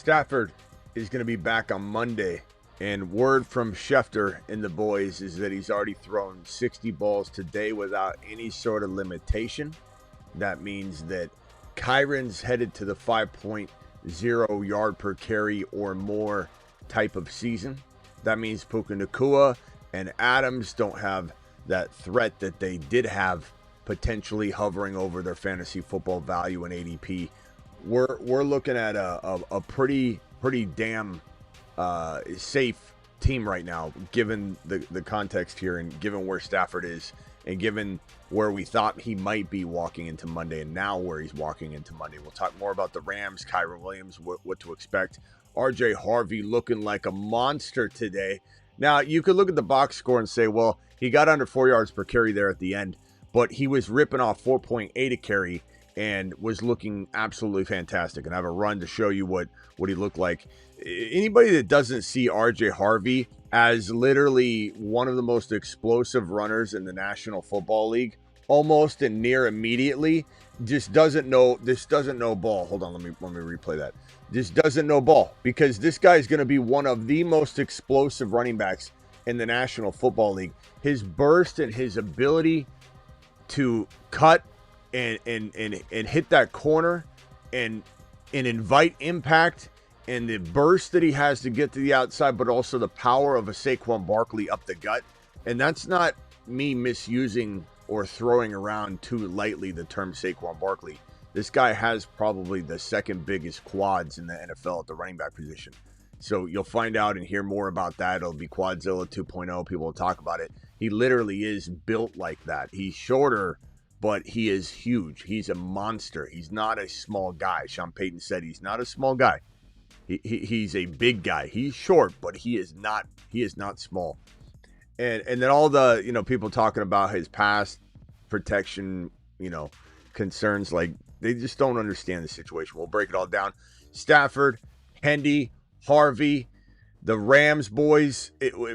Stafford is going to be back on Monday, and word from Schefter and the boys is that he's already thrown 60 balls today without any sort of limitation. That means that Kyren's headed to the 5.0 yard per carry or more type of season. That means Puka Nacua and Adams don't have that threat that they did have, potentially hovering over their fantasy football value in ADP. We're looking at a pretty damn safe team right now, given the context here and given where Stafford is and given where we thought he might be walking into Monday and now where he's walking into Monday. We'll talk more about the Rams, Kyren Williams, what to expect. RJ Harvey looking like a monster today. Now, you could look at the box score and say, well, he got under 4 yards per carry there at the end, but he was ripping off 4.8 a carry and was looking absolutely fantastic. And I have a run to show you what he looked like. Anybody that doesn't see RJ Harvey as literally one of the most explosive runners in the National Football League, almost and near immediately, just doesn't know ball. Hold on, let me replay that. Just doesn't know ball, because this guy is going to be one of the most explosive running backs in the National Football League. His burst and his ability to cut and hit that corner and invite impact, and the burst that he has to get to the outside, but also the power of a Saquon Barkley up the gut. And that's not me misusing or throwing around too lightly the term Saquon Barkley. This guy has probably the second biggest quads in the NFL at the running back position. So you'll find out and hear more about that. It'll be Quadzilla 2.0. People will talk about it. He literally is built like that. He's shorter, but he is huge. He's a monster. He's not a small guy. Sean Payton said he's not a small guy. He's a big guy. He's short, but he is not small. And then all the, people talking about his pass protection, concerns, like they just don't understand the situation. We'll break it all down. Stafford, Hendy, Harvey, the Rams boys,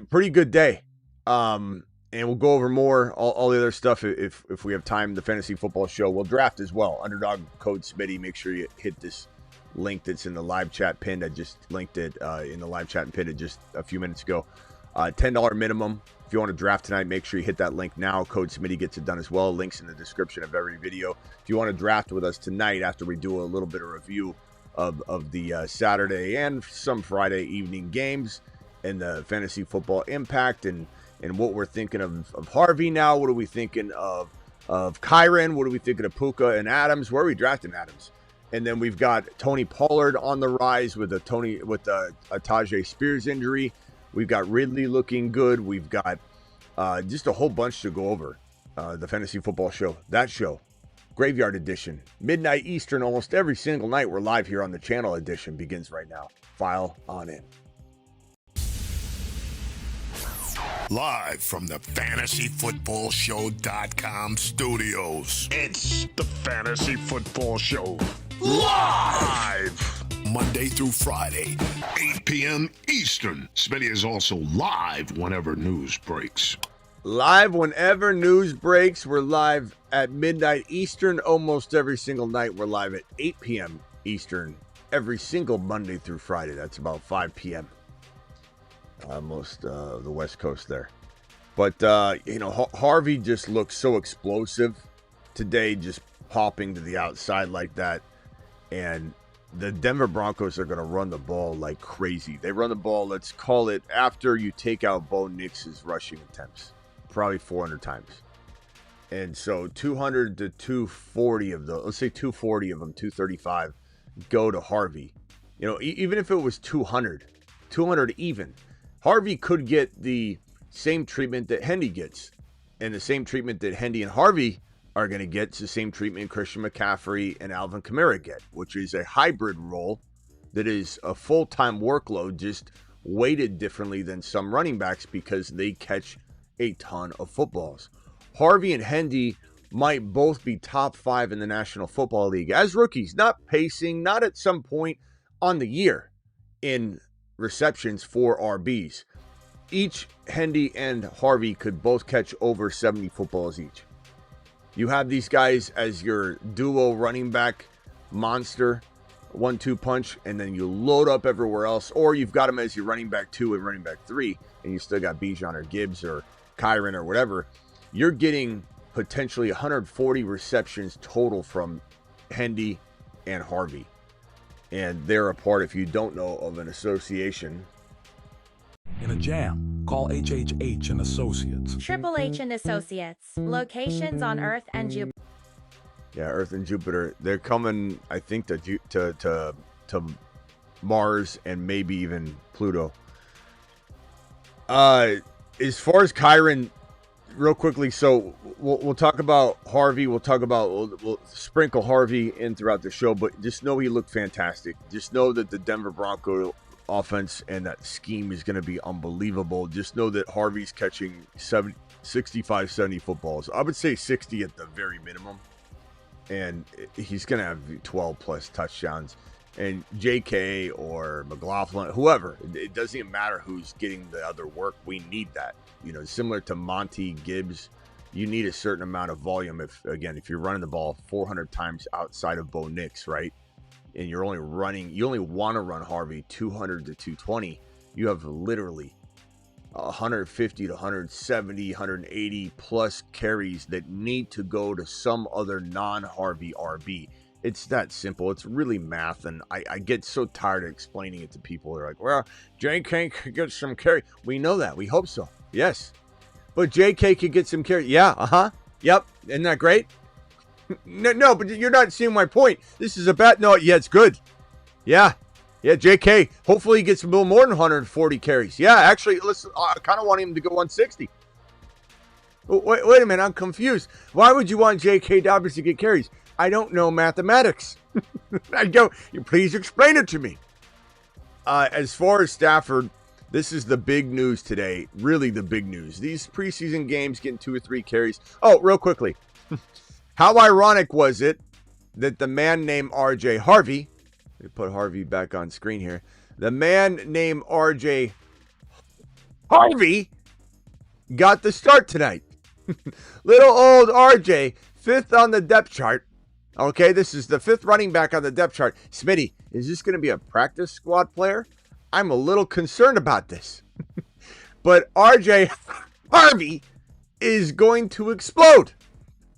pretty good day. And we'll go over more, all the other stuff if we have time. The fantasy football show. We'll draft as well. Underdog code Smitty. Make sure you hit this link that's in the live chat pinned. I just linked it in the live chat and pinned it just a few minutes ago. $10 minimum. If you want to draft tonight, make sure you hit that link now. Code Smitty gets it done as well. Links in the description of every video. If you want to draft with us tonight after we do a little bit of review of the Saturday and some Friday evening games and the fantasy football impact and what we're thinking of Harvey now. What are we thinking of Kyren? What are we thinking of Puka and Adams? Where are we drafting Adams? And then we've got Tony Pollard on the rise with a Tajay Spears injury. We've got Ridley looking good. We've got just a whole bunch to go over. The fantasy football show, that show, Graveyard Edition, midnight Eastern, almost every single night. We're live here on the channel. Edition begins right now. File on in. Live from the FantasyFootballShow.com studios. It's the Fantasy Football Show. Live! Monday through Friday, 8 p.m. Eastern. Smitty is also live whenever news breaks. Live whenever news breaks. We're live at midnight Eastern almost every single night. We're live at 8 p.m. Eastern every single Monday through Friday. That's about 5 p.m. Almost the West Coast there. But, Harvey just looks so explosive today, just popping to the outside like that. And the Denver Broncos are going to run the ball like crazy. They run the ball, let's call it, after you take out Bo Nix's rushing attempts, probably 400 times. And so 200 to 240 of those, let's say 240 of them, 235, go to Harvey. Even if it was 200 even, Harvey could get the same treatment that Hendy gets. And the same treatment that Hendy and Harvey are going to get the same treatment Christian McCaffrey and Alvin Kamara get, which is a hybrid role that is a full-time workload, just weighted differently than some running backs because they catch a ton of footballs. Harvey and Hendy might both be top 5 in the National Football League as rookies, not pacing, not at some point on the year in receptions for RBs. Each Hendy and Harvey could both catch over 70 footballs each. You have these guys as your duo running back monster 1-2 punch, and then you load up everywhere else, or you've got him as your running back 2 and running back 3, and you still got Bijan or Gibbs or Kyren or whatever, you're getting potentially 140 receptions total from Hendy and Harvey. And they're a part, if you don't know, of an association. In a jam, call HHH and Associates. Triple H and Associates. Locations on Earth and Jupiter. Yeah, Earth and Jupiter. They're coming, I think, to Mars and maybe even Pluto. As far as Kyren, real quickly, so we'll talk about Harvey. We'll sprinkle Harvey in throughout the show, but just know he looked fantastic. Just know that the Denver Broncos offense and that scheme is going to be unbelievable. Just know that Harvey's catching 65, 70 footballs. I would say 60 at the very minimum. And he's going to have 12 plus touchdowns. And JK or McLaughlin, whoever, it doesn't even matter who's getting the other work. We need that. You know, similar to Monty Gibbs, you need a certain amount of volume. If you're running the ball 400 times outside of Bo Nix, right? And you only want to run Harvey 200 to 220. You have literally 150 to 170, 180 plus carries that need to go to some other non-Harvey RB. It's that simple. It's really math, and I get so tired of explaining it to people. They're like, well, JK could get some carry. We know that. We hope so. Yes. But JK could get some carry. Yeah, Yep. Isn't that great? No, but you're not seeing my point. This is a bad... No, yeah, it's good. Yeah, JK. Hopefully he gets a little more than 140 carries. Yeah, actually, listen, I kind of want him to go 160. Wait a minute, I'm confused. Why would you want J.K. Dobbins to get carries? I don't know mathematics. I go, please explain it to me. As far as Stafford, this is the big news today. Really the big news. These preseason games getting 2 or 3 carries. Oh, real quickly. How ironic was it that the man named R.J. Harvey, let me put Harvey back on screen here. The man named R.J. Harvey got the start tonight. Little old R.J., 5th on the depth chart. Okay, this is the 5th running back on the depth chart. Smitty, is this going to be a practice squad player? I'm a little concerned about this. But R.J. Harvey is going to explode.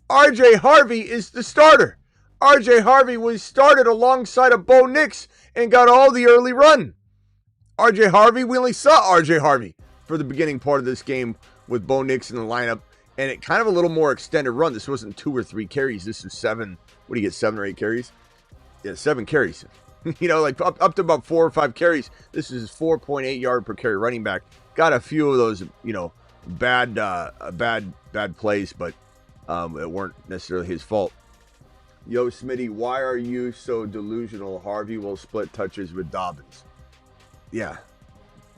R.J. Harvey is the starter. R.J. Harvey was started alongside of Bo Nix and got all the early run. R.J. Harvey, we only saw R.J. Harvey for the beginning part of this game with Bo Nix in the lineup. And it kind of a little more extended run. This wasn't 2 or 3 carries. This was 7. What do you get, 7 or 8 carries? Yeah, 7 carries. Like up to about 4 or 5 carries. This is 4.8 yard per carry running back. Got a few of those, bad plays, but it weren't necessarily his fault. Yo, Smitty, why are you so delusional? Harvey will split touches with Dobbins. Yeah.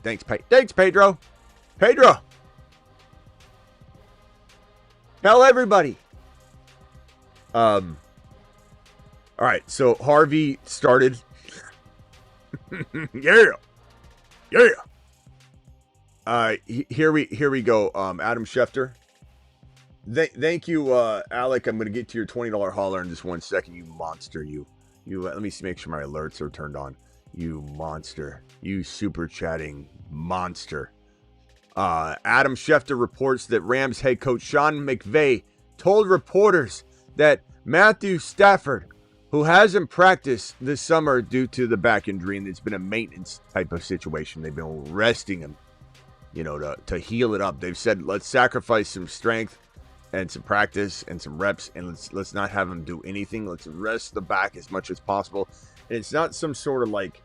Thanks, Pedro. Tell everybody. All right, so Harvey started. Yeah. Here we go. Adam Schefter. Thank you, Alec. I'm going to get to your $20 hauler in just 1 second. You monster, you. Let me make sure my alerts are turned on. You monster. You super chatting monster. Adam Schefter reports that Rams head coach Sean McVay told reporters that Matthew Stafford, who hasn't practiced this summer due to the back injury, and it's been a maintenance type of situation. They've been resting him, to heal it up. They've said, let's sacrifice some strength and some practice and some reps, and let's not have him do anything. Let's rest the back as much as possible. And it's not some sort of like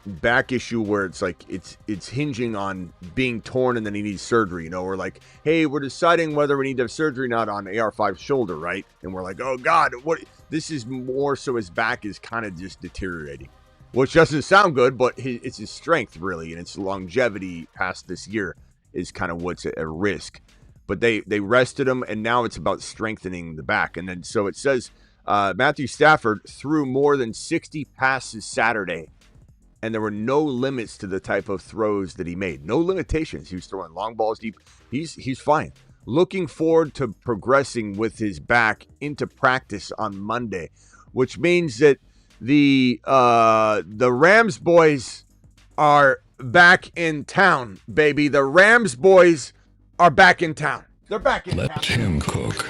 back issue where it's like it's hinging on being torn and then he needs surgery, or like, hey, we're deciding whether we need to have surgery or not on AR5's shoulder, right? And we're like, oh god, what? This is more so his back is kind of just deteriorating, which doesn't sound good, but it's his strength really, and its longevity past this year is kind of what's at risk. But they rested him, and now it's about strengthening the back. And then so it says Matthew Stafford threw more than 60 passes Saturday, and there were no limits to the type of throws that he made. No limitations. He was throwing long balls deep. He's fine. Looking forward to progressing with his back into practice on Monday, which means that The Rams boys are back in town, baby. The Rams boys are back in town. They're back in town. Let him cook.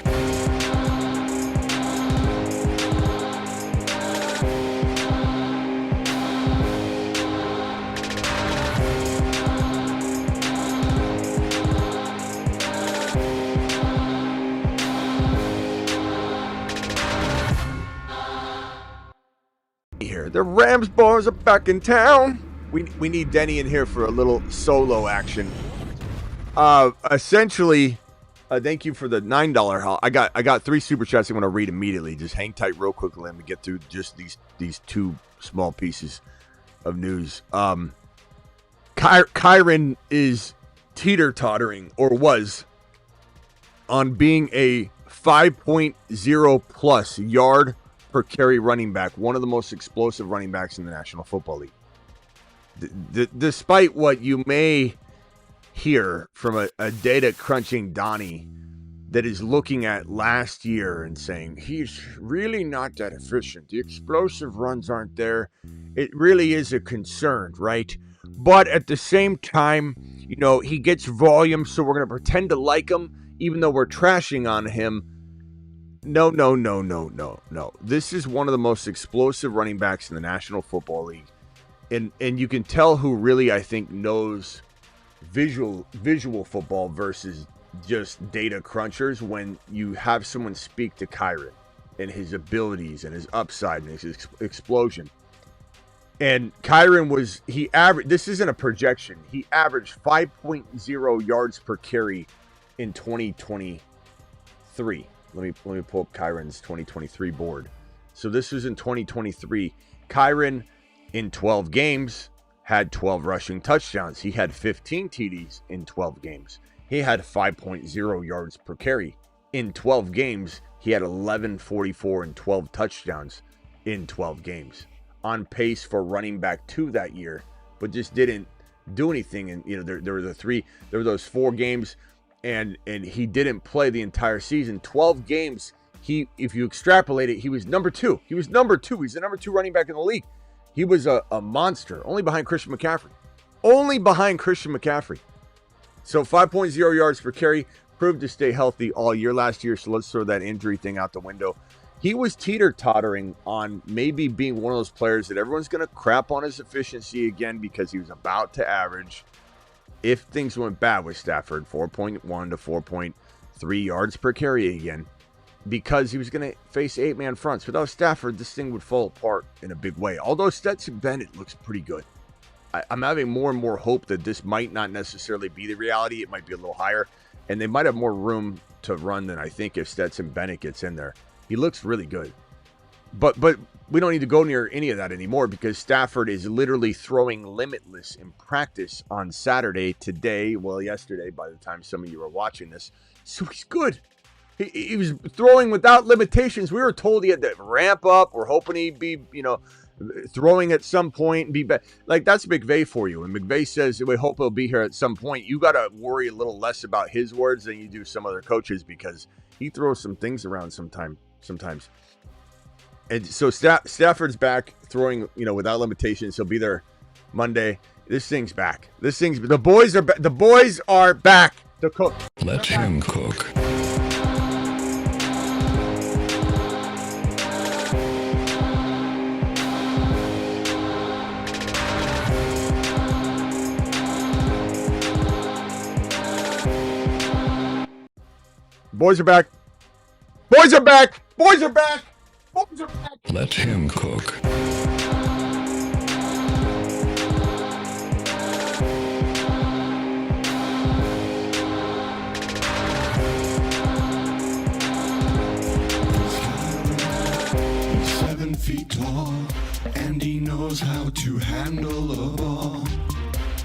Here, the Rams boys are back in town. We need Denny in here for a little solo action. Essentially, thank you for the $9 I got 3 super chats I want to read immediately. Just hang tight real quickly. Let me get through just these 2 small pieces of news. Kyren is teeter-tottering, or was, on being a 5.0 plus yard per carry running back, one of the most explosive running backs in the National Football League. Despite what you may hear from a data crunching Donnie that is looking at last year and saying he's really not that efficient, the explosive runs aren't there, it really is a concern, right? But at the same time, you know, he gets volume, so we're going to pretend to like him even though we're trashing on him. No. This is one of the most explosive running backs in the National Football League. And you can tell who really, I think, knows visual football versus just data crunchers when you have someone speak to Kyren and his abilities and his upside and his explosion. And Kyren this isn't a projection. He averaged 5.0 yards per carry in 2023. Let me pull up Kyren's 2023 board. So this was in 2023. Kyren, in 12 games, had 12 rushing touchdowns. He had 15 TDs in 12 games. He had 5.0 yards per carry. In 12 games, he had 11.44 and 12 touchdowns in 12 games. On pace for running back 2 that year, but just didn't do anything. And, you know, there were those 4 games, and he didn't play the entire season. 12 games, if you extrapolate it, he was number 2. He's the number 2 running back in the league. He was a monster, only behind Christian McCaffrey. So 5.0 yards per carry, proved to stay healthy all year last year, so let's throw that injury thing out the window. He was teeter-tottering on maybe being one of those players that everyone's going to crap on his efficiency again because he was about to average, if things went bad with Stafford, 4.1 to 4.3 yards per carry again, because he was going to face 8-man fronts. Without Stafford, this thing would fall apart in a big way. Although Stetson Bennett looks pretty good. I'm having more and more hope that this might not necessarily be the reality. It might be a little higher. And they might have more room to run than I think if Stetson Bennett gets in there. He looks really good. But we don't need to go near any of that anymore because Stafford is literally throwing limitless in practice on Saturday, today, well, yesterday, by the time some of you are watching this. So he's good. He was throwing without limitations. We were told he had to ramp up. We're hoping he'd be, throwing at some point and be back. Like, that's McVay for you. And McVay says, we hope he'll be here at some point. You got to worry a little less about his words than you do some other coaches because he throws some things around sometimes. And so Stafford's back throwing, without limitations. He'll be there Monday. This thing's back. The boys are back. The boys are back to cook. Let him cook. Boys are back. Boys are back. Boys are back. Boys are back. Let him cook. He's 7 feet tall, and he knows how to handle a ball.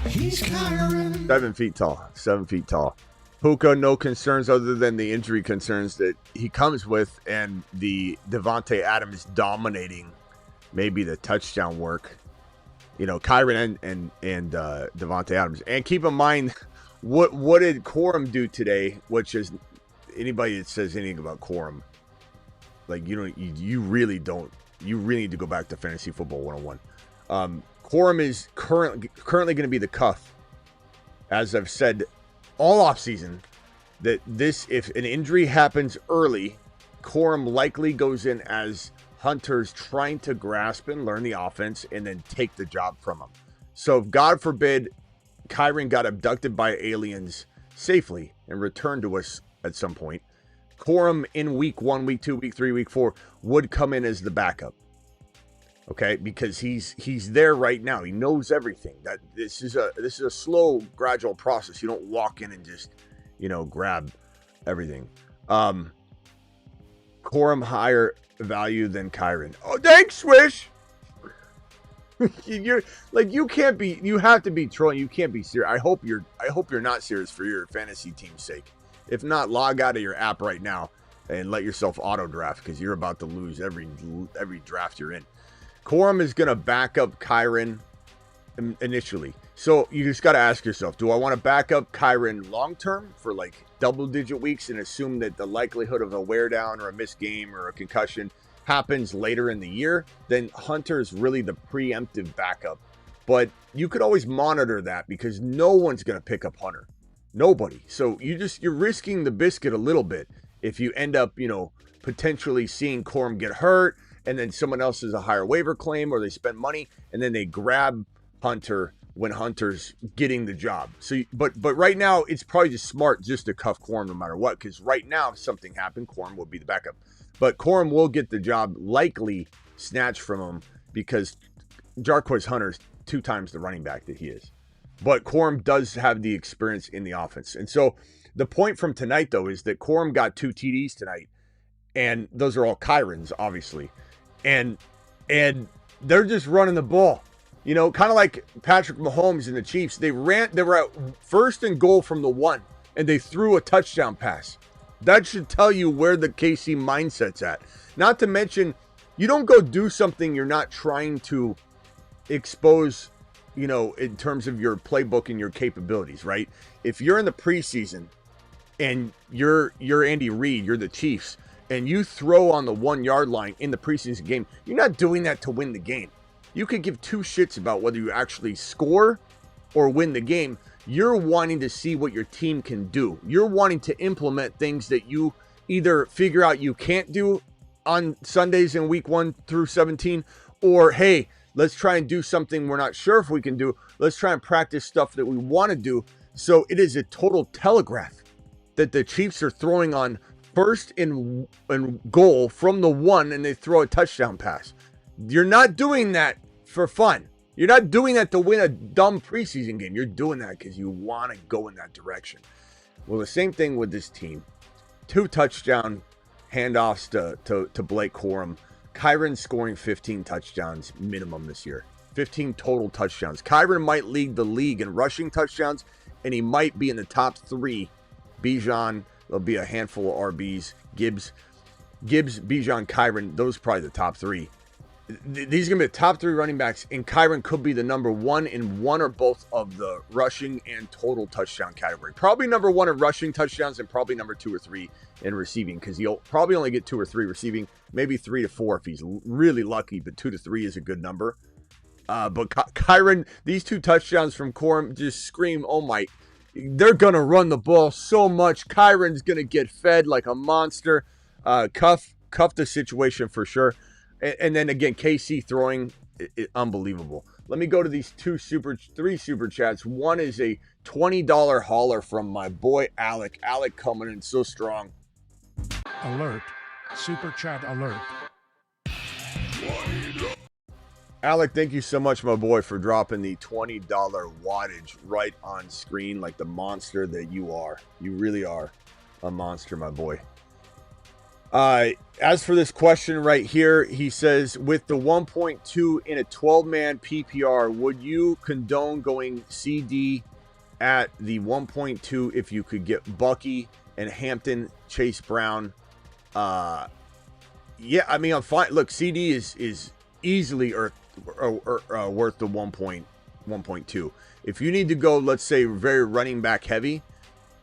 He's Kyren. 7 feet tall. 7 feet tall. Puka, no concerns other than the injury concerns that he comes with and the Davante Adams dominating maybe the touchdown work. Kyren and Davante Adams. And keep in mind, what did Corum do today, which is anybody that says anything about Corum, like you really don't you really need to go back to Fantasy Football 101. Corum is currently going to be the cuff. As I've said all offseason, that if an injury happens early, Corum likely goes in as Hunter's trying to grasp and learn the offense and then take the job from him. So if God forbid Kyren got abducted by aliens safely and returned to us at some point, Corum in week 1, week 2, week 3, week 4 would come in as the backup. Okay, because he's there right now. He knows everything. That this is a slow, gradual process. You don't walk in and just, grab everything. Corum higher value than Kyren. Oh, thanks, Swish. You have to be trolling. You can't be serious. I hope you're not serious for your fantasy team's sake. If not, log out of your app right now and let yourself auto draft, because you're about to lose every draft you're in. Corum is going to back up Kyren initially. So you just got to ask yourself, do I want to back up Kyren long-term for like double-digit weeks and assume that the likelihood of a wear down or a missed game or a concussion happens later in the year? Then Hunter is really the preemptive backup. But you could always monitor that, because no one's going to pick up Hunter. Nobody. So you're risking the biscuit a little bit if you end up, potentially seeing Corum get hurt, and then someone else has a higher waiver claim, or they spend money and then they grab Hunter when Hunter's getting the job. So, but right now it's probably just smart just to cuff Corum no matter what, because right now if something happened, Corum will be the backup. But Corum will get the job likely snatched from him, because Jarquez Hunter's 2 times the running back that he is. But Corum does have the experience in the offense. And so the point from tonight, though, is that Corum got 2 TDs tonight, and those are all Kyren's, obviously. And they're just running the ball. Kind of like Patrick Mahomes and the Chiefs. They were at 1st and goal from the 1, and they threw a touchdown pass. That should tell you where the KC mindset's at. Not to mention, you don't go do something you're not trying to expose, in terms of your playbook and your capabilities, right? If you're in the preseason and you're Andy Reid, you're the Chiefs, and you throw on the 1-yard line in the preseason game, you're not doing that to win the game. You could give 2 shits about whether you actually score or win the game. You're wanting to see what your team can do. You're wanting to implement things that you either figure out you can't do on Sundays in week 1 through 17, or, hey, let's try and do something we're not sure if we can do. Let's try and practice stuff that we want to do. So it is a total telegraph that the Chiefs are throwing on 1st and goal from the 1, and they throw a touchdown pass. You're not doing that for fun. You're not doing that to win a dumb preseason game. You're doing that because you want to go in that direction. Well, the same thing with this team. 2 touchdown handoffs to Blake Corum. Kyren scoring 15 touchdowns minimum this year. 15 total touchdowns. Kyren might lead the league in rushing touchdowns, and he might be in the top 3. Bijan, there'll be a handful of RBs. Gibbs, Bijan, Kyren, those are probably the top 3. These are going to be the top 3 running backs, and Kyren could be the number 1 in one or both of the rushing and total touchdown category. Probably number 1 in rushing touchdowns, and probably number 2 or 3 in receiving, because he'll probably only get 2 or 3 receiving, maybe 3 to 4 if he's really lucky, but 2 to 3 is a good number. But Kyren, these 2 touchdowns from Corum just scream, oh my, they're going to run the ball so much. Kyren's going to get fed like a monster. Cuff the situation for sure. And then again, KC throwing, unbelievable. Let me go to these 3 super chats. One is a $20 hauler from my boy Alec. Alec coming in so strong. Alert. Super chat alert. Alec, thank you so much, my boy, for dropping the $20 wattage right on screen like the monster that you are. You really are a monster, my boy. As for this question right here, he says, with the 1.2 in a 12-man PPR, would you condone going CD at the 1.2 if you could get Bucky and Hampton, Chase Brown? Yeah, I mean, I'm fine. Look, CD is easily worth the 1.2. If you need to go, let's say, very running back heavy,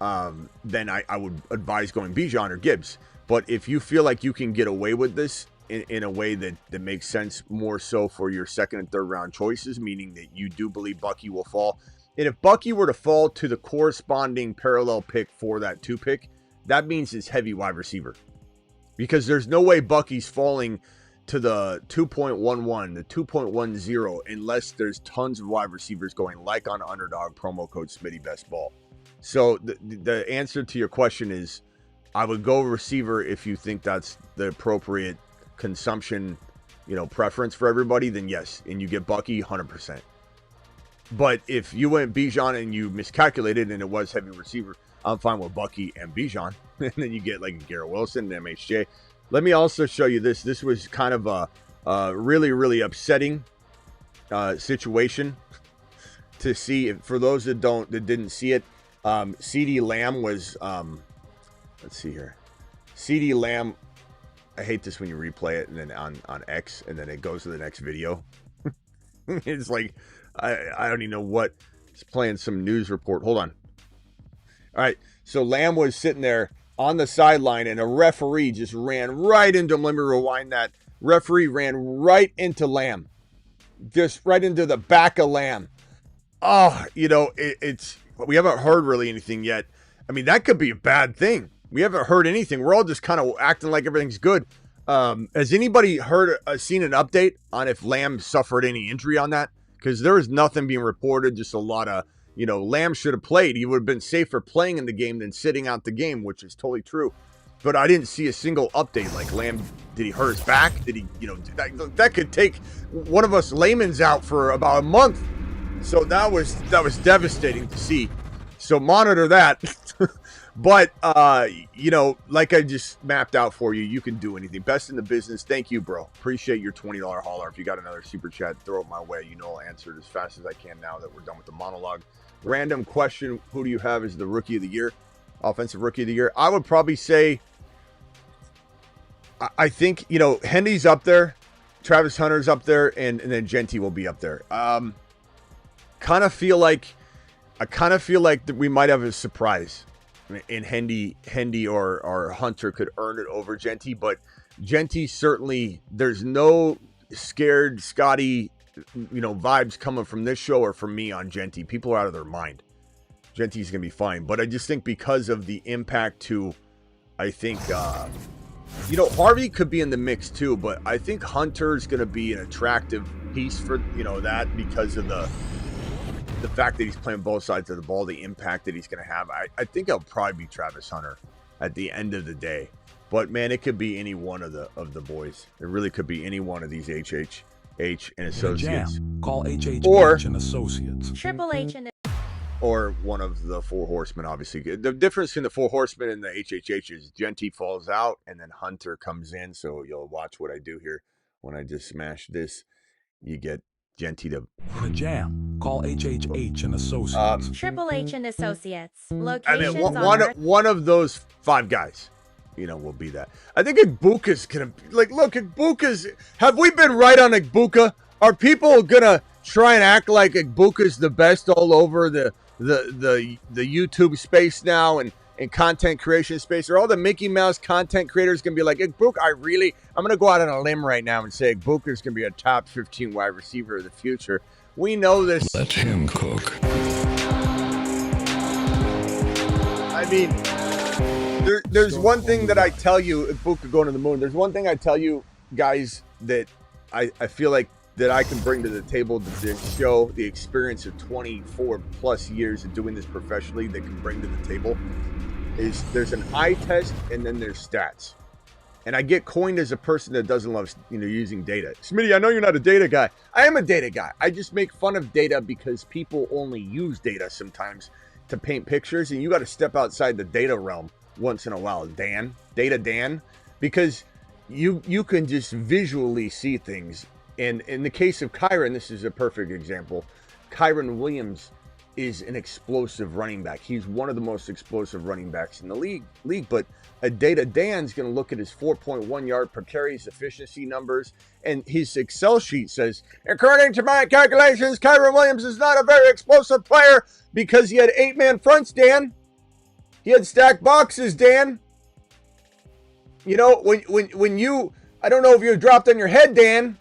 then I would advise going Bijan or Gibbs. But if you feel like you can get away with this in a way that makes sense more so for your second and third round choices, meaning that you do believe Bucky will fall. And if Bucky were to fall to the corresponding parallel pick for that 2 pick, that means it's heavy wide receiver. Because there's no way Bucky's falling to the 2.11, the 2.10, unless there's tons of wide receivers going like on Underdog, promo code Smitty Best Ball. So the answer to your question is, I would go receiver if you think that's the appropriate consumption, preference for everybody, then yes. And you get Bucky 100%. But if you went Bijan and you miscalculated and it was heavy receiver, I'm fine with Bucky and Bijan. And then you get like Garrett Wilson and MHJ. Let me also show you this. This was kind of a really, really upsetting situation to see. For those that didn't see it, CeeDee Lamb was, let's see here. CeeDee Lamb, I hate this when you replay it and then on X and then it goes to the next video. It's like, I don't even know what. It's playing some news report. Hold on. All right. So Lamb was sitting there on the sideline and a referee just ran right into him. Let me rewind that. Referee ran right into Lamb. Just right into the back of Lamb. Oh, it's we haven't heard really anything yet. I mean, that could be a bad thing. We haven't heard anything. We're all just kind of acting like everything's good. Has anybody seen an update on if Lamb suffered any injury on that? Because there is nothing being reported, just a lot of, Lamb should have played. He would have been safer playing in the game than sitting out the game, which is totally true. But I didn't see a single update. Like Lamb, did he hurt his back? Did he, that could take one of us layman's out for about a month. So that was devastating to see. So monitor that. But, like I just mapped out for you, you can do anything. Best in the business. Thank you, bro. Appreciate your $20 hauler. If you got another super chat, throw it my way. I'll answer it as fast as I can now that we're done with the monologue. Random question. Who do you have as the rookie of the year? Offensive rookie of the year? I would probably say, I think, Hendy's up there. Travis Hunter's up there. And then Genty will be up there. I kind of feel like that we might have a surprise. And Hendy or Hunter could earn it over Genty, but Genty certainly, there's no scared Scotty, vibes coming from this show or from me on Genty. People are out of their mind. Genty's gonna be fine, but I just think because of the impact to, I think, Harvey could be in the mix too, but I think Hunter's gonna be an attractive piece for that because of the fact that he's playing both sides of the ball, the impact that he's going to have. I think it'll probably be Travis Hunter at the end of the day. But, man, it could be any one of the boys. It really could be any one of these HH and Associates. Call HH and Associates. Triple H and or one of the Four Horsemen, obviously. The difference between the Four Horsemen and the HHH is Genty falls out and then Hunter comes in. So you'll watch what I do here. When I just smash this, you get Genty to The Jam. Call HHH and Associates. Triple H and Associates. Locations on Earth. One of those 5 guys, will be that. I think Igbuka's gonna look. Igbuka's. Have we been right on Igbuka? Are people gonna try and act like Igbuka's the best all over the YouTube space now and content creation space? Are all the Mickey Mouse content creators gonna be like, Igbuka, I'm gonna go out on a limb right now and say Igbuka's gonna be a top 15 wide receiver of the future. We know this. Let him cook. I mean, there's one thing that I tell you, Igbuka going to the moon. There's one thing I tell you guys that I feel like that I can bring to the table to show the experience of 24 plus years of doing this professionally that can bring to the table is there's an eye test and then there's stats. And I get coined as a person that doesn't love, using data. Smitty, I know you're not a data guy. I am a data guy. I just make fun of data because people only use data sometimes to paint pictures. And you got to step outside the data realm once in a while, Dan. Data Dan. Because you can just visually see things. And in the case of Kyren, this is a perfect example. Kyren Williams is an explosive running back. He's one of the most explosive running backs in the league. But a data Dan's going to look at his 4.1 yard per carry, his efficiency numbers, and his Excel sheet says, according to my calculations, Kyren Williams is not a very explosive player because he had 8-man fronts, Dan. He had stacked boxes, Dan. When you I don't know if you dropped on your head, Dan,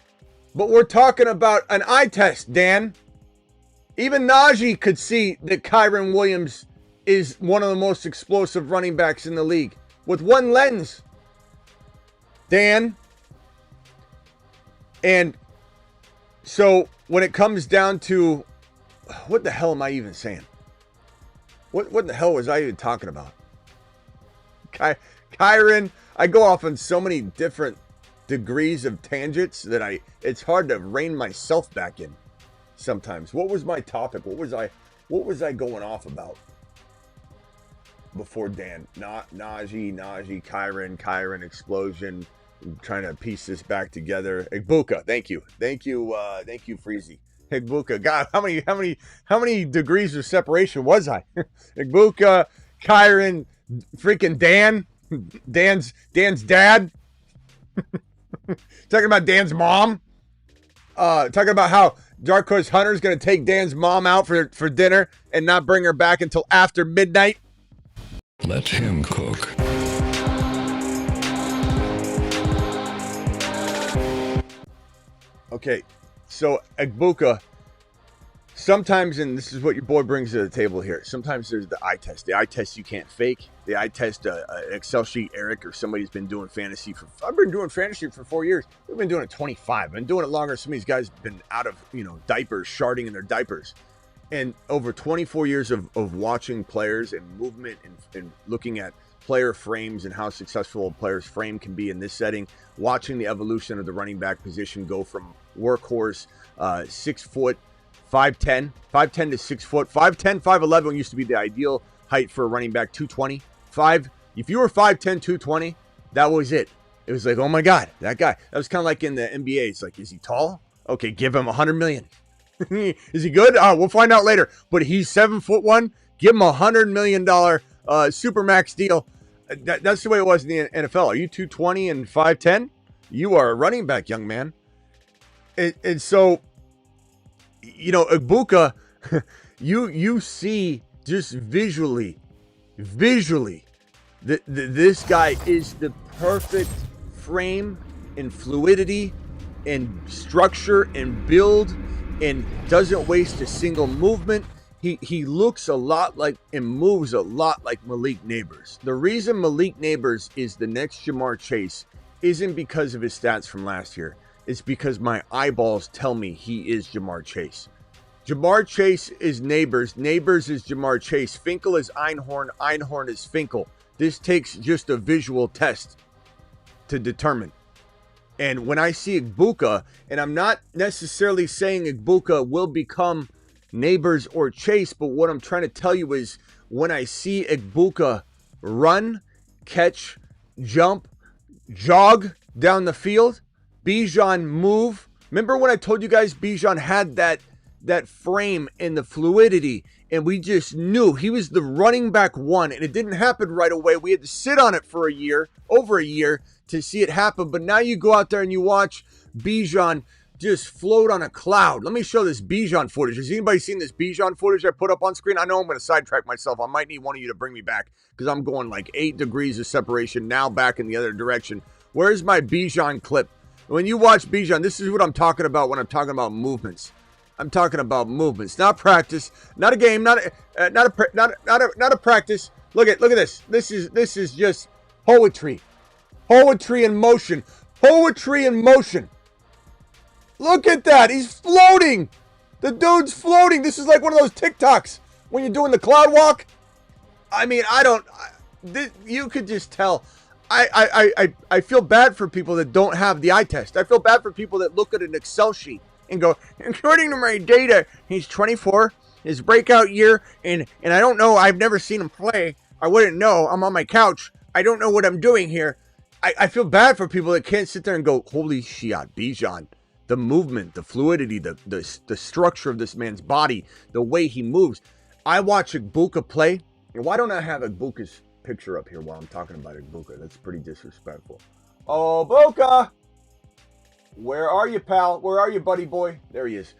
but we're talking about an eye test, Dan. Even Najee could see that Kyren Williams is one of the most explosive running backs in the league with one lens, Dan. And so when it comes down to, what the hell am I even saying? What the hell was I even talking about? Kyren, I go off on so many different degrees of tangents that it's hard to rein myself back in sometimes. What was my topic? What was I going off about before Dan? Najee, Kyren, explosion. I'm trying to piece this back together. Igbuka, thank you, Freezy. Igbuka, God, how many degrees of separation was I? Igbuka, Kyren, freaking Dan's dad. Talking about Dan's mom. Talking about how Dark Horse Hunter's going to take Dan's mom out for dinner and not bring her back until after midnight. Let him cook. Okay, so Igbuka, sometimes, and this is what your boy brings to the table here, sometimes there's the eye test. The eye test you can't fake. The eye test, an Excel sheet, Eric, or somebody's been doing fantasy I've been doing fantasy for 4 years. We've been doing it 25. I've been doing it longer. Some of these guys have been out of, diapers, sharding in their diapers. And over 24 years of watching players and movement and looking at player frames and how successful a player's frame can be in this setting, watching the evolution of the running back position go from workhorse, 6 foot, 5'10", 5'10" to 6 foot, 5'10", 5'11" used to be the ideal height for a running back, 220. If you were 5'10", 220, that was it. It was like, oh my God, that guy. That was kind of like in the NBA. It's like, is he tall? Okay, give him $100 million. Is he good? We'll find out later. But he's 7'1". Give him $100 million supermax deal. That's the way it was in the NFL. Are you 220 and 5'10"? You are a running back, young man. And so, Igbuka, you see just visually, that this guy is the perfect frame and fluidity and structure and build and doesn't waste a single movement. He looks a lot like and moves a lot like Malik Neighbors. The reason Malik Neighbors is the next Jamar Chase isn't because of his stats from last year. It's because my eyeballs tell me he is Jamar Chase. Jamar Chase is Neighbors. Neighbors is Jamar Chase. Finkel is Einhorn. Einhorn is Finkel. This takes just a visual test to determine. And when I see Igbuka, and I'm not necessarily saying Igbuka will become Neighbors or Chase, but what I'm trying to tell you is when I see Igbuka run, catch, jump, jog down the field, Bijan move. Remember when I told you guys Bijan had that frame and the fluidity, and we just knew he was the running back one, and it didn't happen right away. We had to sit on it for over a year to see it happen. But now you go out there and you watch Bijan just float on a cloud. Let me show this Bijan footage. Has anybody seen this Bijan footage I put up on screen? I know I'm going to sidetrack myself. I might need one of you to bring me back because I'm going like 8 degrees of separation now back in the other direction. Where's my Bijan clip? When you watch Bijan, this is what I'm talking about when I'm talking about movements. I'm talking about movements, not practice, not a game, not a practice. Look at this. This is just poetry. Poetry in motion. Poetry in motion. Look at that. He's floating. The dude's floating. This is like one of those TikToks when you're doing the cloud walk. I mean, you could just tell. I feel bad for people that don't have the eye test. I feel bad for people that look at an Excel sheet and go, according to my data, he's 24, his breakout year, and I don't know. I've never seen him play. I wouldn't know. I'm on my couch. I don't know what I'm doing here. I feel bad for people that can't sit there and go, holy shit, Bijan. The movement, the fluidity, the structure of this man's body, the way he moves. I watch Igbuka play. And why don't I have Igbuka's picture up here while I'm talking about Igbuka? That's pretty disrespectful. Oh, Boca! Where are you, pal? Where are you, buddy boy? There he is.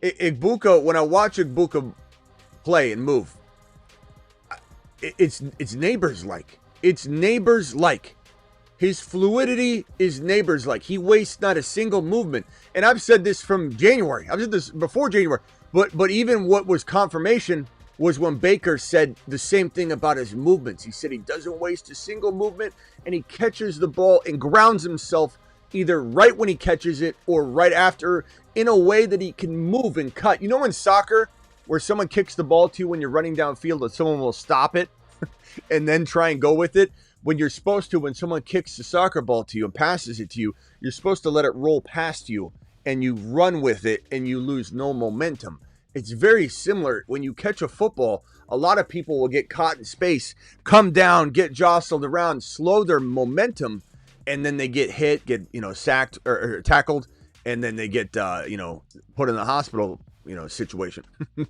Igbuka, when I watch Igbuka play and move, it's Neighbors-like. It's Neighbors-like. His fluidity is neighbors like. He wastes not a single movement. And I've said this from January. I've said this before January. But even what was confirmation was when Baker said the same thing about his movements. He said he doesn't waste a single movement, and he catches the ball and grounds himself either right when he catches it or right after in a way that he can move and cut. You know in soccer where someone kicks the ball to you when you're running downfield and someone will stop it and then try and go with it? When you're supposed to, when someone kicks the soccer ball to you and passes it to you, you're supposed to let it roll past you and you run with it and you lose no momentum. It's very similar. When you catch a football, a lot of people will get caught in space, come down, get jostled around, slow their momentum, and then they get hit, get, sacked or tackled, and then they get, put in the hospital, situation,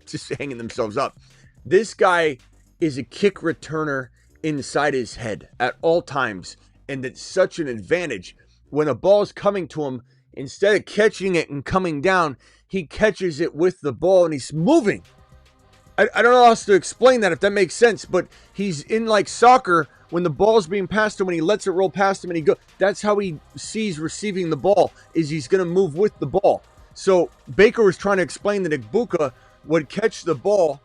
just hanging themselves up. This guy is a kick returner inside his head at all times, and it's such an advantage. When a ball's coming to him, instead of catching it and coming down, he catches it with the ball and he's moving. I don't know how else to explain that, if that makes sense, but he's in like soccer when the ball's being passed to him and he lets it roll past him and he go. That's how he sees receiving the ball, is he's going to move with the ball. So Baker was trying to explain that Ibuka would catch the ball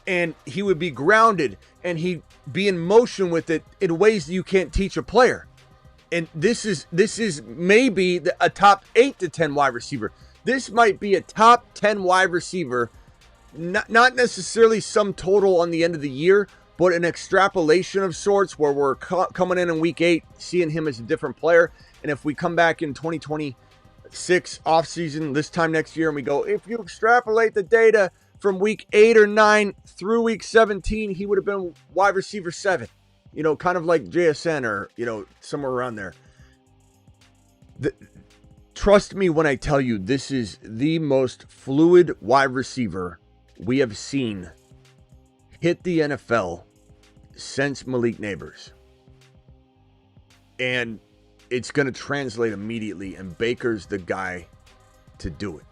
and he would be grounded and he'd be in motion with it in ways that you can't teach a player. And this is maybe a top 8 to 10 wide receiver. This might be a top 10 wide receiver, not necessarily some total on the end of the year, but an extrapolation of sorts where we're coming in week 8, seeing him as a different player. And if we come back in 2026 offseason this time next year and we go, if you extrapolate the data from week 8 or 9 through week 17, he would have been wide receiver 7, kind of like JSN or, somewhere around there. Trust me when I tell you, this is the most fluid wide receiver we have seen hit the NFL since Malik Neighbors. And it's going to translate immediately, and Baker's the guy to do it.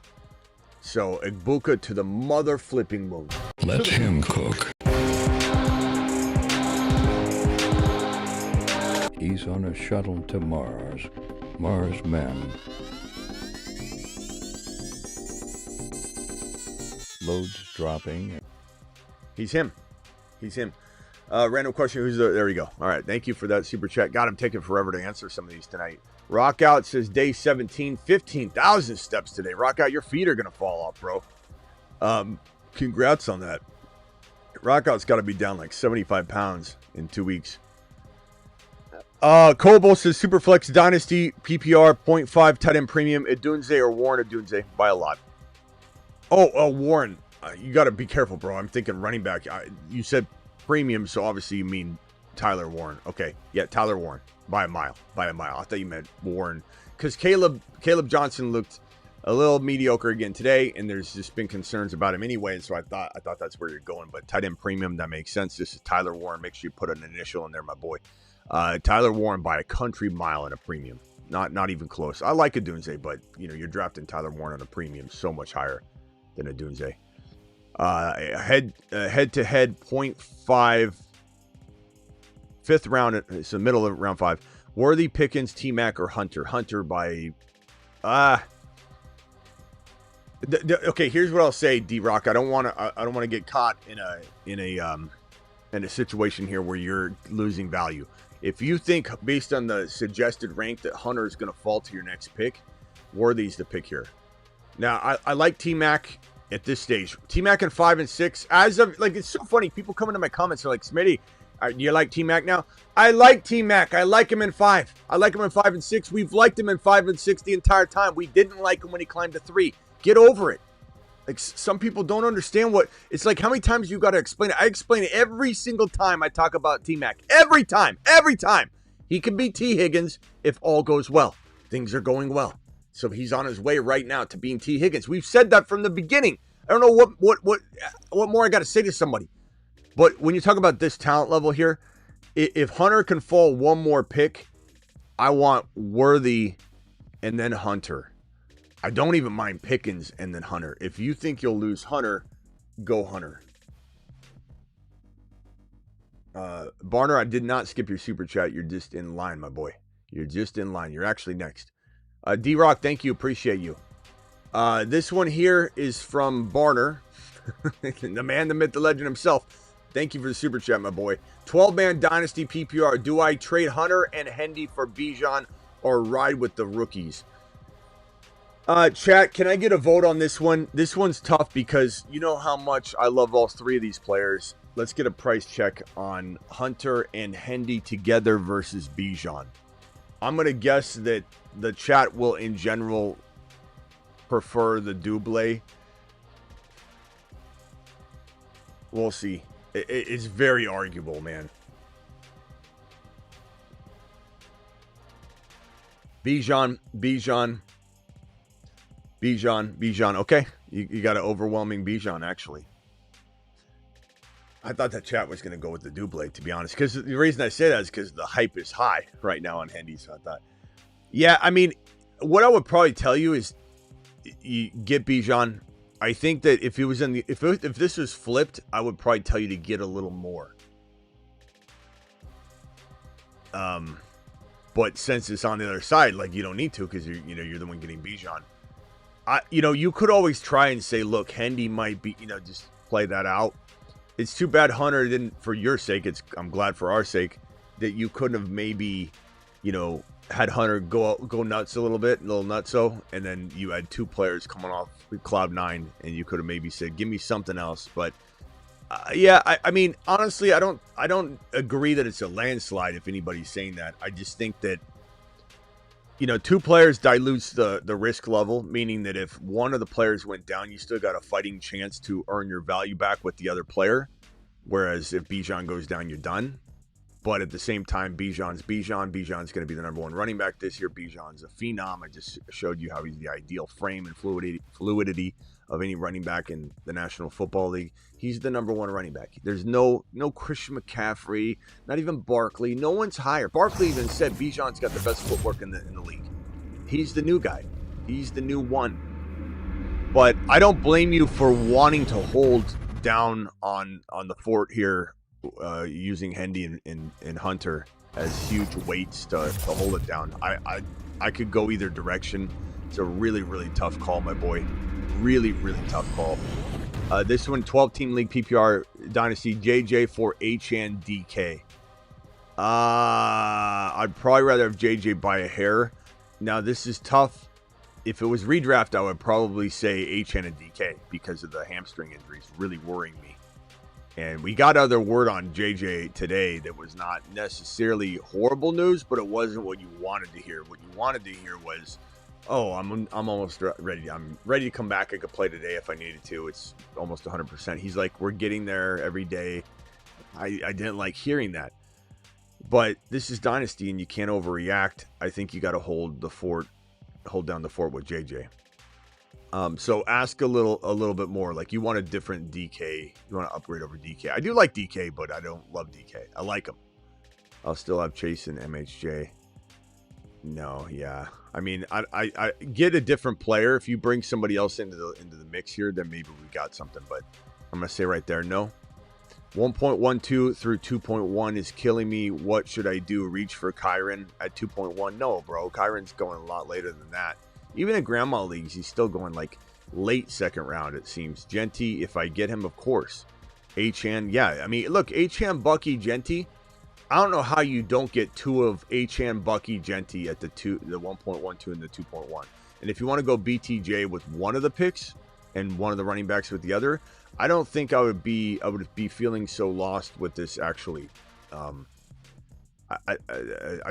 So, Ibuka to the mother flipping moon. Let him cook. He's on a shuttle to Mars. Mars men. Loads dropping. He's him. Random question. There we go. All right. Thank you for that super chat. God, I'm taking forever to answer some of these tonight. Rockout says day 17, 15,000 steps today. Rockout, your feet are going to fall off, bro. Congrats on that. Rockout's got to be down like 75 pounds in 2 weeks. Kobo says Superflex Dynasty PPR 0.5 tight end premium. Adunze or Warren Adunze by a lot. Oh, Warren. You got to be careful, bro. I'm thinking running back. You said premium, so obviously you mean Tyler Warren. Okay. Yeah, Tyler Warren. By a mile. I thought you meant Warren. Because Caleb Johnson looked a little mediocre again today, and there's just been concerns about him anyway, so I thought that's where you're going. But tight end premium, that makes sense. This is Tyler Warren. Make sure you put an initial in there, my boy. Tyler Warren by a country mile in a premium. Not even close. I like Adunze, but you're drafting Tyler Warren on a premium so much higher than Adunze. Head-to-head 0.5, fifth round. It's the middle of round 5. Worthy, Pickens, T-Mac, or Hunter. Hunter by okay. Here's what I'll say, D-Rock. I don't want to get caught in a situation here where you're losing value. If you think based on the suggested rank that Hunter is going to fall to your next pick, Worthy's the pick here. Now, I like T-Mac at this stage. T-Mac in 5 and 6. As of, it's so funny. People come into my comments are like, Smitty, do you like T-Mac now? I like T-Mac. I like him in 5. I like him in 5 and 6. We've liked him in 5 and 6 the entire time. We didn't like him when he climbed to 3. Get over it. Some people don't understand what it's like. How many times you got to explain it? I explain it every single time I talk about T-Mac. Every time. He can beat T. Higgins if all goes well. Things are going well. So he's on his way right now to being T. Higgins. We've said that from the beginning. I don't know what more I got to say to somebody. But when you talk about this talent level here, if Hunter can fall one more pick, I want Worthy and then Hunter. I don't even mind Pickens and then Hunter. If you think you'll lose Hunter, go Hunter. Barner, I did not skip your super chat. You're just in line, my boy. You're just in line. You're actually next. D-Rock, thank you. Appreciate you. This one here is from Barner. The man, the myth, the legend himself. Thank you for the super chat, my boy. 12-man Dynasty PPR. Do I trade Hunter and Hendy for Bijan or ride with the rookies? Chat, can I get a vote on this one? This one's tough because you know how much I love all three of these players. Let's get a price check on Hunter and Hendy together versus Bijan. I'm going to guess that the chat will, in general, prefer the double. We'll see. It's very arguable, man. Bijan. Okay, you got an overwhelming Bijan, actually. I thought that chat was going to go with the double, to be honest. Because the reason I say that is because the hype is high right now on Hendy. So I thought, yeah, I mean, what I would probably tell you is you get Bijan. I think that if it was in the if this was flipped, I would probably tell you to get a little more. But since it's on the other side, like, you don't need to because you're the one getting Bijan. You could always try and say, look, Hendy might be, just play that out. It's too bad Hunter didn't, for your sake. I'm glad for our sake that you couldn't have maybe, had Hunter go nuts a little nutso, and then you had two players coming off cloud nine, and you could have maybe said, give me something else. But I mean, honestly, I don't agree that it's a landslide if anybody's saying that. I just think that, two players dilutes the risk level, meaning that if one of the players went down, you still got a fighting chance to earn your value back with the other player. Whereas if Bijan goes down, you're done. But at the same time, Bijan's Bijan. Bijan's going to be the number one running back this year. Bijan's a phenom. I just showed you how he's the ideal frame and fluidity of any running back in the National Football League. He's the number one running back. There's no Christian McCaffrey, not even Barkley. No one's higher. Barkley even said Bijan's got the best footwork in the league. He's the new guy. He's the new one. But I don't blame you for wanting to hold down on the fort here, using Hendy and Hunter as huge weights to hold it down. I could go either direction. It's a really, really tough call, my boy. Really, really tough call. This one, 12-team league PPR Dynasty, JJ for HN DK. I'd probably rather have JJ by a hair. Now, this is tough. If it was redraft, I would probably say HN and DK because of the hamstring injuries really worrying me. And we got other word on JJ today that was not necessarily horrible news, but it wasn't what you wanted to hear. What you wanted to hear was, oh, I'm almost ready. I'm ready to come back. I could play today if I needed to. It's almost 100%. He's like, we're getting there every day. I didn't like hearing that. But this is Dynasty, and you can't overreact. I think you got to hold down the fort with JJ. So ask a little bit more. Like, you want a different DK. You want to upgrade over DK. I do like DK, but I don't love DK. I like him. I'll still have Chase and MHJ. No, yeah. I mean, I get a different player. If you bring somebody else into the mix here, then maybe we got something. But I'm gonna say right there, no. 1.12 through 2.1 is killing me. What should I do? Reach for Kyren at 2.1? No, bro. Kyren's going a lot later than that. Even in grandma leagues, he's still going like late second round, it seems. Genty, if I get him, of course. HN, yeah. I mean, look, HN, Bucky, Genty. I don't know how you don't get two of HN, Bucky, Genty at the 1.12 and the 2.1. And if you want to go BTJ with one of the picks and one of the running backs with the other, I don't think I would be feeling so lost with this actually. I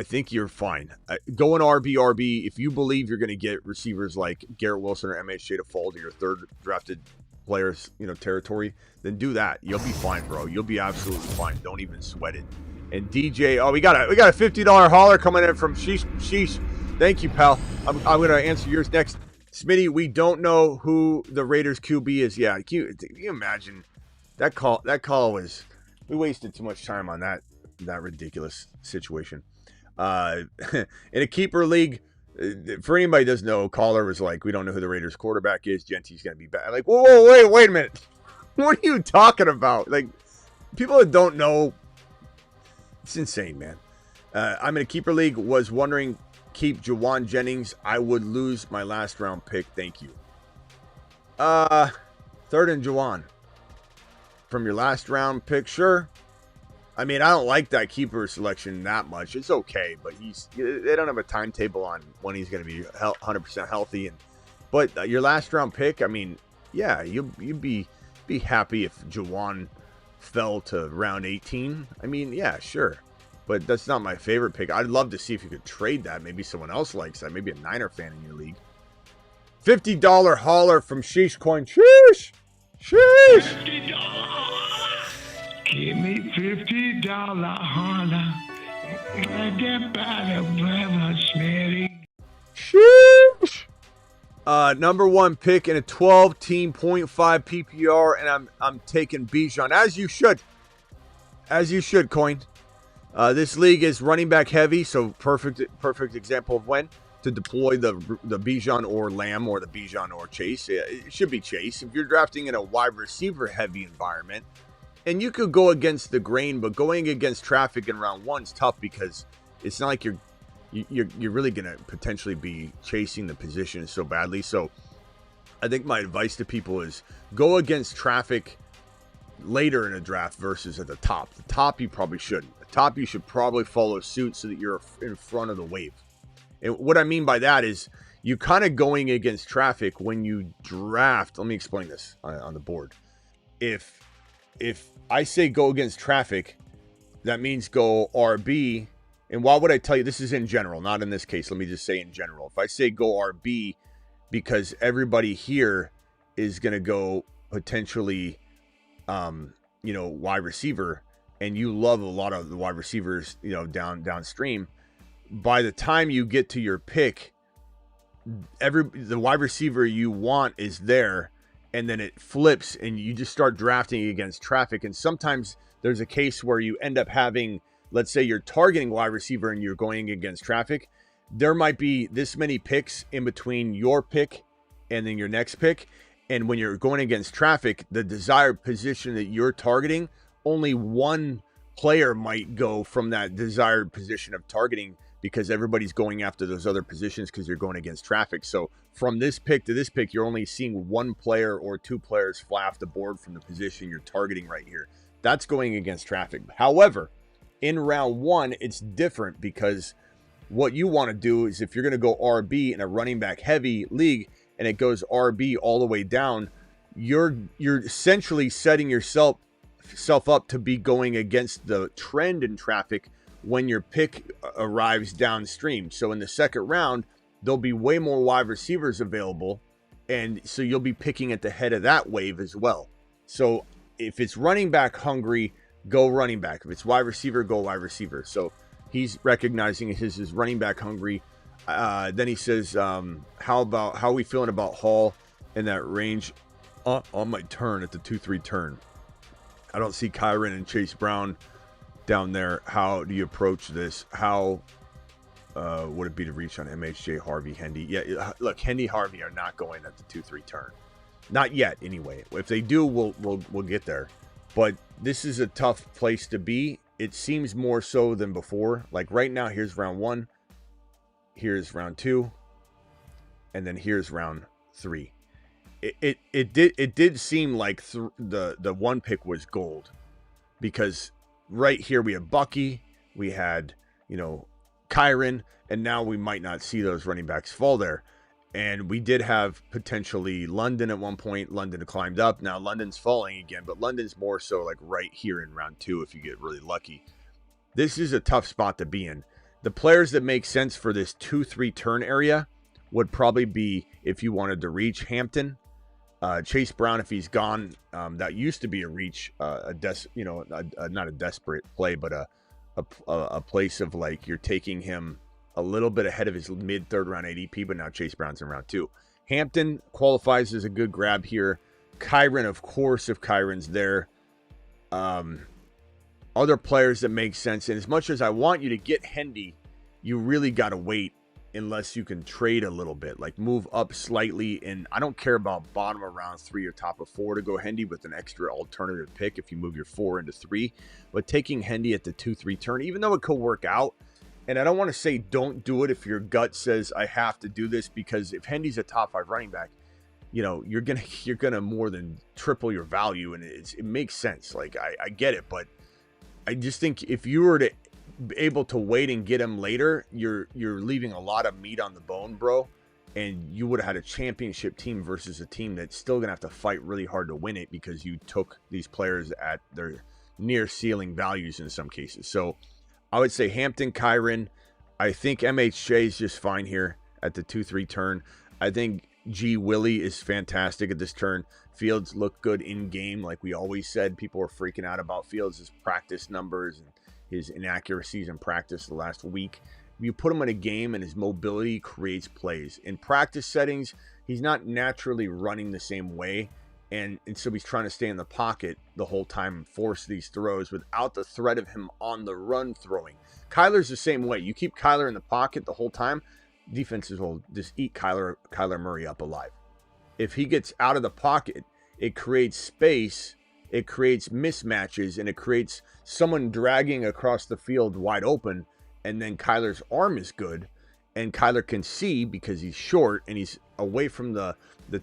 think you're fine. Go in RB. If you believe you're going to get receivers like Garrett Wilson or MHJ to fall to your third drafted players, territory, then do that. You'll be fine, bro. You'll be absolutely fine. Don't even sweat it. And DJ, oh, we got a $50 hauler coming in from Sheesh. Thank you, pal. I'm going to answer yours next. Smitty, we don't know who the Raiders QB is. Yeah, can you imagine that call? That call was, we wasted too much time on that ridiculous situation. In a keeper league, for anybody who doesn't know, caller was like, we don't know who the Raiders quarterback is. Genty's going to be back. I'm like, whoa, wait a minute. What are you talking about? Like, people that don't know, it's insane, man. I'm in a keeper league. Was wondering, keep Jawan Jennings. I would lose my last round pick. Thank you. Third and Jawan. From your last round pick, sure. I mean, I don't like that keeper selection that much. It's okay, but they don't have a timetable on when he's going to be 100% healthy. But your last round pick, I mean, yeah, you'd be happy if Jawan fell to round 18. I mean, yeah, sure. But that's not my favorite pick. I'd love to see if you could trade that. Maybe someone else likes that. Maybe a Niner fan in your league. $50 hauler from Sheesh Coin. Sheesh! Sheesh! $50. Give me $50 holler. Get by the brother, Smitty. Sheesh! Number one pick in a 12-team 0.5 PPR, and I'm taking Bijan, as you should. As you should, Coin. This league is running back heavy, so perfect example of when to deploy the Bijan or Lamb or the Bijan or Chase. It should be Chase. If you're drafting in a wide receiver heavy environment, and you could go against the grain, but going against traffic in round one is tough because it's not like you're really going to potentially be chasing the position so badly. So I think my advice to people is go against traffic later in a draft versus at the top. The top you probably shouldn't. The top you should probably follow suit so that you're in front of the wave. And what I mean by that is you kind of going against traffic when you draft. Let me explain this on the board. If I say go against traffic, that means go RB. And why would I tell you? This is in general, not in this case. Let me just say in general. If I say go RB because everybody here is going to go potentially, wide receiver, and you love a lot of the wide receivers, downstream, by the time you get to your pick, the wide receiver you want is there, and then it flips and you just start drafting against traffic. And sometimes there's a case where you end up having, let's say you're targeting wide receiver and you're going against traffic. There might be this many picks in between your pick and then your next pick. And when you're going against traffic, the desired position that you're targeting, only one player might go from that desired position of targeting because everybody's going after those other positions because you're going against traffic. So from this pick to this pick, you're only seeing one player or two players fly off the board from the position you're targeting right here. That's going against traffic. However, in round one, it's different because what you want to do is if you're going to go RB in a running back heavy league and it goes RB all the way down, you're essentially setting yourself up to be going against the trend in traffic when your pick arrives downstream. So in the second round, there'll be way more wide receivers available, and so you'll be picking at the head of that wave as well. So if it's running back hungry, go running back. If it's wide receiver, go wide receiver. So he's recognizing his running back hungry. Then he says, how are we feeling about Hall in that range on my turn at the 2-3 turn? I don't see Kyren and Chase Brown down there. How do you approach this? How would it be to reach on MHJ, Harvey, Hendy? Yeah, look, Hendy, Harvey are not going at the 2-3 turn. Not yet, anyway. If they do, we'll get there. But this is a tough place to be. It seems more so than before. Like right now, here's round one, here's round two, and then here's round three. It did seem like the one pick was gold, because right here we have Bucky, we had Kyren, and now we might not see those running backs fall there. And we did have potentially London at one point. London climbed up. Now London's falling again, but London's more so like right here in round two if you get really lucky. This is a tough spot to be in. The players that make sense for this 2-3 turn area would probably be, if you wanted to reach, Hampton, Chase Brown if he's gone. That used to be a reach, not a desperate play, but a place of like you're taking him a little bit ahead of his mid-third round ADP, but now Chase Brown's in round two. Hampton qualifies as a good grab here. Kyren, of course, if Kyren's there. Other players that make sense. And as much as I want you to get Hendy, you really got to wait unless you can trade a little bit. Like move up slightly. And I don't care about bottom of round 3 or top of 4 to go Hendy with an extra alternative pick if you move your 4 into 3. But taking Hendy at the 2-3 turn, even though it could work out, And I don't want to say don't do it if your gut says I have to do this, because if Hendy's a top 5 running back, you know, you're gonna more than triple your value, and it makes sense. Like I get it, but I just think if you were to able to wait and get him later, you're leaving a lot of meat on the bone, bro. And you would have had a championship team versus a team that's still gonna have to fight really hard to win it, because you took these players at their near ceiling values in some cases. So I would say Hampton, Kyren. I think MHJ is just fine here at the 2-3 turn. I think G. Willie is fantastic at this turn. Fields looked good in game, like we always said. People were freaking out about Fields' practice numbers and his inaccuracies in practice the last week. You put him in a game and his mobility creates plays. In practice settings, he's not naturally running the same way. And so he's trying to stay in the pocket the whole time and force these throws without the threat of him on the run throwing. Kyler's the same way. You keep Kyler in the pocket the whole time, defenses will just eat Kyler Murray up alive. If he gets out of the pocket, it creates space, it creates mismatches, and it creates someone dragging across the field wide open. And then Kyler's arm is good, and Kyler can see because he's short and he's away from the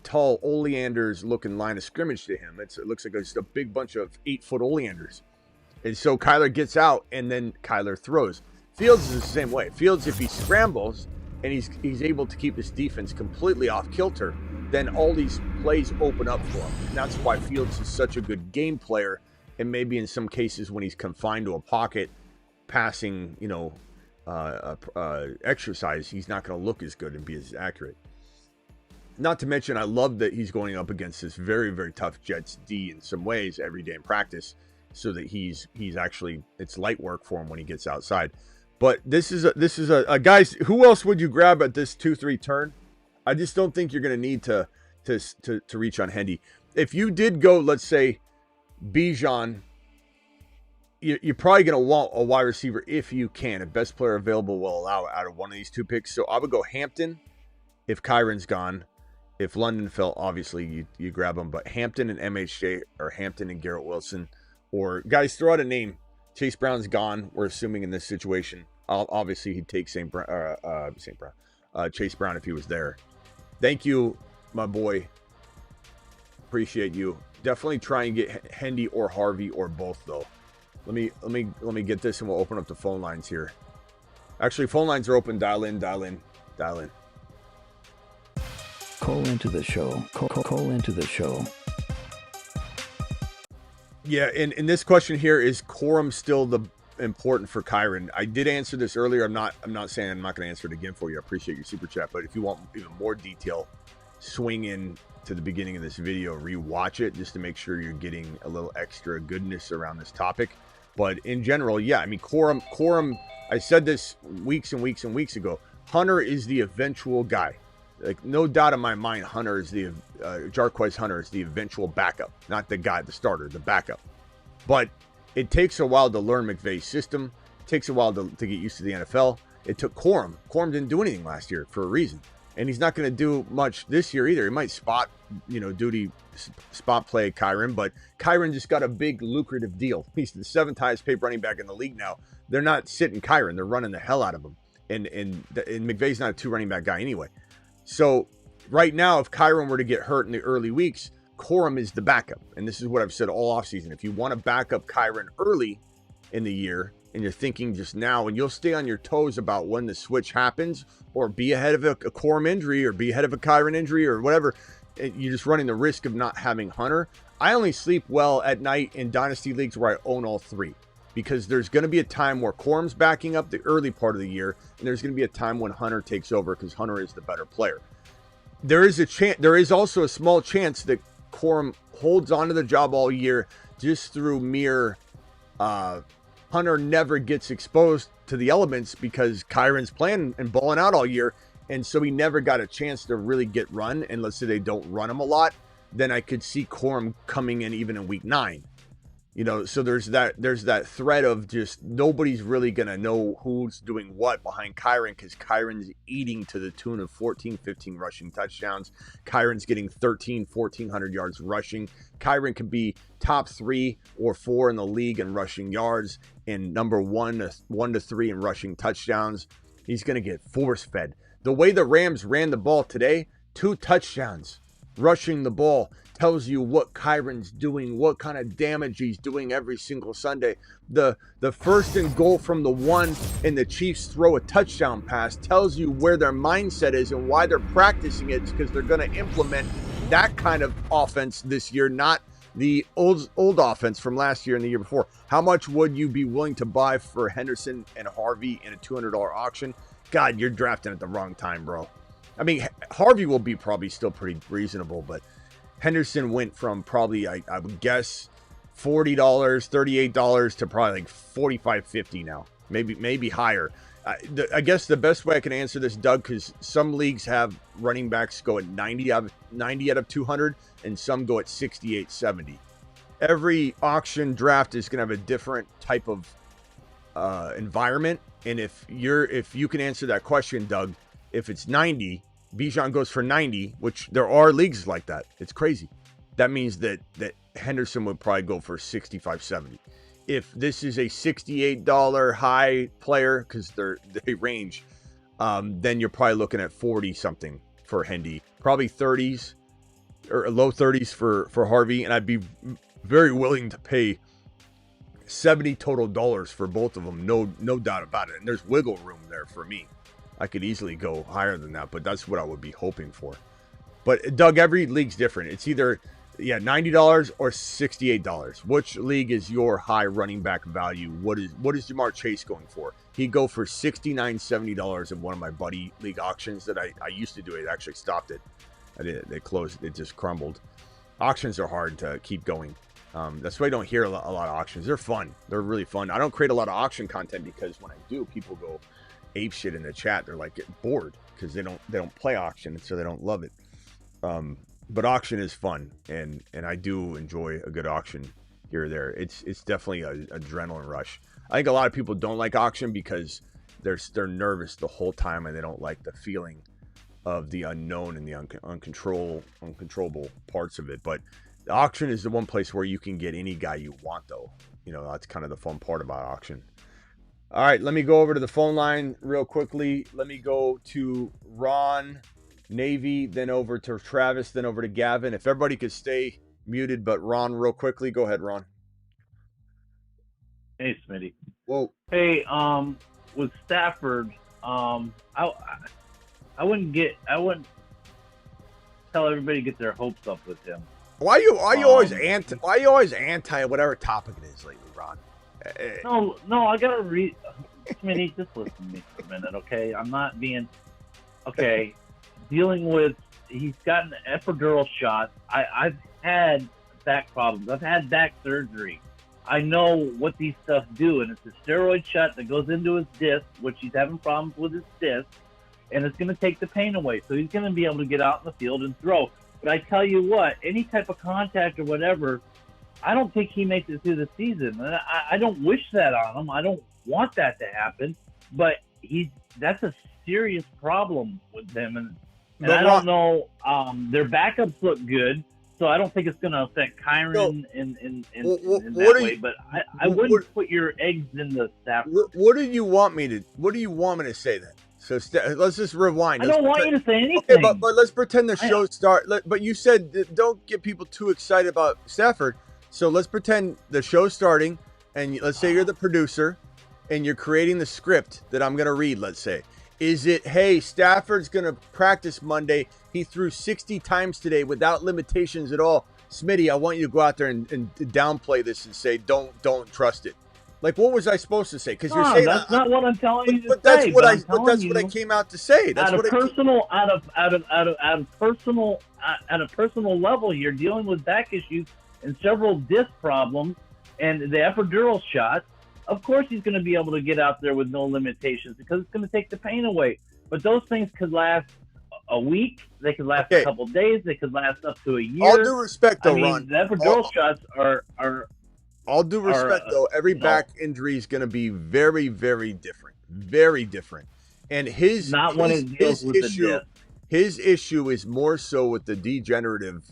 tall oleanders looking line of scrimmage to him. It looks like just a big bunch of 8-foot oleanders. And so Kyler gets out, and then Kyler throws. Fields is the same way. Fields, if he scrambles and he's able to keep his defense completely off kilter, then all these plays open up for him. And that's why Fields is such a good game player. And maybe in some cases when he's confined to a pocket, passing, exercise, he's not going to look as good and be as accurate. Not to mention, I love that he's going up against this very, very tough Jets D in some ways every day in practice, so that he's actually, it's light work for him when he gets outside. But this is a guys. Who else would you grab at this 2-3 turn? I just don't think you're going to need to reach on Hendy. If you did go, let's say, Bijan, you're probably going to want a wide receiver if you can. If best player available will allow out of one of these two picks. So I would go Hampton if Kyren's gone. If London fell, obviously you grab him. But Hampton and MHJ, or Hampton and Garrett Wilson. Or guys, throw out a name. Chase Brown's gone, we're assuming, in this situation. Obviously, he'd take Chase Brown if he was there. Thank you, my boy. Appreciate you. Definitely try and get Hendy or Harvey or both, though. Let me get this, and we'll open up the phone lines here. Actually, phone lines are open. Dial in. Call into the show. Call into the show. Yeah, and this question here, is quorum still the important for Kyren? I did answer this earlier. I'm not saying I'm not going to answer it again for you. I appreciate your super chat, but if you want even more detail, swing in to the beginning of this video, rewatch it just to make sure you're getting a little extra goodness around this topic. But in general, yeah, I mean, quorum. I said this weeks and weeks and weeks ago. Hunter is the eventual guy. Like, no doubt in my mind, Hunter is the Jarquez Hunter is the eventual backup, not the guy, the starter, the backup. But it takes a while to learn McVay's system. It takes a while to get used to the NFL. It took Quorum. Quorum didn't do anything last year for a reason, and he's not going to do much this year either. He might spot play Kyren, but Kyren just got a big lucrative deal. He's the 7th highest paid running back in the league now. They're not sitting Kyren; they're running the hell out of him. And McVay's not a 2 running back guy anyway. So right now, if Kyren were to get hurt in the early weeks, Quorum is the backup. And this is what I've said all offseason. If you want to back up Kyren early in the year, and you're thinking just now, and you'll stay on your toes about when the switch happens, or be ahead of a Quorum injury, or be ahead of a Kyren injury, or whatever, you're just running the risk of not having Hunter. I only sleep well at night in Dynasty Leagues where I own all 3. Because there's going to be a time where Quorum's backing up the early part of the year, and there's going to be a time when Hunter takes over because Hunter is the better player. There is also a small chance that Quorum holds onto the job all year just through mere Hunter never gets exposed to the elements because Kyren's playing and balling out all year, and so he never got a chance to really get run. And let's say they don't run him a lot, then I could see Quorum coming in even in week 9. So there's that threat of just nobody's really going to know who's doing what behind Kyren, because Kyren's eating to the tune of 14, 15 rushing touchdowns. Kyren's getting 1,400 yards rushing. Kyren could be top 3 or 4 in the league in rushing yards and number 1 to 3 in rushing touchdowns. He's going to get force fed. The way the Rams ran the ball today, 2 touchdowns rushing the ball, tells you what Kyren's doing, what kind of damage he's doing every single Sunday. The first and goal from the 1 and the Chiefs throw a touchdown pass tells you where their mindset is and why they're practicing it, because they're going to implement that kind of offense this year, not the old offense from last year and the year before. How much would you be willing to buy for Henderson and Harvey in a $200 auction? God, you're drafting at the wrong time, bro. I mean, Harvey will be probably still pretty reasonable, but Henderson went from probably, I would guess, $40, $38 to probably like $45, $50 now, maybe higher. I guess the best way I can answer this, Doug, because some leagues have running backs go at 90 out of 200, and some go at 68, 70. Every auction draft is going to have a different type of environment, and if you can answer that question, Doug, if it's 90. Bijan goes for 90, which there are leagues like that. It's crazy. That means that Henderson would probably go for 65, 70. If this is a $68 high player, because they range, then you're probably looking at 40 something for Hendy. Probably 30s or low 30s for Harvey, and I'd be very willing to pay $70 total dollars for both of them. No doubt about it. And there's wiggle room there for me. I could easily go higher than that, but that's what I would be hoping for. But Doug, every league's different. It's either $90 or $68. Which league is your high running back value? What is Jamar Chase going for? He'd go for $69, $70 in one of my buddy league auctions that I used to do. It actually stopped it. They closed. It just crumbled. Auctions are hard to keep going. That's why I don't hear a lot of auctions. They're fun. They're really fun. I don't create a lot of auction content because when I do, people go ape shit in the chat. They're like getting bored because they don't play auction, so they don't love it. But auction is fun, and I do enjoy a good auction here or there. It's definitely an adrenaline rush. I think a lot of people don't like auction because they're nervous the whole time, and they don't like the feeling of the unknown and the uncontrollable parts of it. But the auction is the one place where you can get any guy you want, though. That's kind of the fun part about auction. All right, let me go over to the phone line real quickly. Let me go to Ron, Navy, then over to Travis, then over to Gavin. If everybody could stay muted, but Ron, real quickly. Go ahead, Ron. Hey, Smitty. Whoa. Hey, with Stafford, I wouldn't tell everybody to get their hopes up with him. Why you always anti whatever topic it is lately, Ron? No, I gotta read. Smitty, just listen to me for a minute, okay? I'm not being okay. Dealing with, he's gotten epidural shots. I've had back problems. I've had back surgery. I know what these stuff do, and it's a steroid shot that goes into his disc, which he's having problems with his disc, and it's going to take the pain away. So he's going to be able to get out in the field and throw. But I tell you what, any type of contact or whatever, I don't think he makes it through the season. And I don't wish that on him. I don't want that to happen. But that's a serious problem with him. And I don't know. Their backups look good, so I don't think it's going to affect Kyren in that way. But I wouldn't put your eggs in the Stafford. What do you want me to say then? So let's just rewind. I don't want you to say anything. Okay, but let's pretend the show start. But you said don't get people too excited about Stafford. So let's pretend the show's starting, and let's say you're the producer, and you're creating the script that I'm going to read, let's say. Is it, hey, Stafford's going to practice Monday. He threw 60 times today without limitations at all. Smitty, I want you to go out there and downplay this and say, don't trust it. Like, what was I supposed to say? Because you're saying that's not what I'm telling you to but that's say. What I came out to say. That's at a personal level here, dealing with back issues and several disc problems and the epidural shots. Of course, he's going to be able to get out there with no limitations because it's going to take the pain away. But those things could last a week. They could last a couple days. They could last up to a year. All due respect, though, Ron. The epidural shots are all due respect, though, every no. back injury is going to be very, very different. Very different. And his issue, his issue is more so with the degenerative,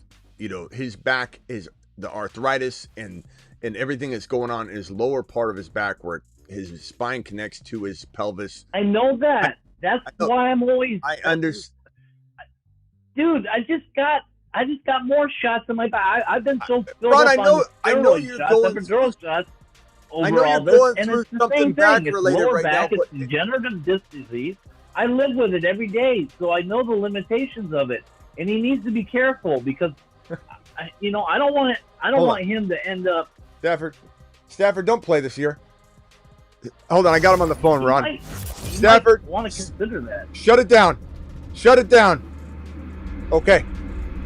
his back is the arthritis and everything that's going on in his lower part of his back where his spine connects to his pelvis. I know that. That's why I'm always. I understand. Dude, I just got more shots in my back. I've been so filled Ron, up I know you're going through shots over I know all you're this, going and through it's the something same back thing. It's related lower right back. now. It's degenerative disc disease. I live with it every day, so I know the limitations of it. And he needs to be careful because, I don't want him to end up. Stafford, don't play this year. Hold on, I got him on the phone, Ron. He Stafford, want to consider that. Shut it down. Shut it down. Okay.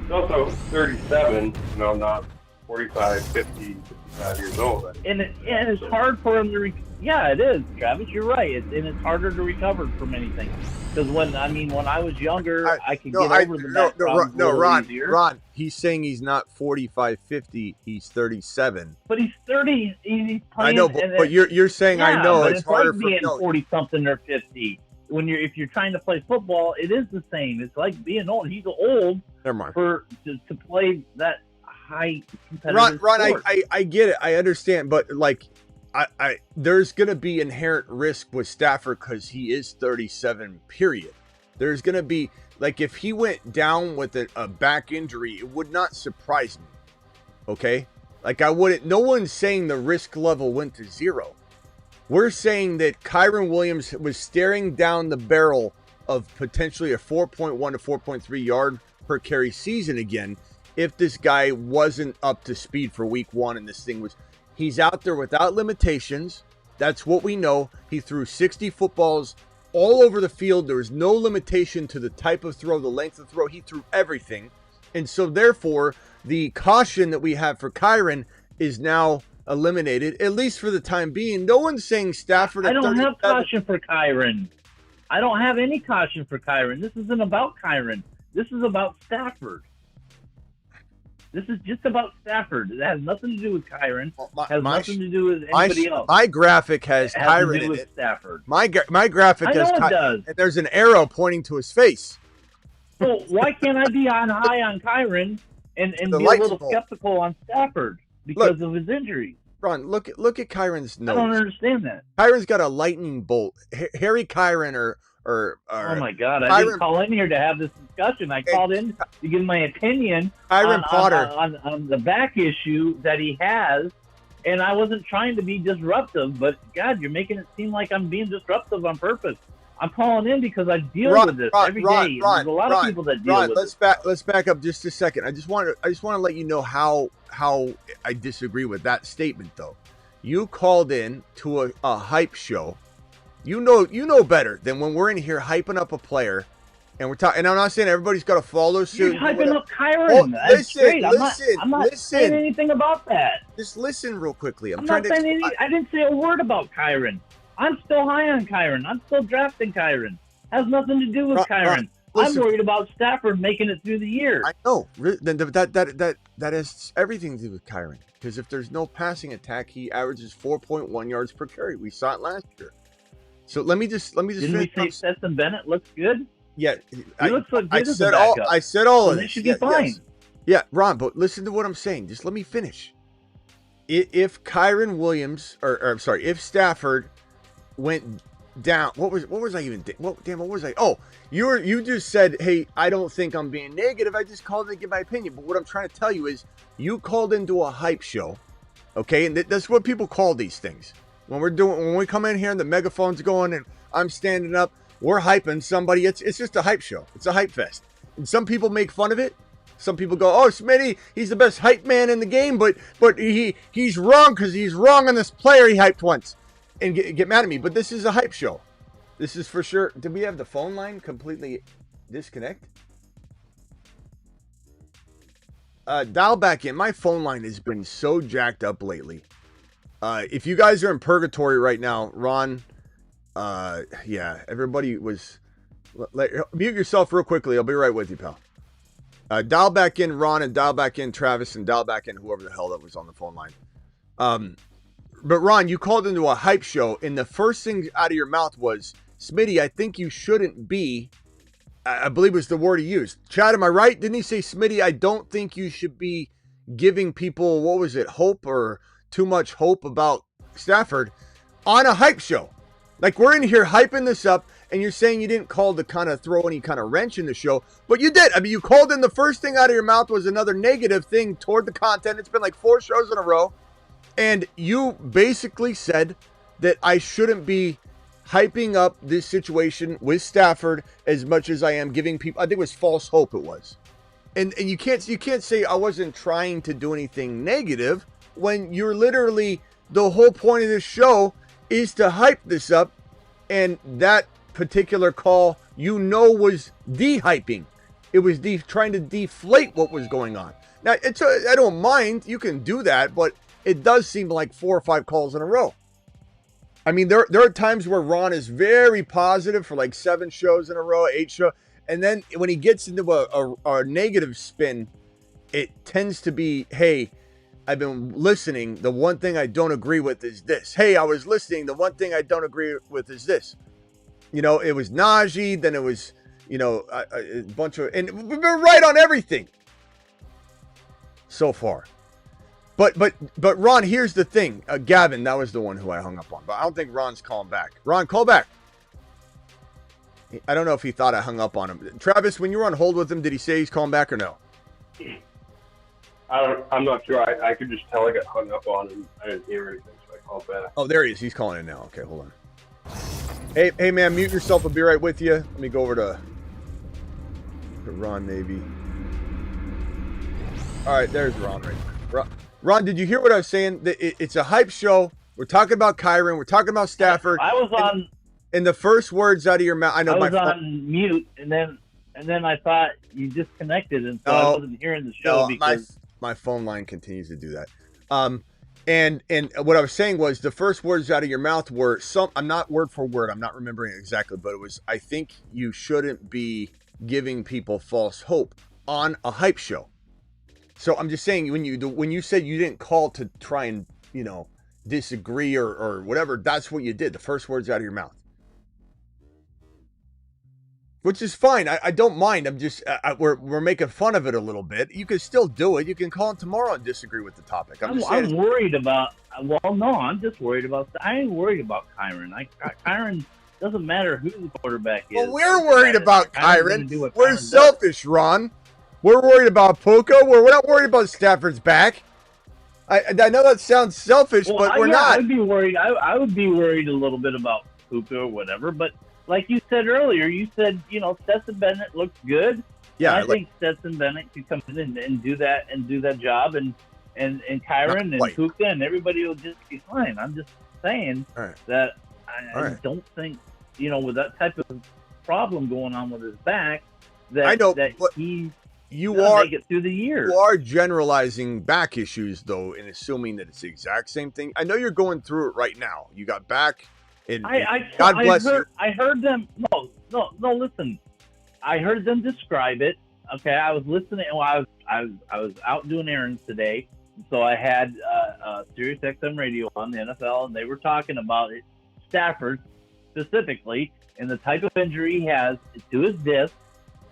He's also 37, not 45, 50, 55 years old. And it's hard for him to. Yeah, it is, Travis. You're right. And it's harder to recover from anything. Because when I was younger, I could get over the back problems a little easier. Ron, he's saying he's not 45, 50. He's 37. But he's 30. He's playing. I know, but you're saying I know but it's harder like being 40 something or 50. If you're trying to play football, it is the same. It's like being old. He's old to play that high competitive Ron, sport. I get it. I understand, but I there's going to be inherent risk with Stafford because he is 37, period. There's going to be, if he went down with a back injury, it would not surprise me. Okay? No one's saying the risk level went to zero. We're saying that Kyren Williams was staring down the barrel of potentially a 4.1 to 4.3 yard per carry season again if this guy wasn't up to speed for week one and this thing was... He's out there without limitations. That's what we know. He threw 60 footballs all over the field. There was no limitation to the type of throw, the length of throw. He threw everything. And so, therefore, the caution that we have for Kyren is now eliminated, at least for the time being. No one's saying Stafford at 37. I don't have caution for Kyren. I don't have any caution for Kyren. This isn't about Kyren. This is about Stafford. This is just about Stafford. It has nothing to do with Kyren. It has nothing to do with anybody else. My graphic has Kyren in it. Stafford. My graphic has Kyren. Does. And there's an arrow pointing to his face. So why can't I be high on Kyren and be a little skeptical on Stafford because of his injuries? Ron, look at Kyren's nose. I don't understand that. Kyren's got a lightning bolt. Harry Kyren or oh my God! I didn't call in here to have this discussion. I called in to give my opinion on the back issue that he has, and I wasn't trying to be disruptive. But God, you're making it seem like I'm being disruptive on purpose. I'm calling in because I deal with this every day. There's a lot of people that deal with it. Let's back up just a second. I just want to let you know how I disagree with that statement, though. You called in to a hype show. You know better than when we're in here hyping up a player, and we're talking. And I'm not saying everybody's got to follow suit. You're hyping up Kyren. I'm not saying anything about that. Just listen real quickly. I didn't say a word about Kyren. I'm still high on Kyren. I'm still drafting Kyren. Has nothing to do with Kyren. I'm worried about Stafford making it through the year. I know. Then that has everything to do with Kyren. Because if there's no passing attack, he averages 4.1 yards per carry. We saw it last year. So let me just Didn't we say Stetson Bennett looks good? Yeah, he looks good I said all of this. He should be fine. Yeah, Ron, but listen to what I'm saying. Just let me finish. If Kyren Williams, if Stafford went down, what was I even? What was I? Oh, you just said, hey, I don't think I'm being negative. I just called in to give my opinion. But what I'm trying to tell you is, you called into a hype show, okay? And that's what people call these things. When we come in here and the megaphone's going and I'm standing up, we're hyping somebody. It's just a hype show. It's a hype fest. And some people make fun of it. Some people go, oh, Smitty, he's the best hype man in the game, but he's wrong because he's wrong on this player he hyped once. And get mad at me. But this is a hype show. This is for sure. Did we have the phone line completely disconnect? Dial back in. My phone line has been so jacked up lately. If you guys are in purgatory right now, Ron, everybody was... mute yourself real quickly. I'll be right with you, pal. Dial back in Ron and dial back in Travis and dial back in whoever the hell that was on the phone line. But Ron, you called into a hype show, and the first thing out of your mouth was, Smitty, I think you shouldn't be, I believe was the word he used. Chad, am I right? Didn't he say, Smitty, I don't think you should be giving people, what was it, hope or too much hope about Stafford on a hype show? Like, we're in here hyping this up, and you're saying you didn't call to kind of throw any kind of wrench in the show, but you did. I mean, you called in, the first thing out of your mouth was another negative thing toward the content. It's been like 4 shows in a row. And you basically said that I shouldn't be hyping up this situation with Stafford as much as I am giving people, I think it was false hope it was. And you can't say I wasn't trying to do anything negative when you're literally, the whole point of this show is to hype this up, and that particular call, was de-hyping. It was trying to deflate what was going on. Now, I don't mind, you can do that, but it does seem like 4 or 5 calls in a row. I mean, there are times where Ron is very positive for like 7 shows in a row, 8 shows. And then when he gets into a negative spin, it tends to be, hey, I've been listening. The one thing I don't agree with is this. Hey, I was listening. The one thing I don't agree with is this. You know, it was Najee. Then it was, a bunch of, and we've been right on everything so far. But Ron, here's the thing. Gavin, that was the one who I hung up on. But I don't think Ron's calling back. Ron, call back. I don't know if he thought I hung up on him. Travis, when you were on hold with him, did he say he's calling back or no? I'm not sure. I could just tell I got hung up on and I didn't hear anything, so I called back. Oh, there he is. He's calling in now. Okay, hold on. Hey, man, mute yourself. I'll be right with you. Let me go over to Ron, maybe. All right, there's Ron right there. Ron, did you hear what I was saying? It's a hype show. We're talking about Kyren. We're talking about Stafford. I was on. And the first words out of your mouth, I know. I was on mute, and then I thought you disconnected, and so I wasn't hearing the show because my phone line continues to do that. And what I was saying was the first words out of your mouth were I'm not word for word. I'm not remembering it exactly, but it was, I think you shouldn't be giving people false hope on a hype show. So I'm just saying, when you said you didn't call to try and, disagree or whatever, that's what you did. The first words out of your mouth. Which is fine. I don't mind. I'm just, we're making fun of it a little bit. You can still do it. You can call him tomorrow and disagree with the topic. I'm worried about, I'm just worried about, I ain't worried about Kyren. Kyren, doesn't matter who the quarterback is. Well, we're worried about Kyren. We're selfish, Ron. We're worried about Puka. We're not worried about Stafford's back. I know that sounds selfish, but we're not. I would be worried. I would be worried a little bit about Puka or whatever. But like you said earlier, Stetson Bennett looks good. Yeah, I think Stetson Bennett could come in and do that job, and Kyren and Puka and everybody will just be fine. I'm just saying that I don't think with that type of problem going on with his back that he. You are make it through the year. You are generalizing back issues, though, and assuming that it's the exact same thing. I know you're going through it right now. You got back, and God bless you. I heard them. No. Listen, I heard them describe it. Okay, I was listening. Well, I was out doing errands today, so I had Sirius XM radio on the NFL, and they were talking about it. Stafford specifically, and the type of injury he has to his disc.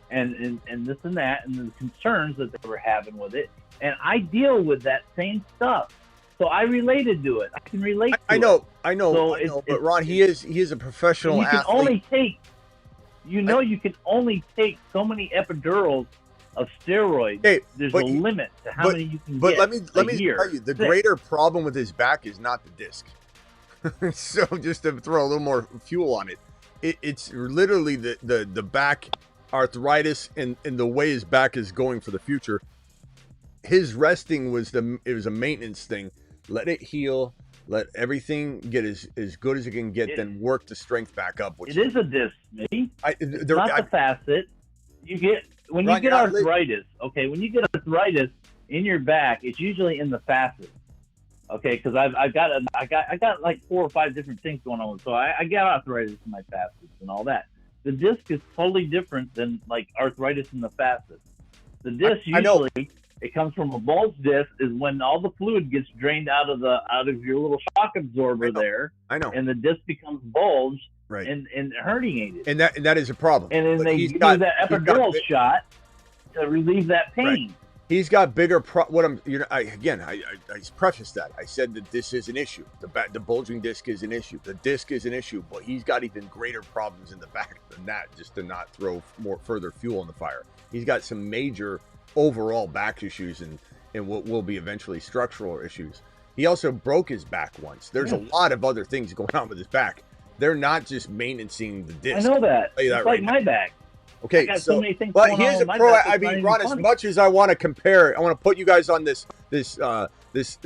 And this and that, and the concerns that they were having with it. And I deal with that same stuff. So I related to it. I can relate to it. I know. But Ron, he is a professional athlete. You can only take so many epidurals of steroids. Hey, There's a limit to how many you can get. But let me tell you, the greater problem with his back is not the disc. So just to throw a little more fuel on it, it's literally the back arthritis and the way his back is going for the future. His resting was a maintenance thing. Let it heal, let everything get as good as it can get, then work the strength back up. It is a disc, maybe. Not the facet. When you get arthritis, when you get arthritis in your back, it's usually in the facet. Okay, because I got like 4 or 5 different things going on, so I got arthritis in my facets and all that. The disc is totally different than like arthritis in the facet. The disc usually It comes from a bulge disc is when all the fluid gets drained out of your little shock absorber there. I know. And the disc becomes bulged Right. and herniated. And that is a problem. And then But they he's use got- that he's got epidural big- shot to relieve that pain. Right. He's got bigger I prefaced that. I said that this is an issue. The bulging disc is an issue. The disc is an issue, but he's got even greater problems in the back than that, just to not throw further fuel on the fire. He's got some major overall back issues and what will be eventually structural issues. He also broke his back once. There's a lot of other things going on with his back. They're not just maintaining the disc. I know that. I'll tell you It's that like right my back. Okay, I got so so many things but going here's on a with my pro. back, I it's not mean, even Ron, as funny. much as I want to compare, I want to put you guys on this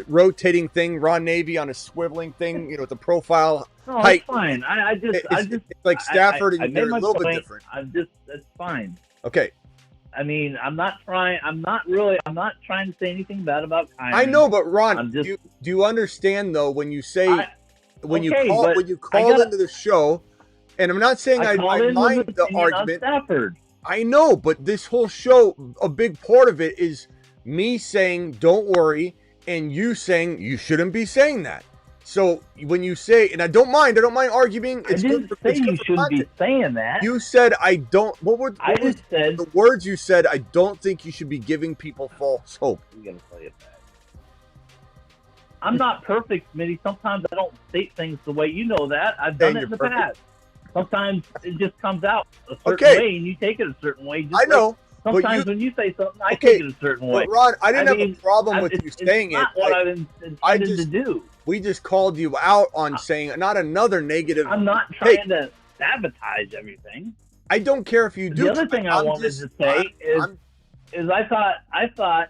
rotating thing, Ron Navy on a swiveling thing, with the profile No, height. it's fine. It's like Stafford, I and made they're a my little bit point. different. That's fine. Okay, I mean, I'm not trying to say anything bad about Kyren. I know, but Ron, I'm just- do you understand though when you say when you okay, call but when you I call gotta- into the show, and I'm not saying I called in mind with an the opinion on argument. Stafford. I know, but this whole show, a big part of it is me saying, don't worry, and you saying, you shouldn't be saying that. So when you say, and I don't mind arguing. I didn't say you shouldn't be saying that. You said, I don't, I just said, the words you said, I don't think you should be giving people false hope. I'm going to play it back. I'm not perfect, Smitty. Sometimes I don't state things the way you know that. I've done it in the past. Sometimes it just comes out a certain way, and you take it a certain way. I know. Sometimes when you say something, I take it a certain way. But Ron, I didn't have a problem with you saying it's it. Not what I intended to do. We just called you out on saying not another negative. I'm not trying to sabotage everything. I don't care if you do. The other thing I wanted to say is I thought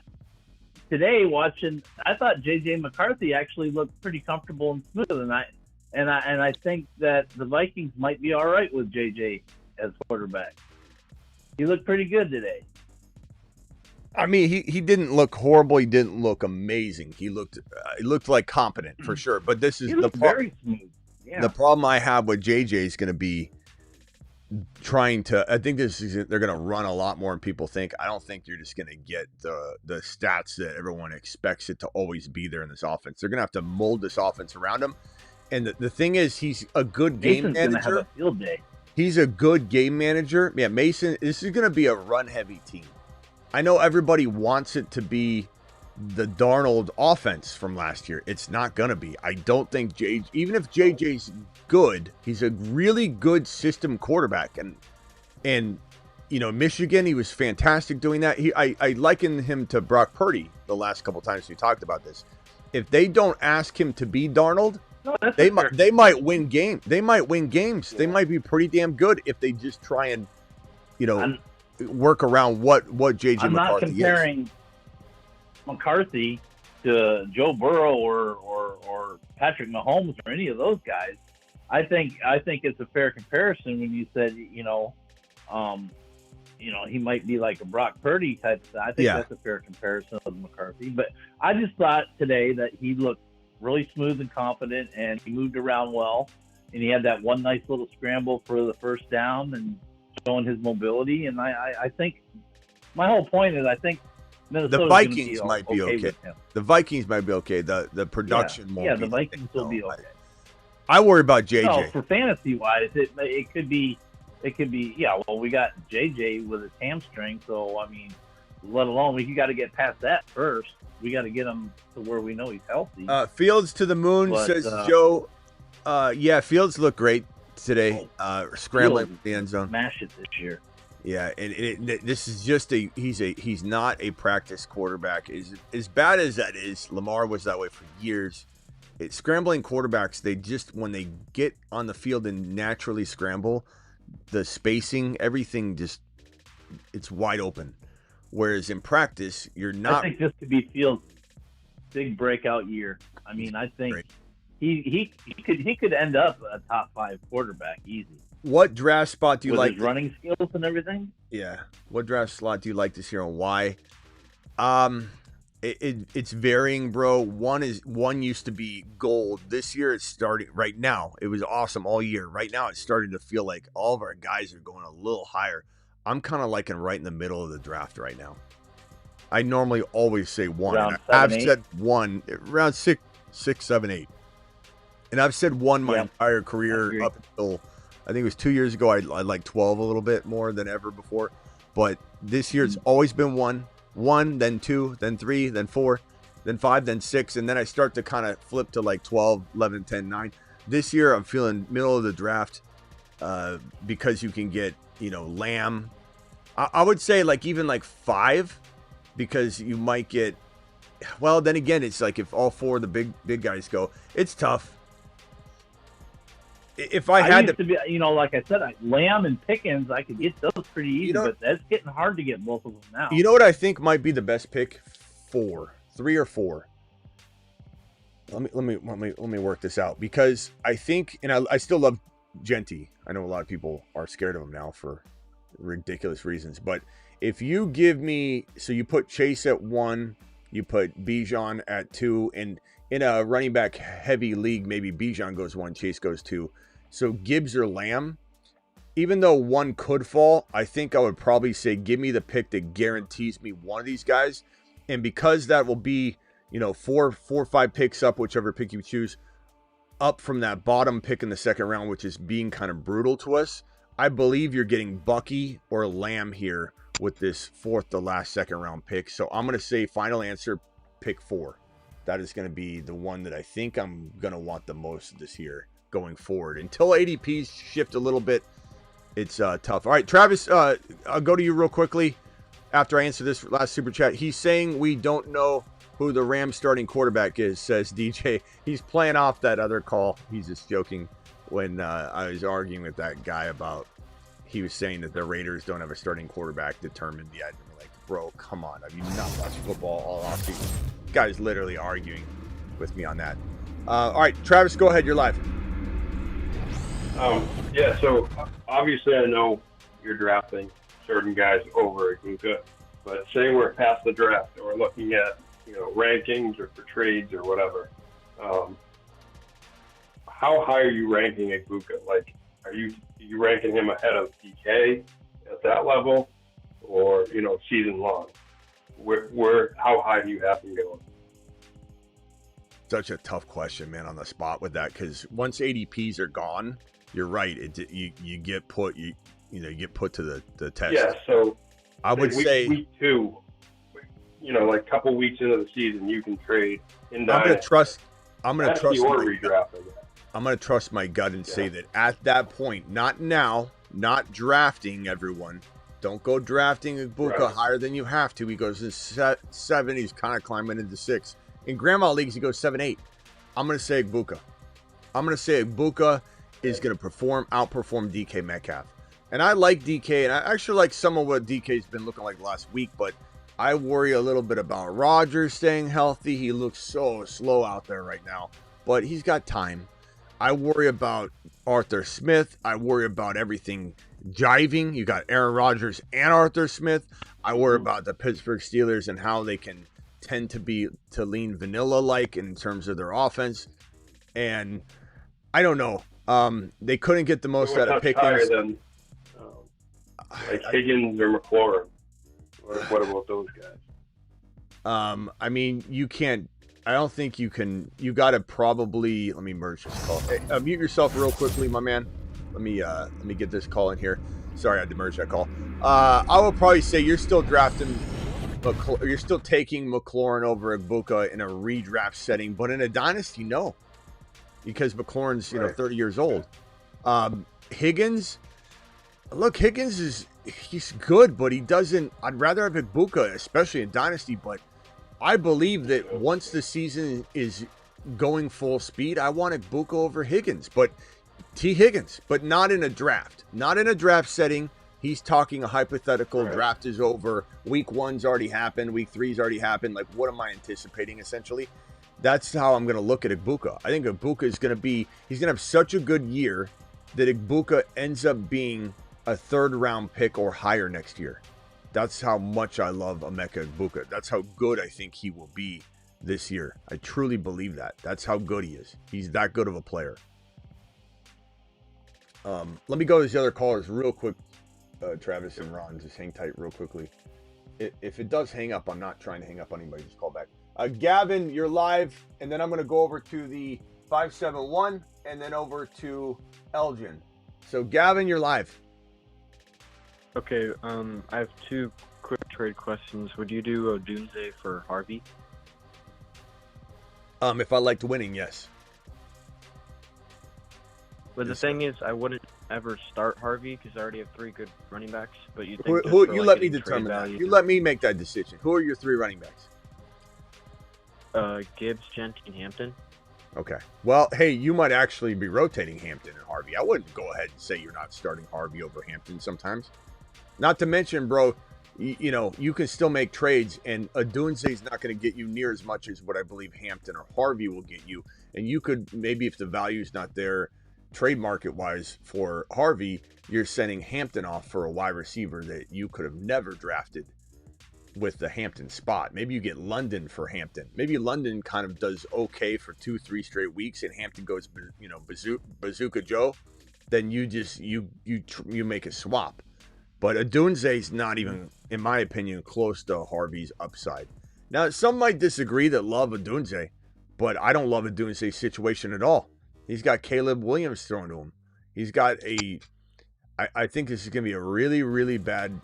today watching, I thought J.J. McCarthy actually looked pretty comfortable and smooth, and I think that the Vikings might be all right with J.J. as quarterback. He looked pretty good today. I mean, he didn't look horrible. He didn't look amazing. He looked like competent for sure. But this is very smooth. Yeah. The problem I have with JJ is going to be trying to. I think they're going to run a lot more than people think. I don't think you're just going to get the stats that everyone expects it to always be there in this offense. They're going to have to mold this offense around him. And the thing is, he's a good game manager. Mason's going to have a field day. He's a good game manager. Yeah, Mason, this is going to be a run-heavy team. I know everybody wants it to be the Darnold offense from last year. It's not going to be. I don't think even if JJ's good, he's a really good system quarterback. And Michigan, he was fantastic doing that. I liken him to Brock Purdy the last couple times we talked about this. If they don't ask him to be Darnold, they might win games. They might win games. Yeah. They might be pretty damn good if they just try and, work around what JJ McCarthy is. I'm not comparing McCarthy to Joe Burrow or Patrick Mahomes or any of those guys. I think it's a fair comparison when you said he might be like a Brock Purdy type. I think that's a fair comparison of McCarthy. But I just thought today that he looked really smooth and confident, and he moved around well, and he had that one nice little scramble for the first down and showing his mobility. And I think my whole point is I think Minnesota's the Vikings might be okay. The Vikings might be okay. The production won't be. Yeah, the Vikings will be okay. I worry about JJ. No, for fantasy wise, it could be. Yeah, well, we got JJ with his hamstring, so I mean, let alone we got to get past that first. We got to get him to where we know he's healthy. Fields to the moon, says Joe. Yeah, Fields looked great today. Scrambling the end zone. Smash it this year. Yeah, and this is just he's not a practice quarterback. As bad as that is, Lamar was that way for years. Scrambling quarterbacks, when they get on the field and naturally scramble, the spacing, everything it's wide open. Whereas in practice, you're not. I think this could be Fields' big breakout year. I mean, I think he could end up a top 5 quarterback easy. What draft spot do you like? His running skills and everything. Yeah. What draft slot do you like this year and why? It's varying, bro. One used to be gold. This year it's starting right now. It was awesome all year. Right now it's starting to feel like all of our guys are going a little higher. I'm kind of liking right in the middle of the draft right now. I normally always say 1. Around And I've 7, 8? said 1 around 6, 7, 8. And I've said 1 my Yeah. entire I career agree. up until I think it was 2 years ago. I like 12 a little bit more than ever before. But this year it's always been 1, then 2, then 3, then 4, then 5, then 6. And then I start to kind of flip to like 12, 11, 10, 9. This year I'm feeling middle of the draft because you can get, Lamb. I would say like even like 5 because you might get, well, then again, it's like if all 4 of the big guys go, it's tough. If I had used to be, like I said, Lamb and Pickens, I could get those pretty easy, but that's getting hard to get both of them now. You know what I think might be the best pick? 3 or 4. Let me work this out because I think, and I still love Genty. I know a lot of people are scared of him now for ridiculous reasons, but if you give me, so you put Chase at 1, you put Bijan at 2, and in a running back heavy league, maybe Bijan goes 1, Chase goes 2. So Gibbs or Lamb, even though 1 could fall, I think I would probably say give me the pick that guarantees me one of these guys. And because that will be, 4 or 5 picks up, whichever pick you choose, up from that bottom pick in the second round, which is being kind of brutal to us, I believe you're getting Bucky or Lamb here with this 4th to last second round pick. So I'm going to say final answer, pick 4. That is going to be the one that I think I'm going to want the most this year going forward. Until ADPs shift a little bit, it's tough. All right, Travis, I'll go to you real quickly after I answer this last super chat. He's saying we don't know who the Rams starting quarterback is, says DJ. He's playing off that other call. He's just joking when I was arguing with that guy about, he was saying that the Raiders don't have a starting quarterback determined yet. And we're like, bro, come on. Have you not watched football all offseason? Guy's literally arguing with me on that. All right, Travis, go ahead. You're live. Yeah, so obviously I know you're drafting certain guys over Ibuka, but say we're past the draft and we're looking at, rankings or for trades or whatever. How high are you ranking Ibuka? Like, are you ranking him ahead of DK at that level, or season long? How high do you have him going? Such a tough question, man, on the spot with that, because once ADPs are gone, you're right. You get put you get put to the test. Yeah, so I would say week 2, like a couple weeks into the season, you can trade. I'm gonna trust. I'm gonna That's trust. the order you draft him. I'm going to trust my gut and say that at that point, not now, not drafting everyone. Don't go drafting Ibuka higher than you have to. He goes to 7. He's kind of climbing into 6. In grandma leagues, he goes 7, 8. I'm going to say Ibuka. I'm going to say Ibuka is going to outperform DK Metcalf. And I like DK, and I actually like some of what DK's been looking like last week, but I worry a little bit about Rodgers staying healthy. He looks so slow out there right now, but he's got time. I worry about Arthur Smith. I worry about everything jiving. You got Aaron Rodgers and Arthur Smith. I worry about the Pittsburgh Steelers and how they can tend to lean vanilla-like in terms of their offense. And I don't know. They couldn't get the most out of Pickens. Than, like Higgins or McLaurin. What about those guys? I mean, you can't. I don't think you can. You got to probably. Let me merge this call. Hey, mute yourself real quickly, my man. Let me get this call in here. Sorry, I had to merge that call. I will probably say you're still drafting. You're still taking McLaurin over Ibuka in a redraft setting, but in a dynasty, no, because McLaurin's 30 years old. Higgins. Look, Higgins he's good, but he doesn't. I'd rather have Ibuka, especially in dynasty, but. I believe that once the season is going full speed, I want Ibuka over Higgins, but not in a draft. Not in a draft setting. He's talking a hypothetical draft is over. Week 1's already happened. Week 3's already happened. Like, what am I anticipating, essentially? That's how I'm going to look at Ibuka. I think Ibuka is going to he's going to have such a good year that Ibuka ends up being a 3rd round pick or higher next year. That's how much I love Emeka Egbuka. That's how good I think he will be this year. I truly believe that. That's how good he is. He's that good of a player. Let me go to these other callers real quick. Travis and Ron, just hang tight real quickly. If it does hang up, I'm not trying to hang up on anybody. Just call back. Gavin, you're live, and then I'm going to go over to the 571 and then over to Elgin. So, Gavin, you're live. Okay, I have two quick trade questions. Would you do Odunze for Harvey? If I liked winning, yes. But the thing is, I wouldn't ever start Harvey because I already have 3 good running backs. But you think Who you let me determine that? You let me make that decision. Who are your 3 running backs? Gibbs, Genty, and Hampton. Okay. Well, hey, you might actually be rotating Hampton and Harvey. I wouldn't go ahead and say you're not starting Harvey over Hampton sometimes. Not to mention, bro, you know, you can still make trades, and Odunze is not going to get you near as much as what I believe Hampton or Harvey will get you. And you could, maybe if the value's not there trade market-wise for Harvey, you're sending Hampton off for a wide receiver that you could have never drafted with the Hampton spot. Maybe you get London for Hampton. Maybe London kind of does okay for 2-3 straight weeks, and Hampton goes, you know, Bazooka Joe. Then you just you make a swap. But Odunze's not even, in my opinion, close to Harvey's upside. Now, some might disagree that love Odunze, but I don't love Odunze's situation at all. He's got Caleb Williams thrown to him. He's got I think this is going to be a really, really bad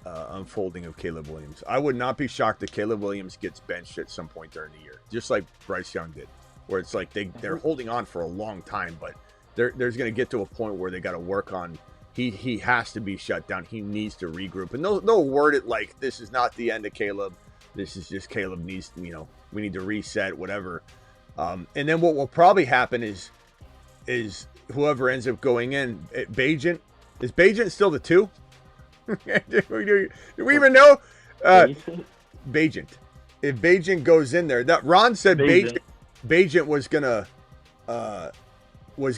unfolding of Caleb Williams. I would not be shocked that Caleb Williams gets benched at some point during the year, just like Bryce Young did, where it's like they're holding on for a long time, but there's going to get to a point where they got to work on. He has to be shut down. He needs to regroup, and they'll word it like this is not the end of Caleb. This is just Caleb needs, you know, we need to reset, whatever. And then what will probably happen is whoever ends up going in, Bajent. Is Bajent still the 2? Do we even know? Bajent. If Bajent goes in there, that Ron said Bajent was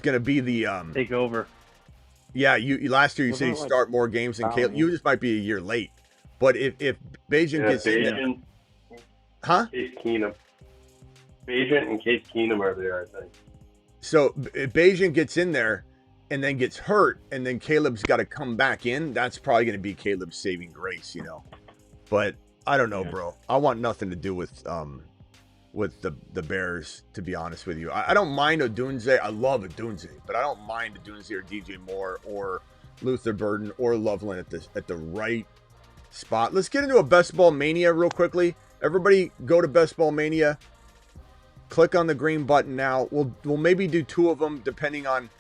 gonna be the take over. Yeah, you last year you said you start more games than Caleb. You just might be a year late. But if Bajent gets in there, huh? Case Keenum. Bajent and Case Keenum are there, I think. So if Bajent gets in there and then gets hurt, and then Caleb's got to come back in, that's probably going to be Caleb's saving grace, you know. But I don't know, bro. I want nothing to do with the Bears, to be honest with you. I don't mind Odunze. I love Odunze, but I don't mind Odunze or DJ Moore or Luther Burden or Loveland at the right spot. Let's get into a Best Ball Mania real quickly. Everybody go to Best Ball Mania. Click on the green button now. We'll maybe do 2 of them depending on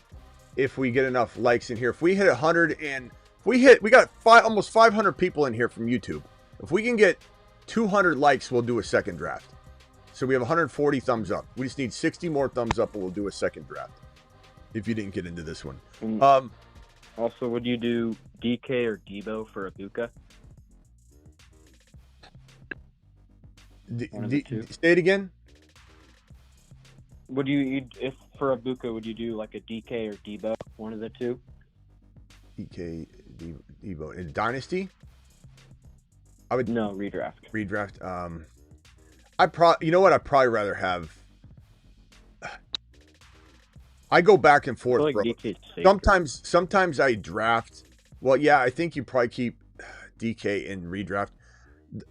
if we get enough likes in here. If we hit 100 and we got almost 500 people in here from YouTube. If we can get 200 likes, we'll do a second draft. So we have 140 thumbs up. We just need 60 more thumbs up and we'll do a second draft. If you didn't get into this one. Also, would you do DK or Debo for Ibuka? Say it again. Would you, if for Ibuka, would you do like a DK or Debo, one of the 2? DK, Debo in Dynasty. I would redraft. Redraft. You know what? I'd probably rather have. I go back and forth, like bro. Sometimes I draft. Well, yeah, I think you probably keep DK in redraft.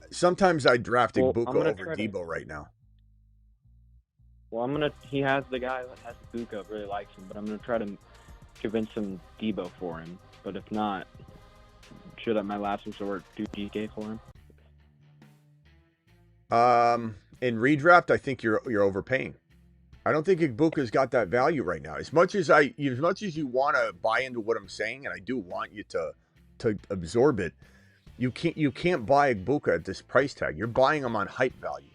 Sometimes I draft Ibuka over Debo right now. Well, he has the guy that has Ibuka, really likes him, but I'm gonna try to convince him Debo for him. But if not, should at my last resort do DK for him? In redraft, I think you're overpaying. I don't think Ibuka's got that value right now. As much as you want to buy into what I'm saying, and I do want you to absorb it, you can't buy Ibuka at this price tag. You're buying him on hype value.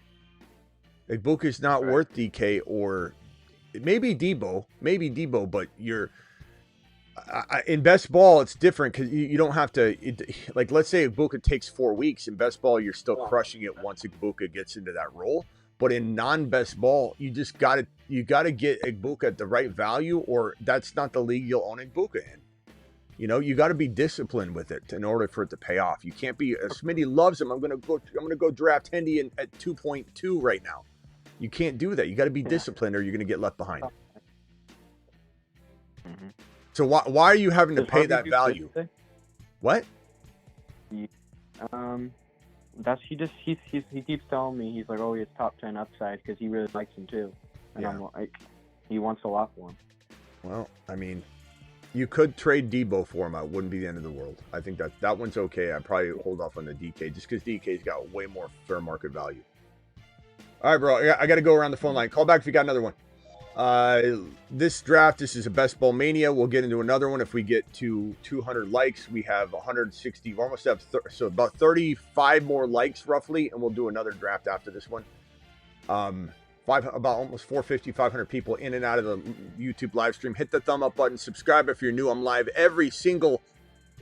Ibuka's not worth DK or maybe Debo, but in best ball, it's different because you don't have to, like, let's say Ibuka takes 4 weeks. In best ball, you're still crushing it once Ibuka gets into that role. But in non-best ball, you just gotta get Ibuka at the right value, or that's not the league you'll own Ibuka in. You know, you got to be disciplined with it in order for it to pay off. You can't be. Smitty loves him. I'm gonna go draft Hendy at 2.2 right now. You can't do that. You got to be disciplined, or you're gonna get left behind. Mm-hmm. So why are you having to pay that value? What? He keeps telling me he's like, oh, he has top 10 upside because he really likes him too, and Yeah. I'm like, he wants a lot for him. Well, I mean, you could trade Debo for him. It wouldn't be the end of the world. I think that one's okay. I'd probably hold off on the DK just because DK's got way more fair market value. All right, bro. I got to go around the phone line. Call back if you got another one. This draft, this is a Best Ball Mania. We'll get into another one if we get to 200 likes. We have 160. We almost have so about 35 more likes roughly, and we'll do another draft after this one. About almost 450, 500 people in and out of the YouTube live stream. Hit the thumb up button. Subscribe if you're new. I'm live every single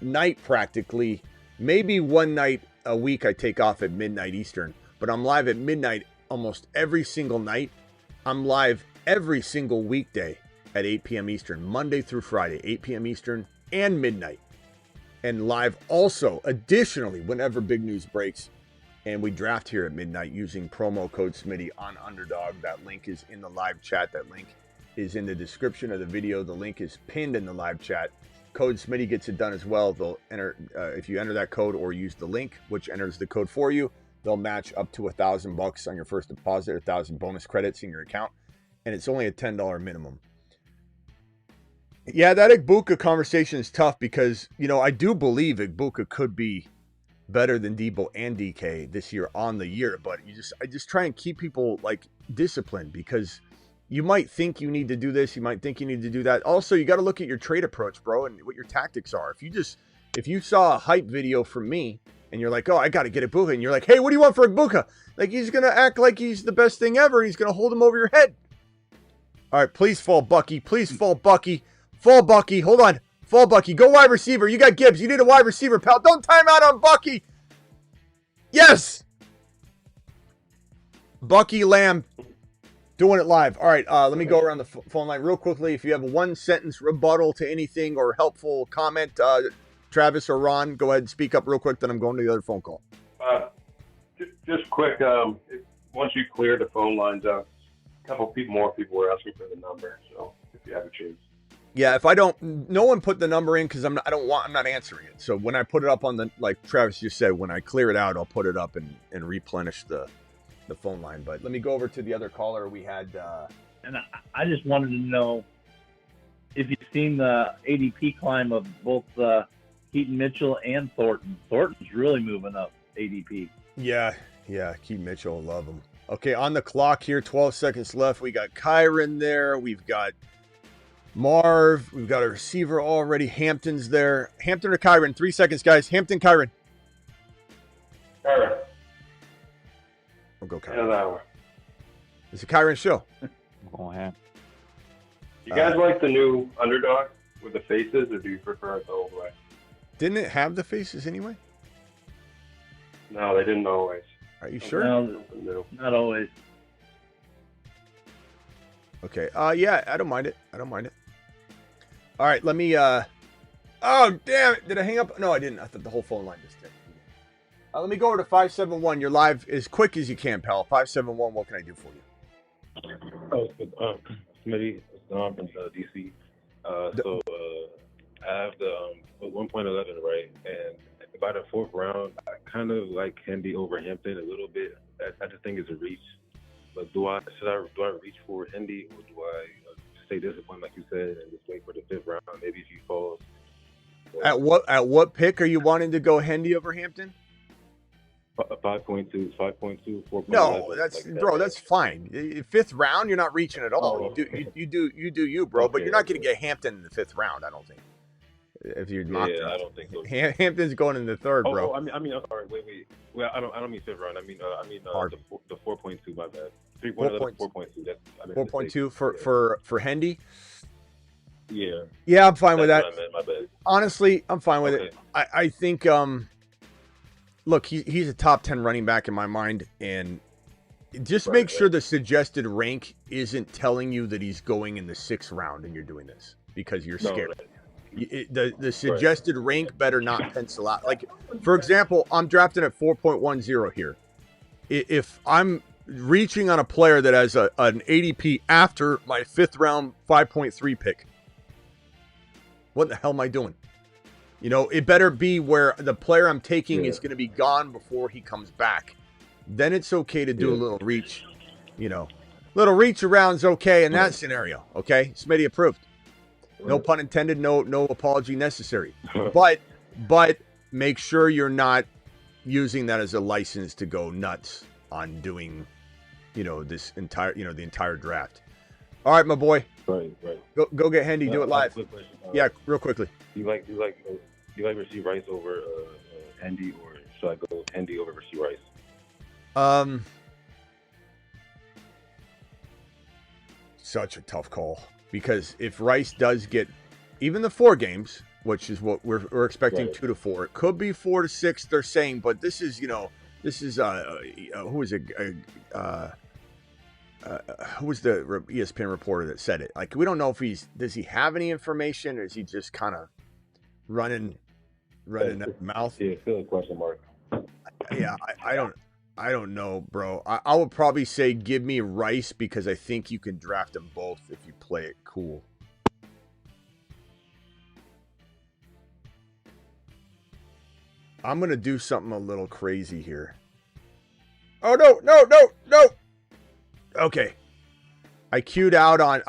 night practically. Maybe one night a week I take off at midnight Eastern, but I'm live at midnight almost every single night. I'm live every single weekday at 8 p.m. Eastern, Monday through Friday, 8 p.m. Eastern and midnight. And live also, additionally, whenever big news breaks, and we draft here at midnight using promo code Smitty on Underdog. That link is in the live chat. That link is in the description of the video. The link is pinned in the live chat. Code Smitty gets it done as well. They'll enter if you enter that code or use the link, which enters the code for you. They'll match up to $1,000 on your first deposit, 1,000 bonus credits in your account, and it's only a $10 minimum. Yeah, that Igbokwe conversation is tough because I do believe Igbokwe could be better than Debo and DK this year on the year, but I just try and keep people like disciplined because you might think you need to do this, you might think you need to do that. Also, you got to look at your trade approach, bro, and what your tactics are. If you saw a hype video from me and you're like, oh, I got to get Igbokwe, and you're like, hey, what do you want for Igbokwe? Like, he's gonna act like he's the best thing ever. He's gonna hold him over your head. All right, please fall, Bucky. Please fall, Bucky. Fall, Bucky. Hold on. Fall, Bucky. Go wide receiver. You got Gibbs. You need a wide receiver, pal. Don't time out on Bucky. Yes. Bucky Lamb doing it live. All right, let me go around the phone line real quickly. If you have a one-sentence rebuttal to anything or helpful comment, Travis or Ron, go ahead and speak up real quick, then I'm going to the other phone call. Just quick, once you clear the phone lines out, a couple more people were asking for the number, so if you have a chance. Yeah, if I don't, no one put the number in because I'm not answering it. So when I put it up on like Travis just said, when I clear it out, I'll put it up and replenish the phone line. But let me go over to the other caller we had. And I just wanted to know if you've seen the ADP climb of both Keaton Mitchell and Thornton. Thornton's really moving up ADP. Yeah, Keaton Mitchell, love him. Okay, on the clock here, 12 seconds left. We got Kyren there. We've got Marv. We've got a receiver already. Hampton's there. Hampton or Kyren? 3 seconds, guys. Hampton, Kyren. Kyren. We'll go Kyren. End of the hour. It's a Kyren show. Go ahead. You guys like the new Underdog with the faces, or do you prefer it the old way? Didn't it have the faces anyway? No, they didn't always. Are you sure? No, not always. Okay. Yeah, I don't mind it. All right, let me oh, damn it. Did I hang up? No, I didn't. I thought the whole phone line just did. Let me go over to 571. You're live as quick as you can, pal. 571, what can I do for you? Oh, Smitty, it's Don from DC. So I have the 1.11, right? And by the fourth round, I kind of like Hendy over Hampton a little bit. I just think it's a reach. But do I reach for Hendy, or do I stay disciplined like you said and just wait for the fifth round? Maybe if he falls. At what pick are you wanting to go Hendy over Hampton? 5.2, 4.11. No, that's like bro. That's fine. Fifth round, you're not reaching at all. Oh, you do you, bro. Okay, but you're not going to get Hampton in the fifth round. I don't think. If you're mock yeah, draft. I don't think so. Hampton's going in the third, bro. Oh, I mean, I'm sorry. Wait. Well, I don't mean fifth round. I mean the 4.2. My bad. 4.2. 4.2 for Hendy. Yeah. Yeah, I'm fine with that. What I meant, my bad. Honestly, I'm fine with it. I think look, he's a top 10 running back in my mind, and just make sure the suggested rank isn't telling you that he's going in the 6th round and you're doing this because you're scared. The suggested rank better not pencil out. Like, for example, I'm drafting at 4.10 here. If I'm reaching on a player that has an ADP after my 5th round 5.3 pick, what the hell am I doing? You know, it better be where the player I'm taking is going to be gone before he comes back. Then it's okay to do a little reach. You know, little reach around's okay in that scenario. Okay, Smitty approved. No pun intended. No apology necessary. But make sure you're not using that as a license to go nuts on doing, you know, the entire draft. All right, my boy. Right. Go get Hendy. Do it live. Yeah, real quickly. Do you like Rasheed Rice over Hendy, or should I go Hendy over Rasheed Rice? Such a tough call, because if Rice does get even the 4 games, which is what we're expecting, 2 to 4, it could be 4 to 6. They're saying, but this is who is it? Who was the ESPN reporter that said it? Like, we don't know if does he have any information, or is he just kind of running at the mouth? Yeah, still a question mark. Yeah, I don't know, bro. I would probably say give me Rice, because I think you can draft them both if you play it cool. I'm going to do something a little crazy here. Oh, no. Okay. I queued out on...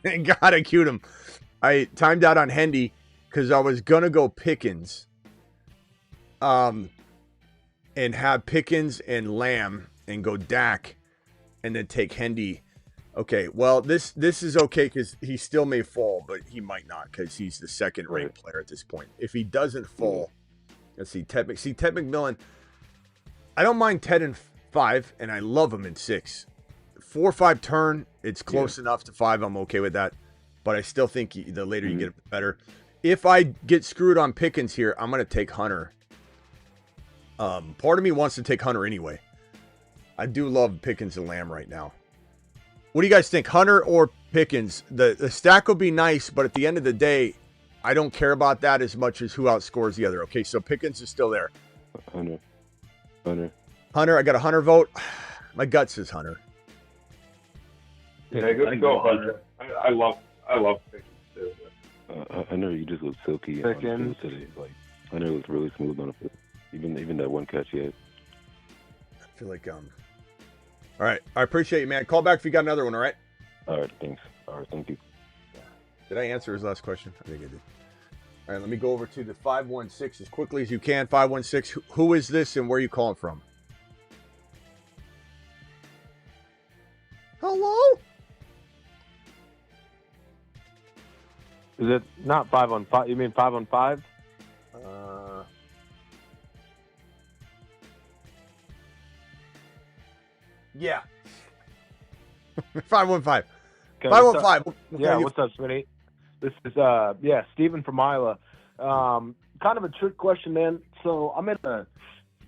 Thank God I queued him. I timed out on Hendy because I was going to go Pickens. And have Pickens and Lamb and go Dak and then take Hendy. Okay, well, this is okay because he still may fall, but he might not because he's the second-ranked player at this point. If he doesn't fall, let's see, Ted McMillan, I don't mind Ted in 5, and I love him in 6. 4-5 turn, it's close enough to 5. I'm okay with that, but I still think the later you get him, the better. If I get screwed on Pickens here, I'm going to take Hunter. Part of me wants to take Hunter anyway. I do love Pickens and Lamb right now. What do you guys think, Hunter or Pickens? The stack will be nice, but at the end of the day, I don't care about that as much as who outscores the other. Okay, so Pickens is still there. Hunter. I got a Hunter vote. My gut says Hunter. Yeah, go Hunter. I love Pickens too. I know you just look silky on the today. Like, I know it looks really smooth on the field. Even that one catch he had. I feel like all right, I appreciate you, man. Call back if you got another one. All right. All right, thanks. All right, thank you. Did I answer his last question? I think I did. All right, let me go over to the 516 as quickly as you can. 516. Who is this and where are you calling from? Hello? Is it not 5-on-5? You mean 5-on-5? Yeah. 515. Okay, 515. Yeah, what's up, Smitty? This is Steven from Isla. Kind of a trick question, man. So I'm in a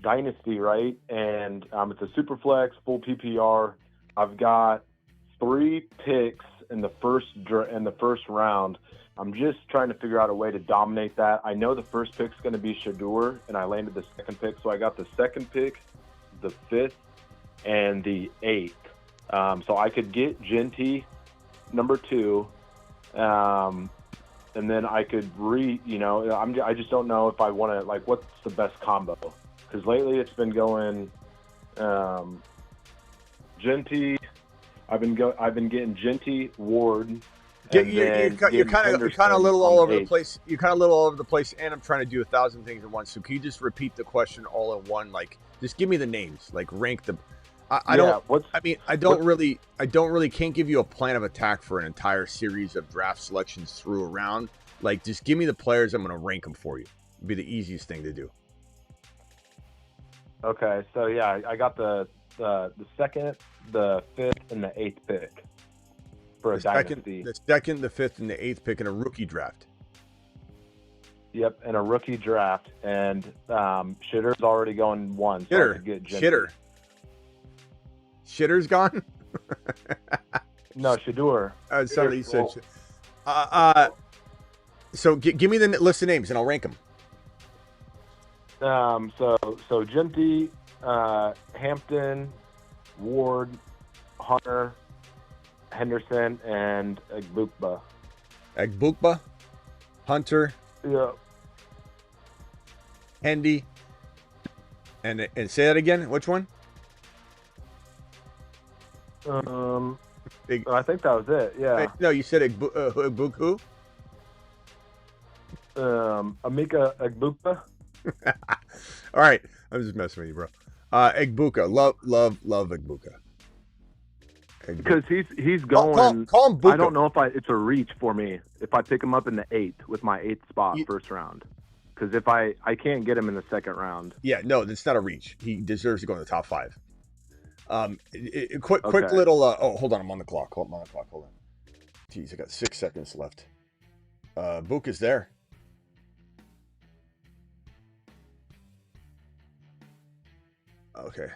dynasty, right? And it's a super flex, full PPR. I've got 3 picks in the first round. I'm just trying to figure out a way to dominate that. I know the first pick's going to be Shador, and I landed the second pick. So I got the second pick, the 5th, and the 8th. So I could get Genty, number 2, and then I could I just don't know if I want to, like, what's the best combo? Because lately it's been going Genty. I've been getting Genty, Ward. You're kind of a little all over the place. You're kind of a little all over the place, and I'm trying to do 1,000 things at once. So can you just repeat the question all in one? Like, just give me the names. Like, rank them. I don't really can't give you a plan of attack for an entire series of draft selections through a round. Like, just give me the players. I'm going to rank them for you. It'd be the easiest thing to do. Okay, so yeah, I got the 2nd, the 5th, and the 8th pick for a dynasty. The 2nd, the 5th, and the 8th pick in a rookie draft. Yep, in a rookie draft, and Shitter's already going 1. So Shitter's gone? No, Shador. Sorry, you said shit. So give me the list of names and I'll rank them. So Genty, Hampton, Ward, Hunter, Henderson, and Agbukba. Agbukba? Hunter, Yeah. Hendy, and say that again. Which one? I think that was it. Yeah. No, you said Igbuku. Amika Egbuka. All right, I'm just messing with you, bro. Igbuka, love Igbuka. Because he's going. Call him Buka. I don't know if it's a reach for me if I pick him up in the 8th with my 8th spot first round. Because if I can't get him in the second round. Yeah, no, that's not a reach. He deserves to go in the top 5. Quick little. Hold on, I'm on the clock. Hold on. Jeez, I got 6 seconds left. Buka's there. Okay.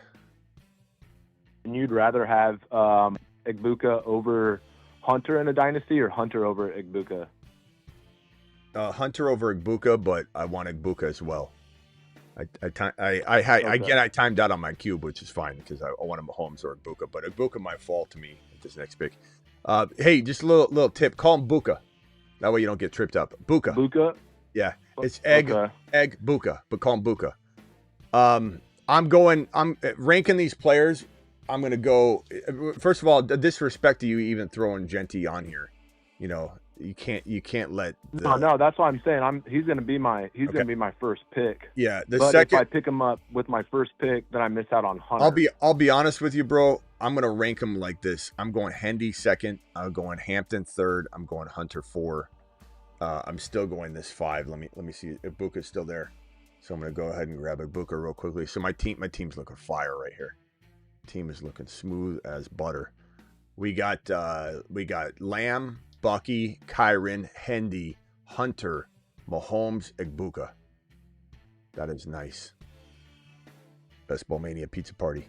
And you'd rather have Egbuka over Hunter in a dynasty, or Hunter over Egbuka? Hunter over Igbuka, but I want Igbuka as well. I timed out on my cube, which is fine because I want him Mahomes or Igbuka, but Igbuka might fall to me at this next pick. Hey, just a little tip: call him Buka. That way you don't get tripped up. Buka. Yeah, it's egg Buka, but call him Buka. I'm ranking these players. I'm gonna go. First of all, disrespect to you even throwing Genty on here. You know. You can't let no, that's what I'm saying. He's gonna be my first pick. Yeah, but if I pick him up with my first pick, then I miss out on Hunter. I'll be honest with you, bro. I'm gonna rank him like this. I'm going Hendy 2nd. I'm going Hampton 3rd. I'm going Hunter 4. I'm still going this 5. Let me see if Buka's still there. So I'm gonna go ahead and grab Buka real quickly. So my team's looking fire right here. Team is looking smooth as butter. We got Lamb, Bucky, Kyren, Hendy, Hunter, Mahomes, Igbuka. That is nice. Best Bowlmania pizza party.